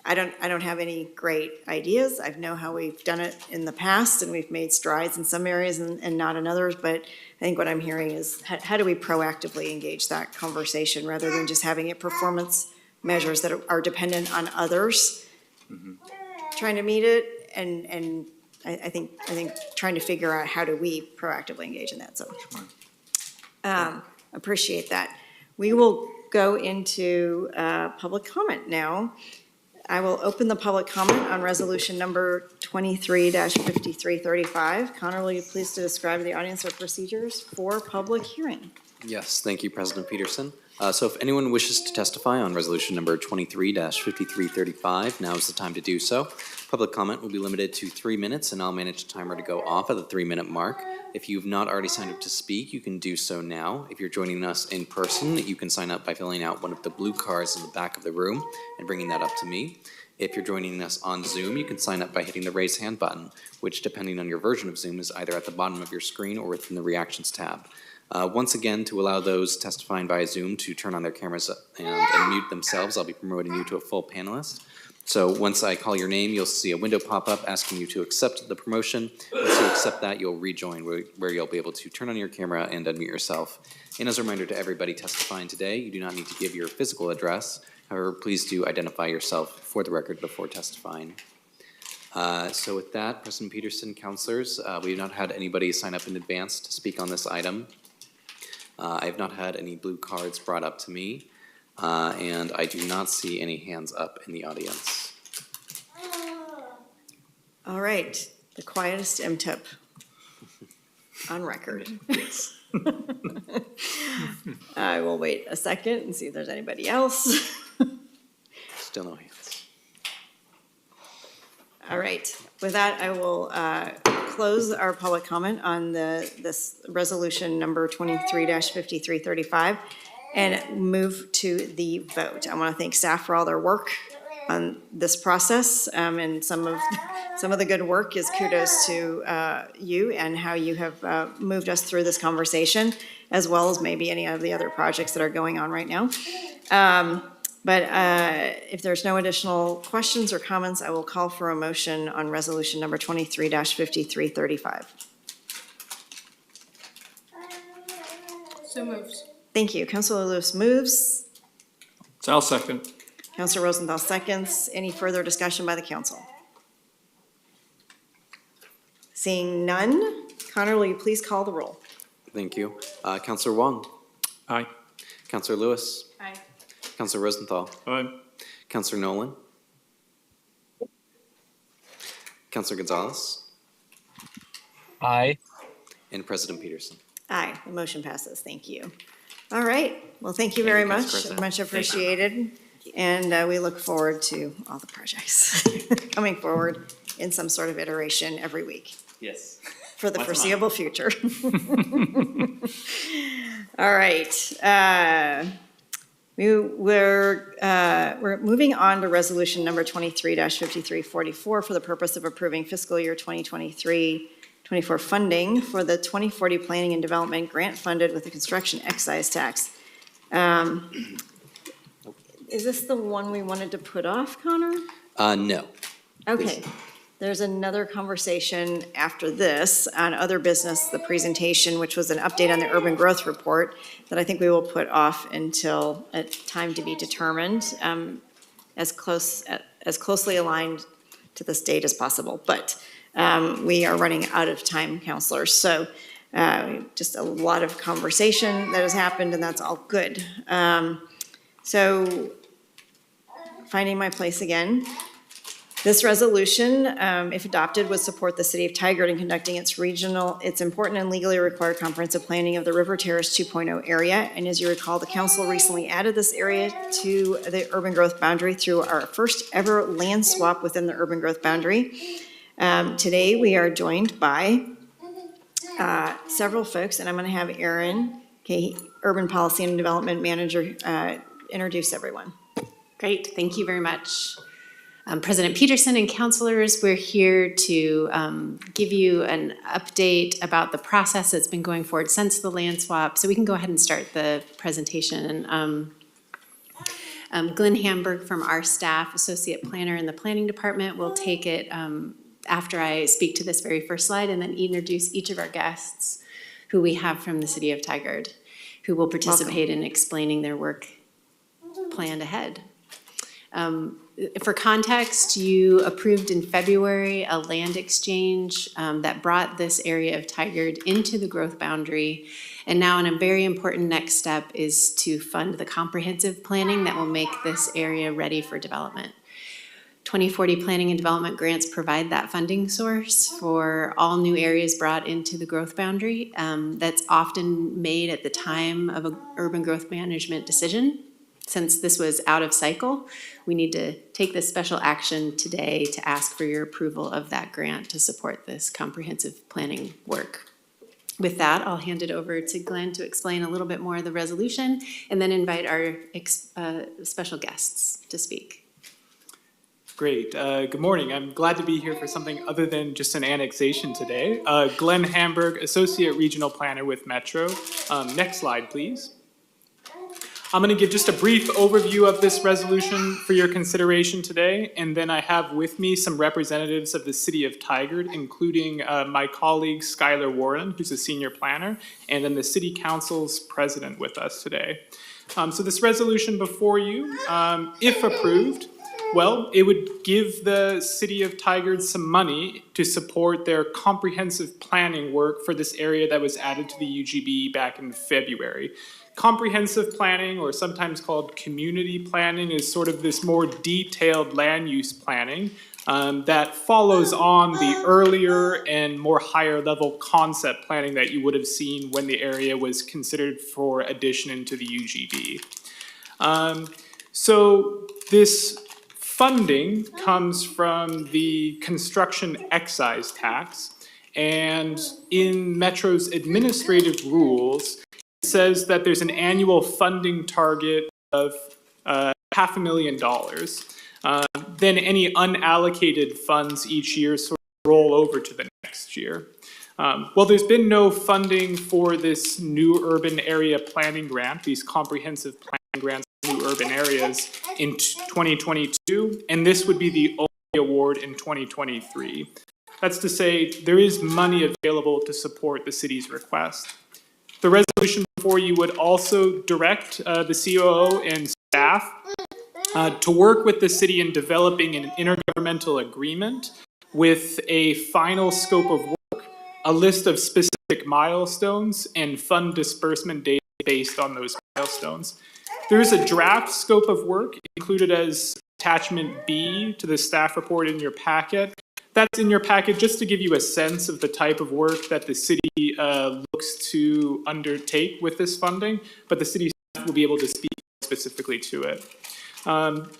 I don't have any great ideas. I know how we've done it in the past, and we've made strides in some areas and not in others, but I think what I'm hearing is how do we proactively engage that conversation rather than just having it performance measures that are dependent on others trying to meet it, and I think trying to figure out how do we proactively engage in that, so. Appreciate that. We will go into public comment now. I will open the public comment on resolution number 23-5335. Connor, will you please describe to the audience our procedures for public hearing? Yes, thank you, President Peterson. So if anyone wishes to testify on resolution number 23-5335, now is the time to do so. Public comment will be limited to 3 minutes, and I'll manage the timer to go off at the 3-minute mark. If you've not already signed up to speak, you can do so now. If you're joining us in person, you can sign up by filling out one of the blue cards in the back of the room and bringing that up to me. If you're joining us on Zoom, you can sign up by hitting the raise hand button, which, depending on your version of Zoom, is either at the bottom of your screen or within the reactions tab. Once again, to allow those testifying via Zoom to turn on their cameras and mute themselves, I'll be promoting you to a full panelist. So once I call your name, you'll see a window pop up asking you to accept the promotion. Once you accept that, you'll rejoin where you'll be able to turn on your camera and unmute yourself. And as a reminder to everybody testifying today, you do not need to give your physical address. However, please do identify yourself for the record before testifying. So with that, President Peterson, councilors, we have not had anybody sign up in advance to speak on this item. I have not had any blue cards brought up to me. And I do not see any hands up in the audience. All right, the quietest MTIP on record. Yes. I will wait a second and see if there's anybody else. Still no hands. All right, with that, I will close our public comment on this resolution number 23-5335. And move to the vote. I want to thank staff for all their work on this process, and some of the good work is kudos to you and how you have moved us through this conversation, as well as maybe any of the other projects that are going on right now. But if there's no additional questions or comments, I will call for a motion on resolution number 23-5335. So moved. Thank you. Councilor Lewis moves. I'll second. Councilor Rosenthal seconds. Any further discussion by the council? Seeing none, Connor, will you please call the roll? Thank you. Councilor Wong. Aye. Councilor Lewis. Aye. Councilor Rosenthal. Aye. Councilor Nolan. Councilor Gonzalez. Aye. And President Peterson. Aye, the motion passes. Thank you. All right. Well, thank you very much. Much appreciated. And we look forward to all the projects coming forward in some sort of iteration every week Yes. for the foreseeable future. All right. We're moving on to resolution number 23-5344 for the purpose of approving fiscal year 2023-24 funding for the 2040 Planning and Development Grant funded with the construction excise tax. Is this the one we wanted to put off, Connor? No. Okay. There's another conversation after this on other business, the presentation, which was an update on the urban growth report that I think we will put off until a time to be determined, as closely aligned to this date as possible. But we are running out of time, counselors. So just a lot of conversation that has happened, and that's all good. So finding my place again. This resolution, if adopted, would support the city of Tigard in conducting its important and legally required comprehensive planning of the River Terrace 2.0 area. And as you recall, the council recently added this area to the urban growth boundary through our first ever land swap within the urban growth boundary. Today, we are joined by several folks, and I'm going to have Erin, Urban Policy and Development Manager, introduce everyone. Great, thank you very much. President Peterson and councilors, we're here to give you an update about the process that's been going forward since the land swap. So we can go ahead and start the presentation. Glenn Hamburg from our staff, associate planner in the planning department, will take it after I speak to this very first slide and then introduce each of our guests who we have from the city of Tigard, who will participate in explaining their work planned ahead. For context, you approved in February a land exchange that brought this area of Tigard into the growth boundary. And now a very important next step is to fund the comprehensive planning that will make this area ready for development. 2040 planning and development grants provide that funding source for all new areas brought into the growth boundary. That's often made at the time of an urban growth management decision. Since this was out of cycle, we need to take this special action today to ask for your approval of that grant to support this comprehensive planning work. With that, I'll hand it over to Glenn to explain a little bit more of the resolution and then invite our special guests to speak. Great. Good morning. I'm glad to be here for something other than just an annexation today. Glenn Hamburg, Associate Regional Planner with Metro. Next slide, please. I'm going to give just a brief overview of this resolution for your consideration today, and then I have with me some representatives of the city of Tigard, including my colleague Skylar Warren, who's a senior planner, and then the city council's president with us today. So this resolution before you, if approved, well, it would give the city of Tigard some money to support their comprehensive planning work for this area that was added to the UGB back in February. Comprehensive planning, or sometimes called community planning, is sort of this more detailed land use planning that follows on the earlier and more higher level concept planning that you would have seen when the area was considered for addition into the UGB. So this funding comes from the construction excise tax, and in Metro's administrative rules, it says that there's an annual funding target of $500,000. Then any unallocated funds each year sort of roll over to the next year. Well, there's been no funding for this new urban area planning grant, these comprehensive planning grants for new urban areas in 2022, and this would be the only award in 2023. That's to say, there is money available to support the city's request. The resolution before you would also direct the COO and staff to work with the city in developing an intergovernmental agreement with a final scope of work, a list of specific milestones, and fund disbursement data based on those milestones. There is a draft scope of work included as attachment B to the staff report in your packet. That's in your packet just to give you a sense of the type of work that the city looks to undertake with this funding, but the city staff will be able to speak specifically to it.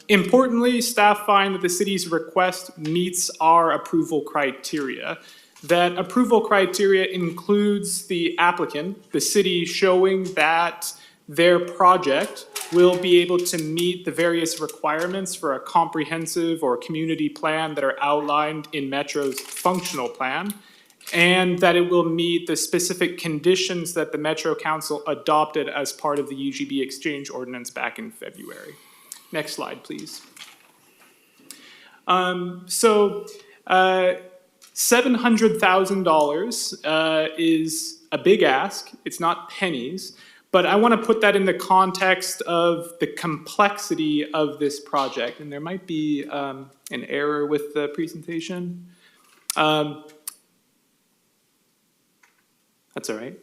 Importantly, staff find that the city's request meets our approval criteria. That approval criteria includes the applicant, the city, showing that their project will be able to meet the various requirements for a comprehensive or community plan that are outlined in Metro's functional plan, and that it will meet the specific conditions that the Metro Council adopted as part of the UGB exchange ordinance back in February. Next slide, please. $700,000 is a big ask. It's not pennies. But I want to put that in the context of the complexity of this project. And there might be an error with the presentation. That's all right.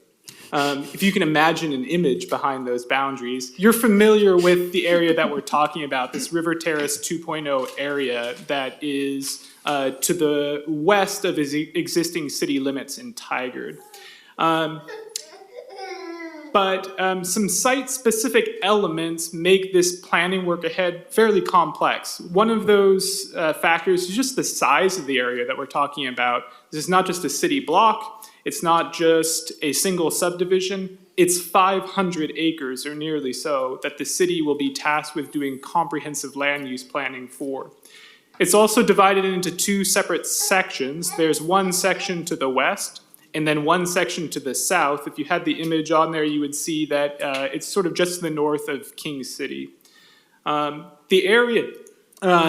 If you can imagine an image behind those boundaries, you're familiar with the area that we're talking about, this River Terrace 2.0 area that is to the west of existing city limits in Tigard. But some site-specific elements make this planning work ahead fairly complex. One of those factors is just the size of the area that we're talking about. This is not just a city block. It's not just a single subdivision. It's 500 acres, or nearly so, that the city will be tasked with doing comprehensive land use planning for. It's also divided into two separate sections. There's one section to the west and then one section to the south. If you had the image on there, you would see that it's sort of just to the north of King City. The area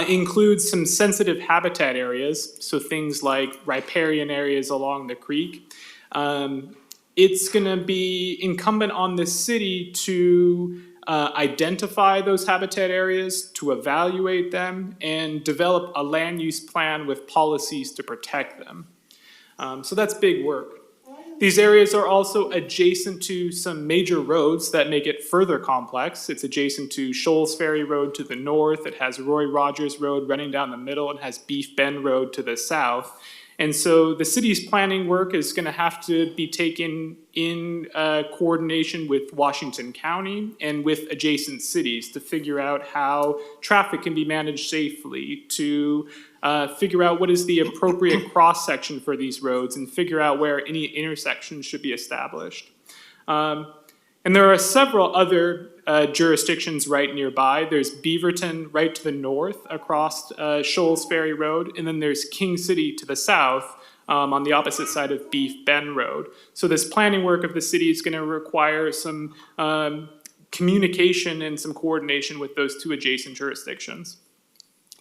includes some sensitive habitat areas, so things like riparian areas along the creek. It's going to be incumbent on the city to identify those habitat areas, to evaluate them, and develop a land use plan with policies to protect them. So that's big work. These areas are also adjacent to some major roads that make it further complex. It's adjacent to Shoals Ferry Road to the north. It has Roy Rogers Road running down the middle and has Beef Bend Road to the south. And so the city's planning work is going to have to be taken in coordination with Washington County and with adjacent cities to figure out how traffic can be managed safely, to figure out what is the appropriate cross-section for these roads, and figure out where any intersections should be established. And there are several other jurisdictions right nearby. There's Beaverton right to the north across Shoals Ferry Road, and then there's King City to the south on the opposite side of Beef Bend Road. So this planning work of the city is going to require some communication and some coordination with those two adjacent jurisdictions.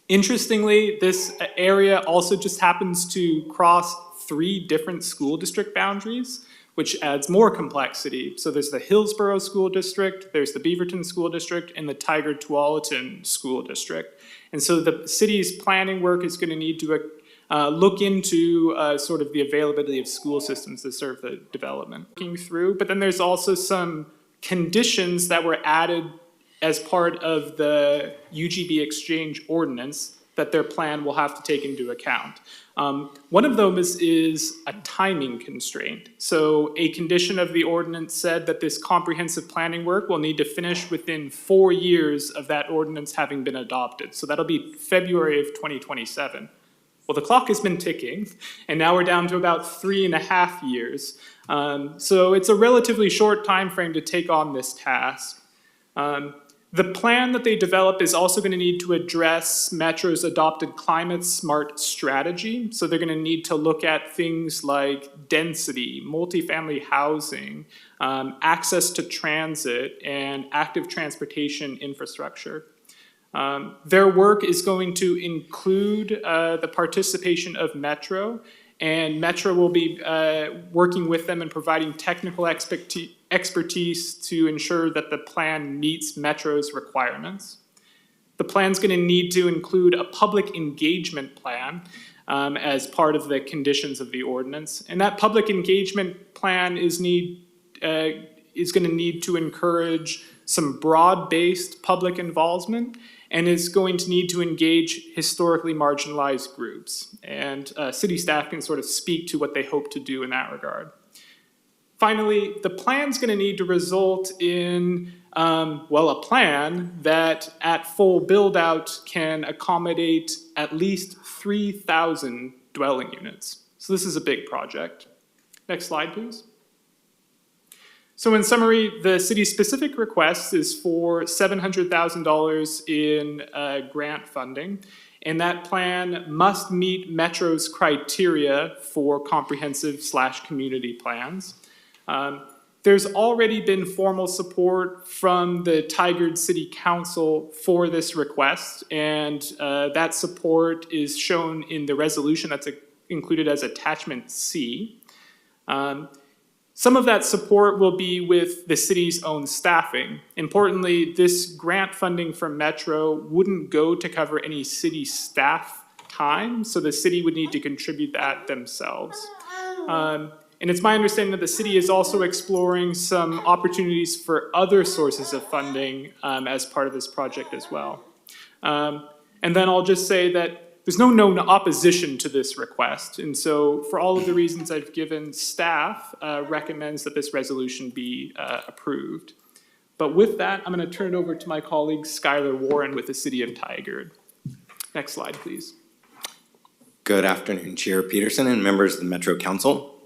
Interestingly, this area also just happens to cross 3 different school district boundaries, which adds more complexity. So there's the Hillsborough School District, there's the Beaverton School District, and the Tigard Tualatin School District. And so the city's planning work is going to need to look into sort of the availability of school systems to serve the development. Looking through, but then there's also some conditions that were added as part of the UGB exchange ordinance that their plan will have to take into account. One of them is a timing constraint. So a condition of the ordinance said that this comprehensive planning work will need to finish within 4 years of that ordinance having been adopted. So that'll be February of 2027. Well, the clock has been ticking, and now we're down to about 3.5 years. So it's a relatively short time frame to take on this task. The plan that they develop is also going to need to address Metro's adopted climate smart strategy. So they're going to need to look at things like density, multifamily housing, access to transit, and active transportation infrastructure. Their work is going to include the participation of Metro, and Metro will be working with them and providing technical expertise to ensure that the plan meets Metro's requirements. The plan's going to need to include a public engagement plan as part of the conditions of the ordinance. And that public engagement plan is going to need to encourage some broad-based public involvement, and is going to need to engage historically marginalized groups. And city staff can sort of speak to what they hope to do in that regard. Finally, the plan's going to need to result in, a plan that at full build-out can accommodate at least 3,000 dwelling units. So this is a big project. Next slide, please. So in summary, the city's specific request is for $700,000 in grant funding, and that plan must meet Metro's criteria for comprehensive/community plans. There's already been formal support from the Tigard City Council for this request, and that support is shown in the resolution that's included as Attachment C. Some of that support will be with the city's own staffing. Importantly, this grant funding from Metro wouldn't go to cover any city staff time, so the city would need to contribute that themselves. And it's my understanding that the city is also exploring some opportunities for other sources of funding as part of this project as well. And then I'll just say that there's no known opposition to this request. And so for all of the reasons I've given, staff recommends that this resolution be approved. But with that, I'm going to turn it over to my colleague, Skylar Warren with the City of Tigard. Next slide, please. Good afternoon, Chair Peterson and members of the Metro Council.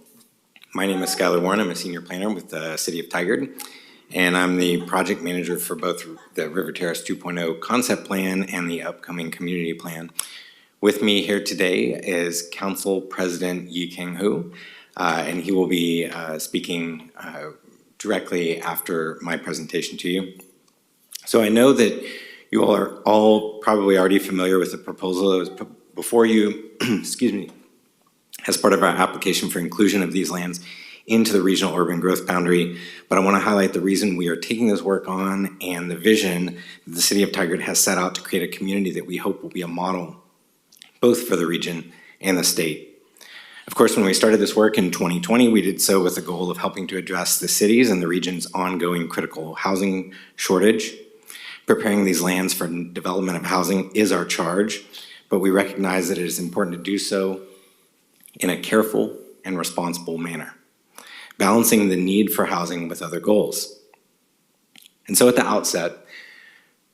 My name is Skylar Warren. I'm a senior planner with the City of Tigard, and I'm the project manager for both the River Terrace 2.0 concept plan and the upcoming community plan, With me here today is Council President Yi Kang-Hu, and he will be speaking directly after my presentation to you. So I know that you all are probably already familiar with the proposal that was before you, excuse me, as part of our application for inclusion of these lands into the regional urban growth boundary. But I want to highlight the reason we are taking this work on and the vision that the City of Tigard has set out to create a community that we hope will be a model both for the region and the state. Of course, when we started this work in 2020, we did so with the goal of helping to address the city's and the region's ongoing critical housing shortage. Preparing these lands for development of housing is our charge, but we recognize that it is important to do so in a careful and responsible manner, balancing the need for housing with other goals. And so at the outset,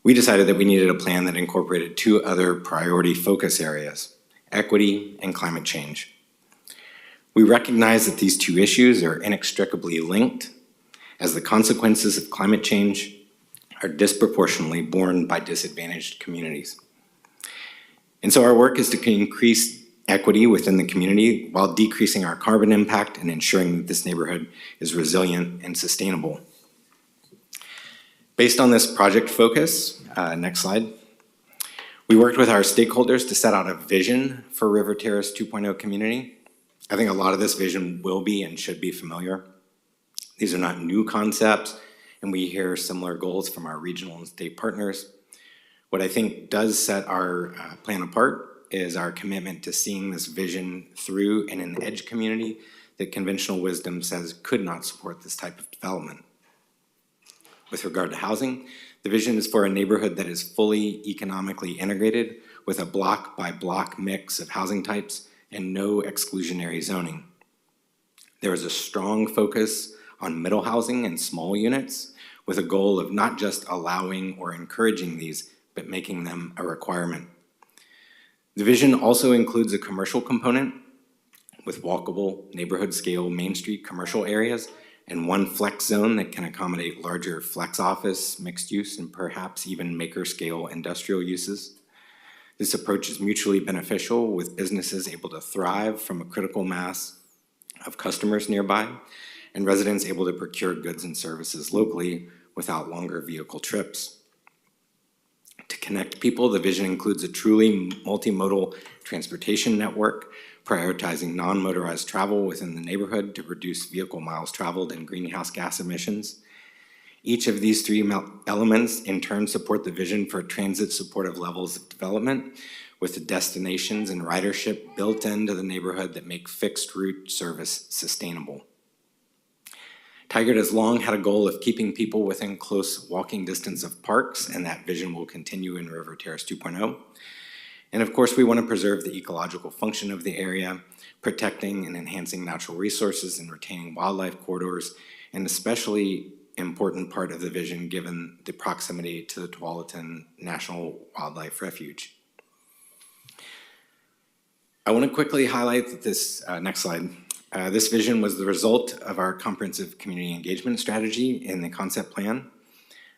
we decided that we needed a plan that incorporated two other priority focus areas, equity and climate change. We recognize that these two issues are inextricably linked, as the consequences of climate change are disproportionately borne by disadvantaged communities. And so our work is to increase equity within the community while decreasing our carbon impact and ensuring that this neighborhood is resilient and sustainable. Based on this project focus, next slide, we worked with our stakeholders to set out a vision for River Terrace 2.0 community. I think a lot of this vision will be and should be familiar. These are not new concepts, and we hear similar goals from our regional and state partners. What I think does set our plan apart is our commitment to seeing this vision through in an edge community that conventional wisdom says could not support this type of development. With regard to housing, the vision is for a neighborhood that is fully economically integrated with a block-by-block mix of housing types and no exclusionary zoning. There is a strong focus on middle housing and small units with a goal of not just allowing or encouraging these, but making them a requirement. The vision also includes a commercial component with walkable neighborhood-scale Main Street commercial areas and one flex zone that can accommodate larger flex office, mixed use, and perhaps even maker-scale industrial uses. This approach is mutually beneficial with businesses able to thrive from a critical mass of customers nearby and residents able to procure goods and services locally without longer vehicle trips. To connect people, the vision includes a truly multimodal transportation network, prioritizing non-motorized travel within the neighborhood to reduce vehicle miles traveled and greenhouse gas emissions. Each of these three elements in turn support the vision for transit supportive levels of development with the destinations and ridership built into the neighborhood that make fixed route service sustainable. Tigard has long had a goal of keeping people within close walking distance of parks, and that vision will continue in River Terrace 2.0. And of course, we want to preserve the ecological function of the area, protecting and enhancing natural resources and retaining wildlife corridors, and especially important part of the vision given the proximity to the Tualatin National Wildlife Refuge. I want to quickly highlight that this, next slide, this vision was the result of our comprehensive community engagement strategy in the concept plan.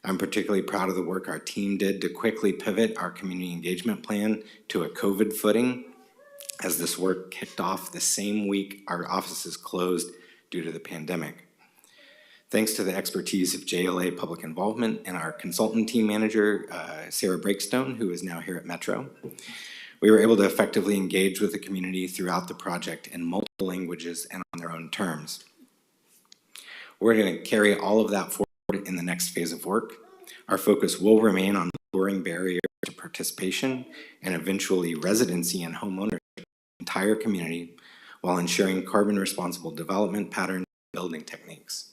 I'm particularly proud of the work our team did to quickly pivot our community engagement plan to a COVID footing, as this work kicked off the same week our offices closed due to the pandemic. Thanks to the expertise of JLA Public Involvement and our consultant team manager, Sarah Breakstone, who is now here at Metro, we were able to effectively engage with the community throughout the project in multiple languages and on their own terms. We're going to carry all of that forward in the next phase of work. Our focus will remain on lowering barriers to participation and eventually residency and homeownership in the entire community while ensuring carbon responsible development patterns and building techniques.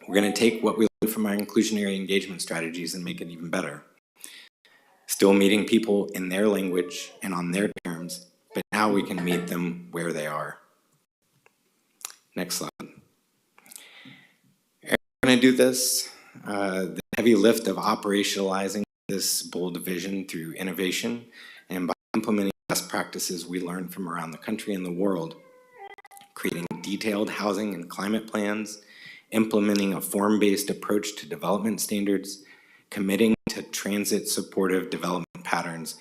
We're going to take what we learned from our inclusionary engagement strategies and make it even better. Still meeting people in their language and on their terms, but now we can meet them where they are. Next slide. We're going to do this, the heavy lift of operationalizing this bold vision through innovation and by implementing best practices we learned from around the country and the world, creating detailed housing and climate plans, implementing a form-based approach to development standards, committing to transit-supportive development patterns,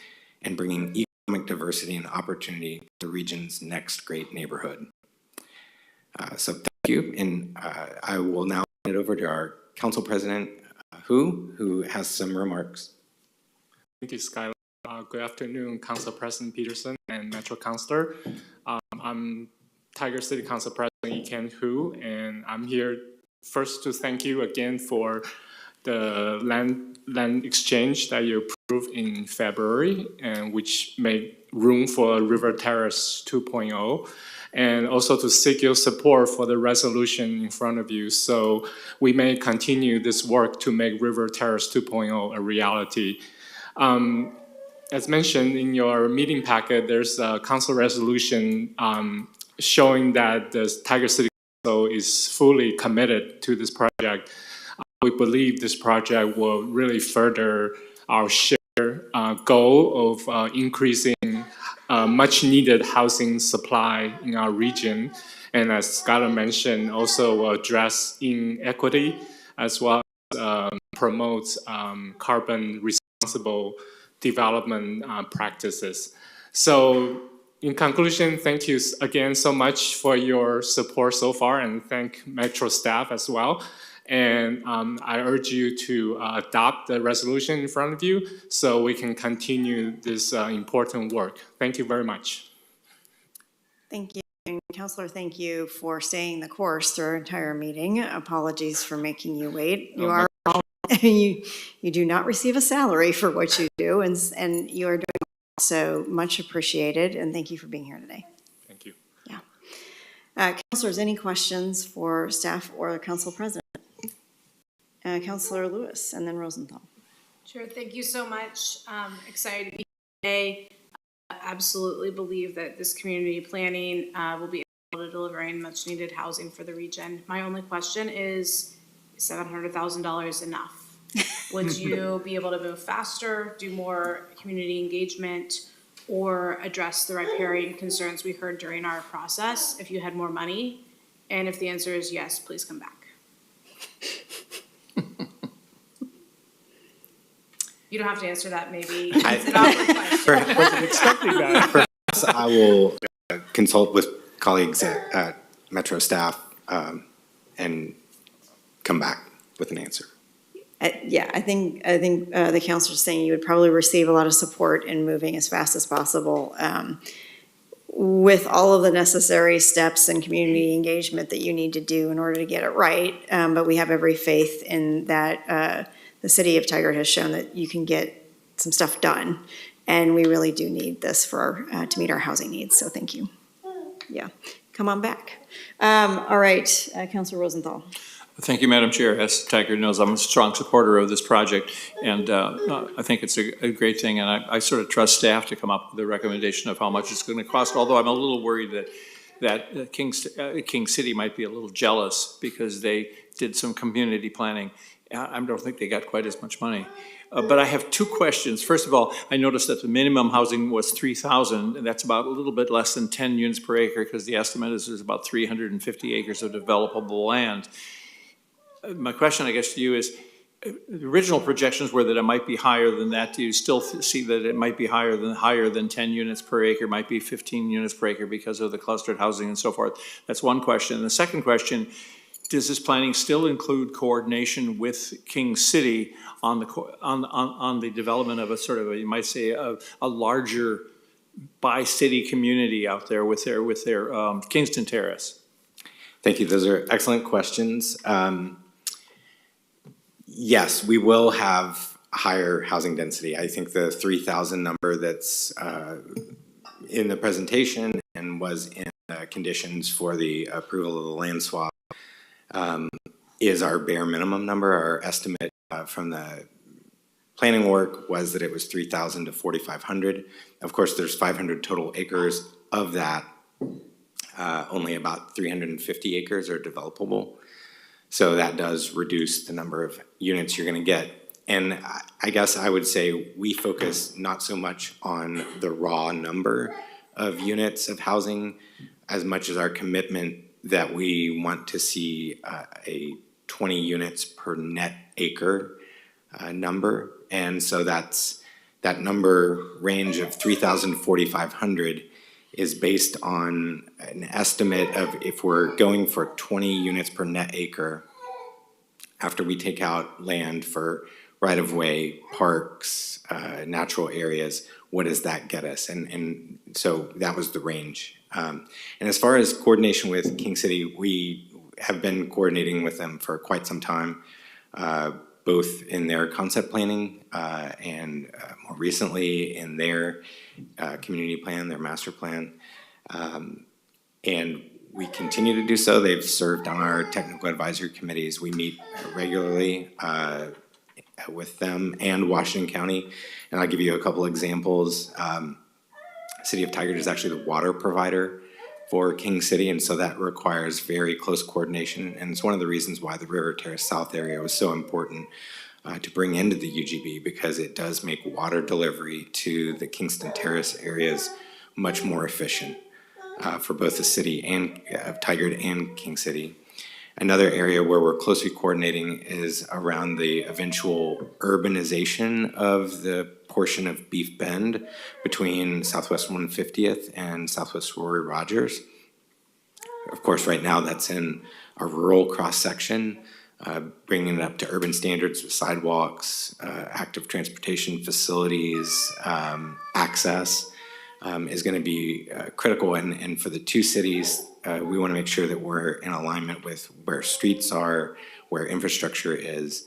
and bringing economic diversity and opportunity to the region's next great neighborhood. So thank you, and I will now hand it over to our council president, who has some remarks. Thank you, Skylar. Good afternoon, Council President Peterson and Metro Councilor. I'm Tigard City Council President Ken Hu, and I'm here first to thank you again for the land exchange that you approved in February, and which made room for River Terrace 2.0, and also to seek your support for the resolution in front of you, so we may continue this work to make River Terrace 2.0 a reality. As mentioned in your meeting packet, there's a council resolution showing that the Tigard City Council is fully committed to this project. We believe this project will really further our shared goal of increasing much needed housing supply in our region. And as Skylar mentioned, also will address inequity as well as promotes carbon responsible development practices. So in conclusion, thank you again so much for your support so far, and thank Metro staff as well. And I urge you to adopt the resolution in front of you so we can continue this important work. Thank you very much. Thank you. And Councilor, thank you for staying the course through our entire meeting. Apologies for making you wait. You are you do not receive a salary for what you do, and you are doing so much appreciated, and thank you for being here today. Thank you. Yeah. Councilors, any questions for staff or the council president? Councilor Lewis and then Rosenthal. Sure, thank you so much. Excited to be here today. Absolutely believe that this community planning will be able to delivering much needed housing for the region. My only question is $700,000 enough? Would you be able to move faster, do more community engagement, or address the riparian concerns we heard during our process if you had more money? And if the answer is yes, please come back. You don't have to answer that, maybe. It's an awkward question. Wasn't expecting that. Perhaps I will consult with colleagues at Metro staff and come back with an answer. Yeah, I think the councilor is saying you would probably receive a lot of support in moving as fast as possible with all of the necessary steps and community engagement that you need to do in order to get it right. But we have every faith in that the city of Tigard has shown that you can get some stuff done. And we really do need this for to meet our housing needs. So thank you. Yeah, come on back. All right, Councilor Rosenthal. Thank you, Madam Chair. As Tigard knows, I'm a strong supporter of this project, and I think it's a great thing, and I sort of trust staff to come up with a recommendation of how much it's going to cost, although I'm a little worried that King City might be a little jealous because they did some community planning. I don't think they got quite as much money. But I have two questions. First of all, I noticed that the minimum housing was 3,000, and that's about a little bit less than 10 units per acre, because the estimate is there's about 350 acres of developable land. My question, I guess, to you is, the original projections were that it might be higher than that. Do you still see that it might be higher than 10 units per acre, might be 15 units per acre because of the clustered housing and so forth? That's one question. And the second question, does this planning still include coordination with King City on the development of a sort of, you might say, a larger bi-city community out there with their Kingston Terrace? Thank you. Those are excellent questions. Yes, we will have higher housing density. I think the 3,000 number that's in the presentation and was in the conditions for the approval of the land swap is our bare minimum number. Our estimate from the planning work was that it was 3,000 to 4,500. Of course, there's 500 total acres. Of that, only about 350 acres are developable. So that does reduce the number of units you're going to get. And I guess I would say we focus not so much on the raw number of units of housing as much as our commitment that we want to see a 20 units per net acre number. And so that's That number range of 3,000 to 4,500 is based on an estimate of if we're going for 20 units per net acre, after we take out land for right-of-way, parks, natural areas, what does that get us? And so that was the range. And as far as coordination with King City, we have been coordinating with them for quite some time, both in their concept planning and more recently in their community plan, their master plan. And we continue to do so. They've served on our technical advisory committees. We meet regularly with them and Washington County. And I'll give you a couple examples. City of Tigard is actually the water provider for King City, and so that requires very close coordination. And it's one of the reasons why the River Terrace South area was so important to bring into the UGB, because it does make water delivery to the Kingston Terrace areas much more efficient for both the city and of Tigard and King City. Another area where we're closely coordinating is around the eventual urbanization of the portion of Beef Bend between Southwest 150th and Southwest Rory Rogers. Of course, right now that's in a rural cross-section. Bringing it up to urban standards with sidewalks, active transportation facilities, access is going to be critical. And for the two cities, we want to make sure that we're in alignment with where streets are, where infrastructure is.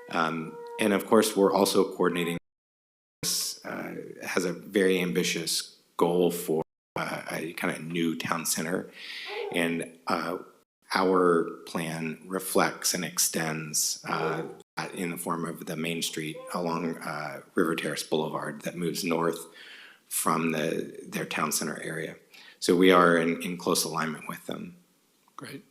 And of course, we're also coordinating. Has a very ambitious goal for a kind of new town center. And our plan reflects and extends in the form of the Main Street along River Terrace Boulevard that moves north from their town center area. So we are in close alignment with them. Great.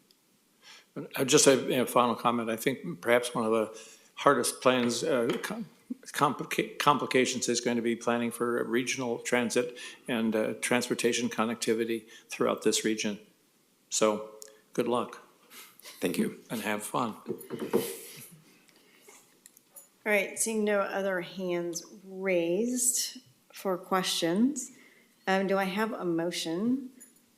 Just a final comment. I think perhaps one of the hardest plans, complications is going to be planning for regional transit and transportation connectivity throughout this region. So good luck. Thank you. And have fun. All right, seeing no other hands raised for questions, do I have a motion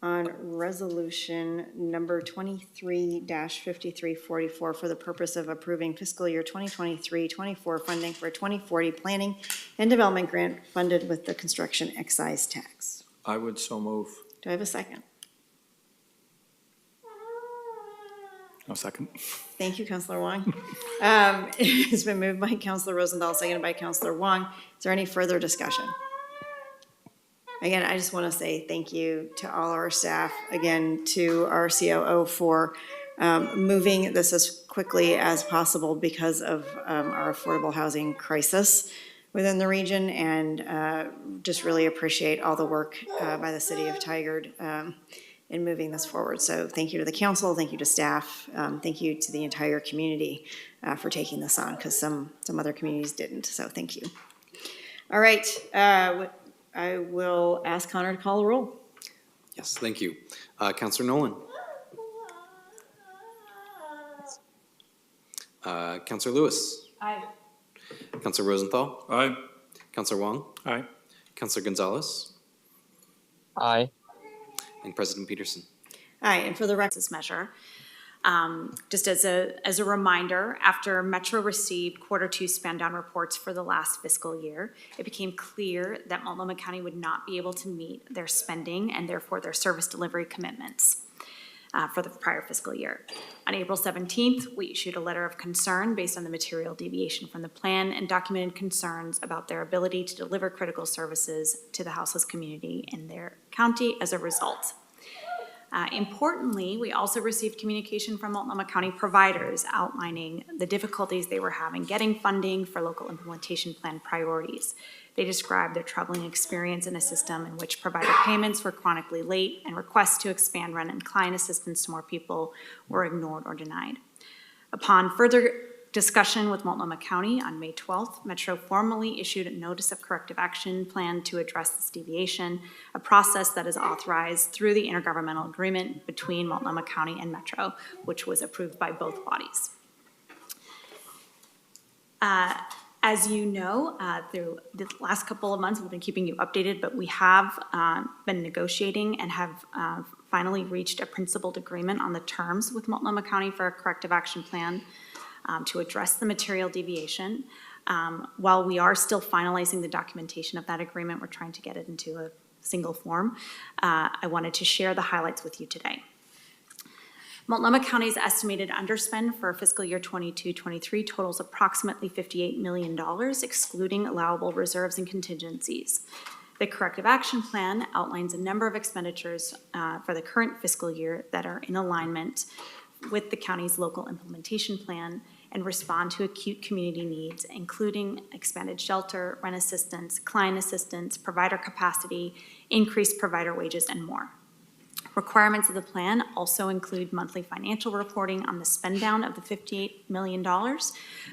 on resolution number 23-5344 for the purpose of approving fiscal year 2023-24 funding for 2040 planning and development grant funded with the construction excise tax? I would so move. Do I have a second? No second. Thank you, Councilor Wong. It's been moved by Councilor Rosenthal, seconded by Councilor Wong. Is there any further discussion? Again, I just want to say thank you to all our staff, again, to our COO for moving this as quickly as possible because of our affordable housing crisis within the region, and just really appreciate all the work by the city of Tigard in moving this forward. So thank you to the council, thank you to staff, thank you to the entire community for taking this on, because some other communities didn't, so thank you. All right, I will ask Connor to call the roll. Yes, thank you. Councilor Nolan. Councilor Lewis. Aye. Councilor Rosenthal. Aye. Councilor Wong. Aye. Councilor Gonzalez. Aye. And President Peterson. Aye, and for the record, This measure. Just as a reminder, after Metro received Q2 spend down reports for the last fiscal year, it became clear that Multnomah County would not be able to meet their spending and therefore their service delivery commitments for the prior fiscal year. On April 17th, we issued a letter of concern based on the material deviation from the plan and documented concerns about their ability to deliver critical services to the houseless community in their county as a result. Importantly, we also received communication from Multnomah County providers outlining the difficulties they were having getting funding for local implementation plan priorities. They described their troubling experience in a system in which provider payments were chronically late and requests to expand rent and client assistance to more people were ignored or denied. Upon further discussion with Multnomah County on May 12th, Metro formally issued a notice of corrective action plan to address this deviation, a process that is authorized through the intergovernmental agreement between Multnomah County and Metro, which was approved by both bodies. As you know, through the last couple of months, we've been keeping you updated, but we have been negotiating and have finally reached a principled agreement on the terms with Multnomah County for a corrective action plan to address the material deviation. While we are still finalizing the documentation of that agreement, we're trying to get it into a single form. I wanted to share the highlights with you today. Multnomah County's estimated underspend for fiscal year 22-23 totals approximately $58 million, excluding allowable reserves and contingencies. The corrective action plan outlines a number of expenditures for the current fiscal year that are in alignment with the county's local implementation plan and respond to acute community needs, including expanded shelter, rent assistance, client assistance, provider capacity, increased provider wages, and more. Requirements of the plan also include monthly financial reporting on the spend down of the $58 million,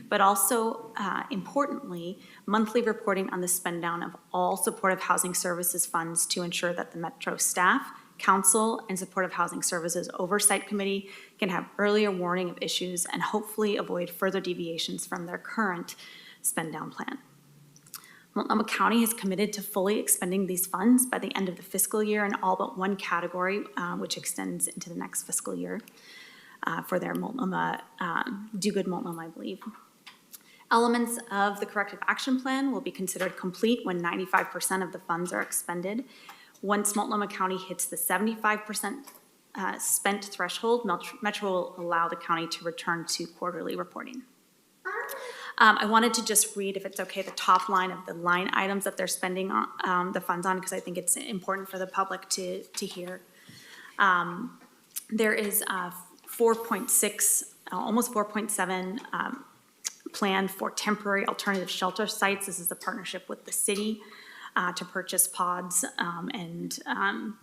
but also, importantly, monthly reporting on the spend down of all supportive housing services funds to ensure that the Metro staff, council, and supportive housing services oversight committee can have earlier warning of issues and hopefully avoid further deviations from their current spend down plan. Multnomah County is committed to fully expending these funds by the end of the fiscal year in all but one category, which extends into the next fiscal year for their Multnomah, Do Good Multnomah, I believe. Elements of the corrective action plan will be considered complete when 95% of the funds are expended. Once Multnomah County hits the 75% spent threshold, Metro will allow the county to return to quarterly reporting. I wanted to just read, if it's okay, the top line of the line items that they're spending on, the funds on, because I think it's important for the public to hear. There is 4.6, almost 4.7 planned for temporary alternative shelter sites. This is a partnership with the city to purchase pods and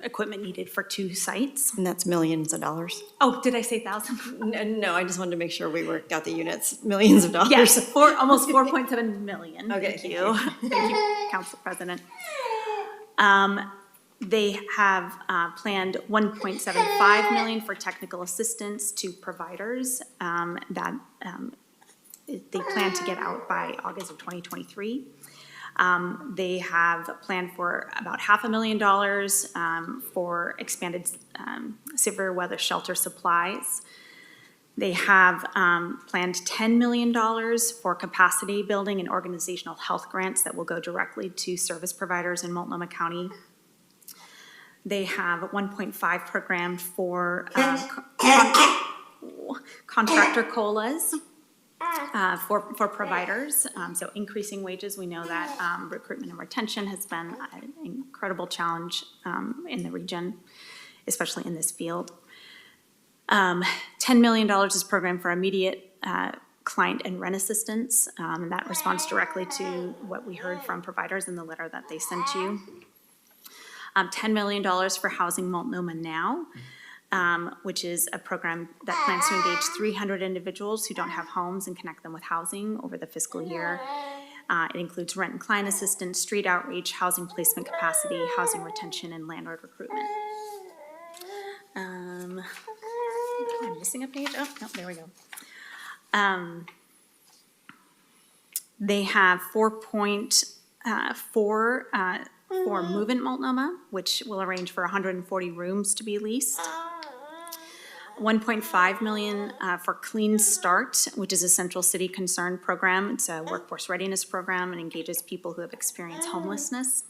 equipment needed for 2 sites. And that's millions of dollars. Oh, did I say thousand? No, I just wanted to make sure we got the units, millions of dollars. Yes, almost 4.7 million. Okay, Thank you. Thank you, Council President. They have planned 1.75 million for technical assistance to providers that they plan to get out by August of 2023. They have planned for about $500,000 for expanded severe weather shelter supplies. They have planned $10 million for capacity building and organizational health grants that will go directly to service providers in Multnomah County. They have 1.5 programmed for contractor COLAs. For providers, so increasing wages. We know that recruitment and retention has been an incredible challenge in the region, especially in this field. $10 million is programmed for immediate client and rent assistance, and that responds directly to what we heard from providers in the letter that they sent you. $10 million for Housing Multnomah Now, which is a program that plans to engage 300 individuals who don't have homes and connect them with housing over the fiscal year. It includes rent and client assistance, street outreach, housing placement capacity, housing retention, and landlord recruitment. Am I missing a page? Oh, no, there we go. They have 4.4 for Move-In Multnomah, which will arrange for 140 rooms to be leased. 1.5 million for Clean Start, which is a Central City Concern program. It's a workforce readiness program and engages people who have experienced homelessness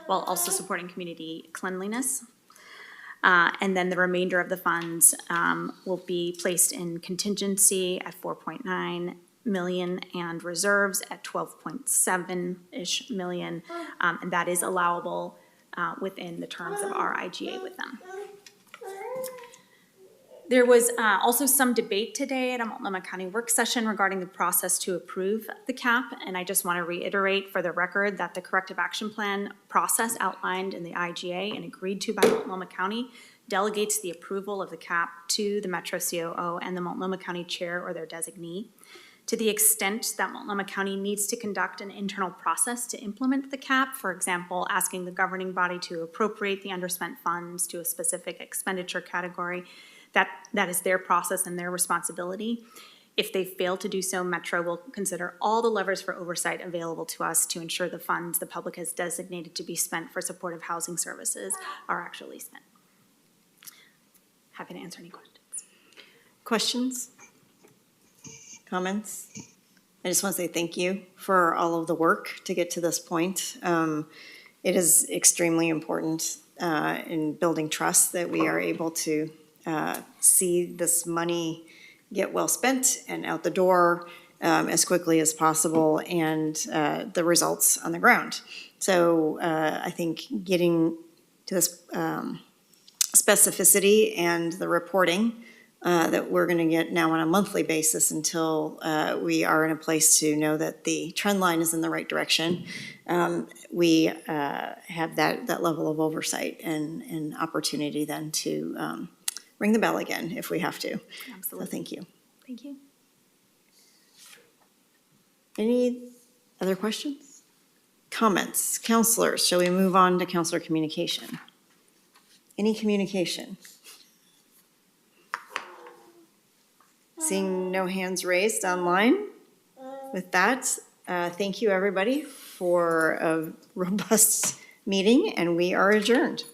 while also supporting community cleanliness. And then the remainder of the funds will be placed in contingency at 4.9 million and reserves at 12.7-ish million. And that is allowable within the terms of our IGA with them. There was also some debate today at a Multnomah County work session regarding the process to approve the cap, and I just want to reiterate for the record that the corrective action plan process outlined in the IGA and agreed to by Multnomah County delegates the approval of the cap to the Metro COO and the Multnomah County Chair or their designee. To the extent that Multnomah County needs to conduct an internal process to implement the cap, for example, asking the governing body to appropriate the underspent funds to a specific expenditure category, that is their process and their responsibility. If they fail to do so, Metro will consider all the levers for oversight available to us to ensure the funds the public has designated to be spent for supportive housing services are actually spent. Happy to answer any questions. Questions? Comments? I just want to say thank you for all of the work to get to this point. It is extremely important in building trust that we are able to see this money get well spent and out the door as quickly as possible, and the results on the ground. So I think getting to this specificity and the reporting that we're going to get now on a monthly basis until we are in a place to know that the trend line is in the right direction. We have that level of oversight and opportunity then to ring the bell again if we have to. Absolutely. So thank you. Thank you. Any other questions? Comments? Counselors, shall we move on to counselor communication? Any communication? Seeing no hands raised online. With that, thank you, everybody, for a robust meeting, and we are adjourned.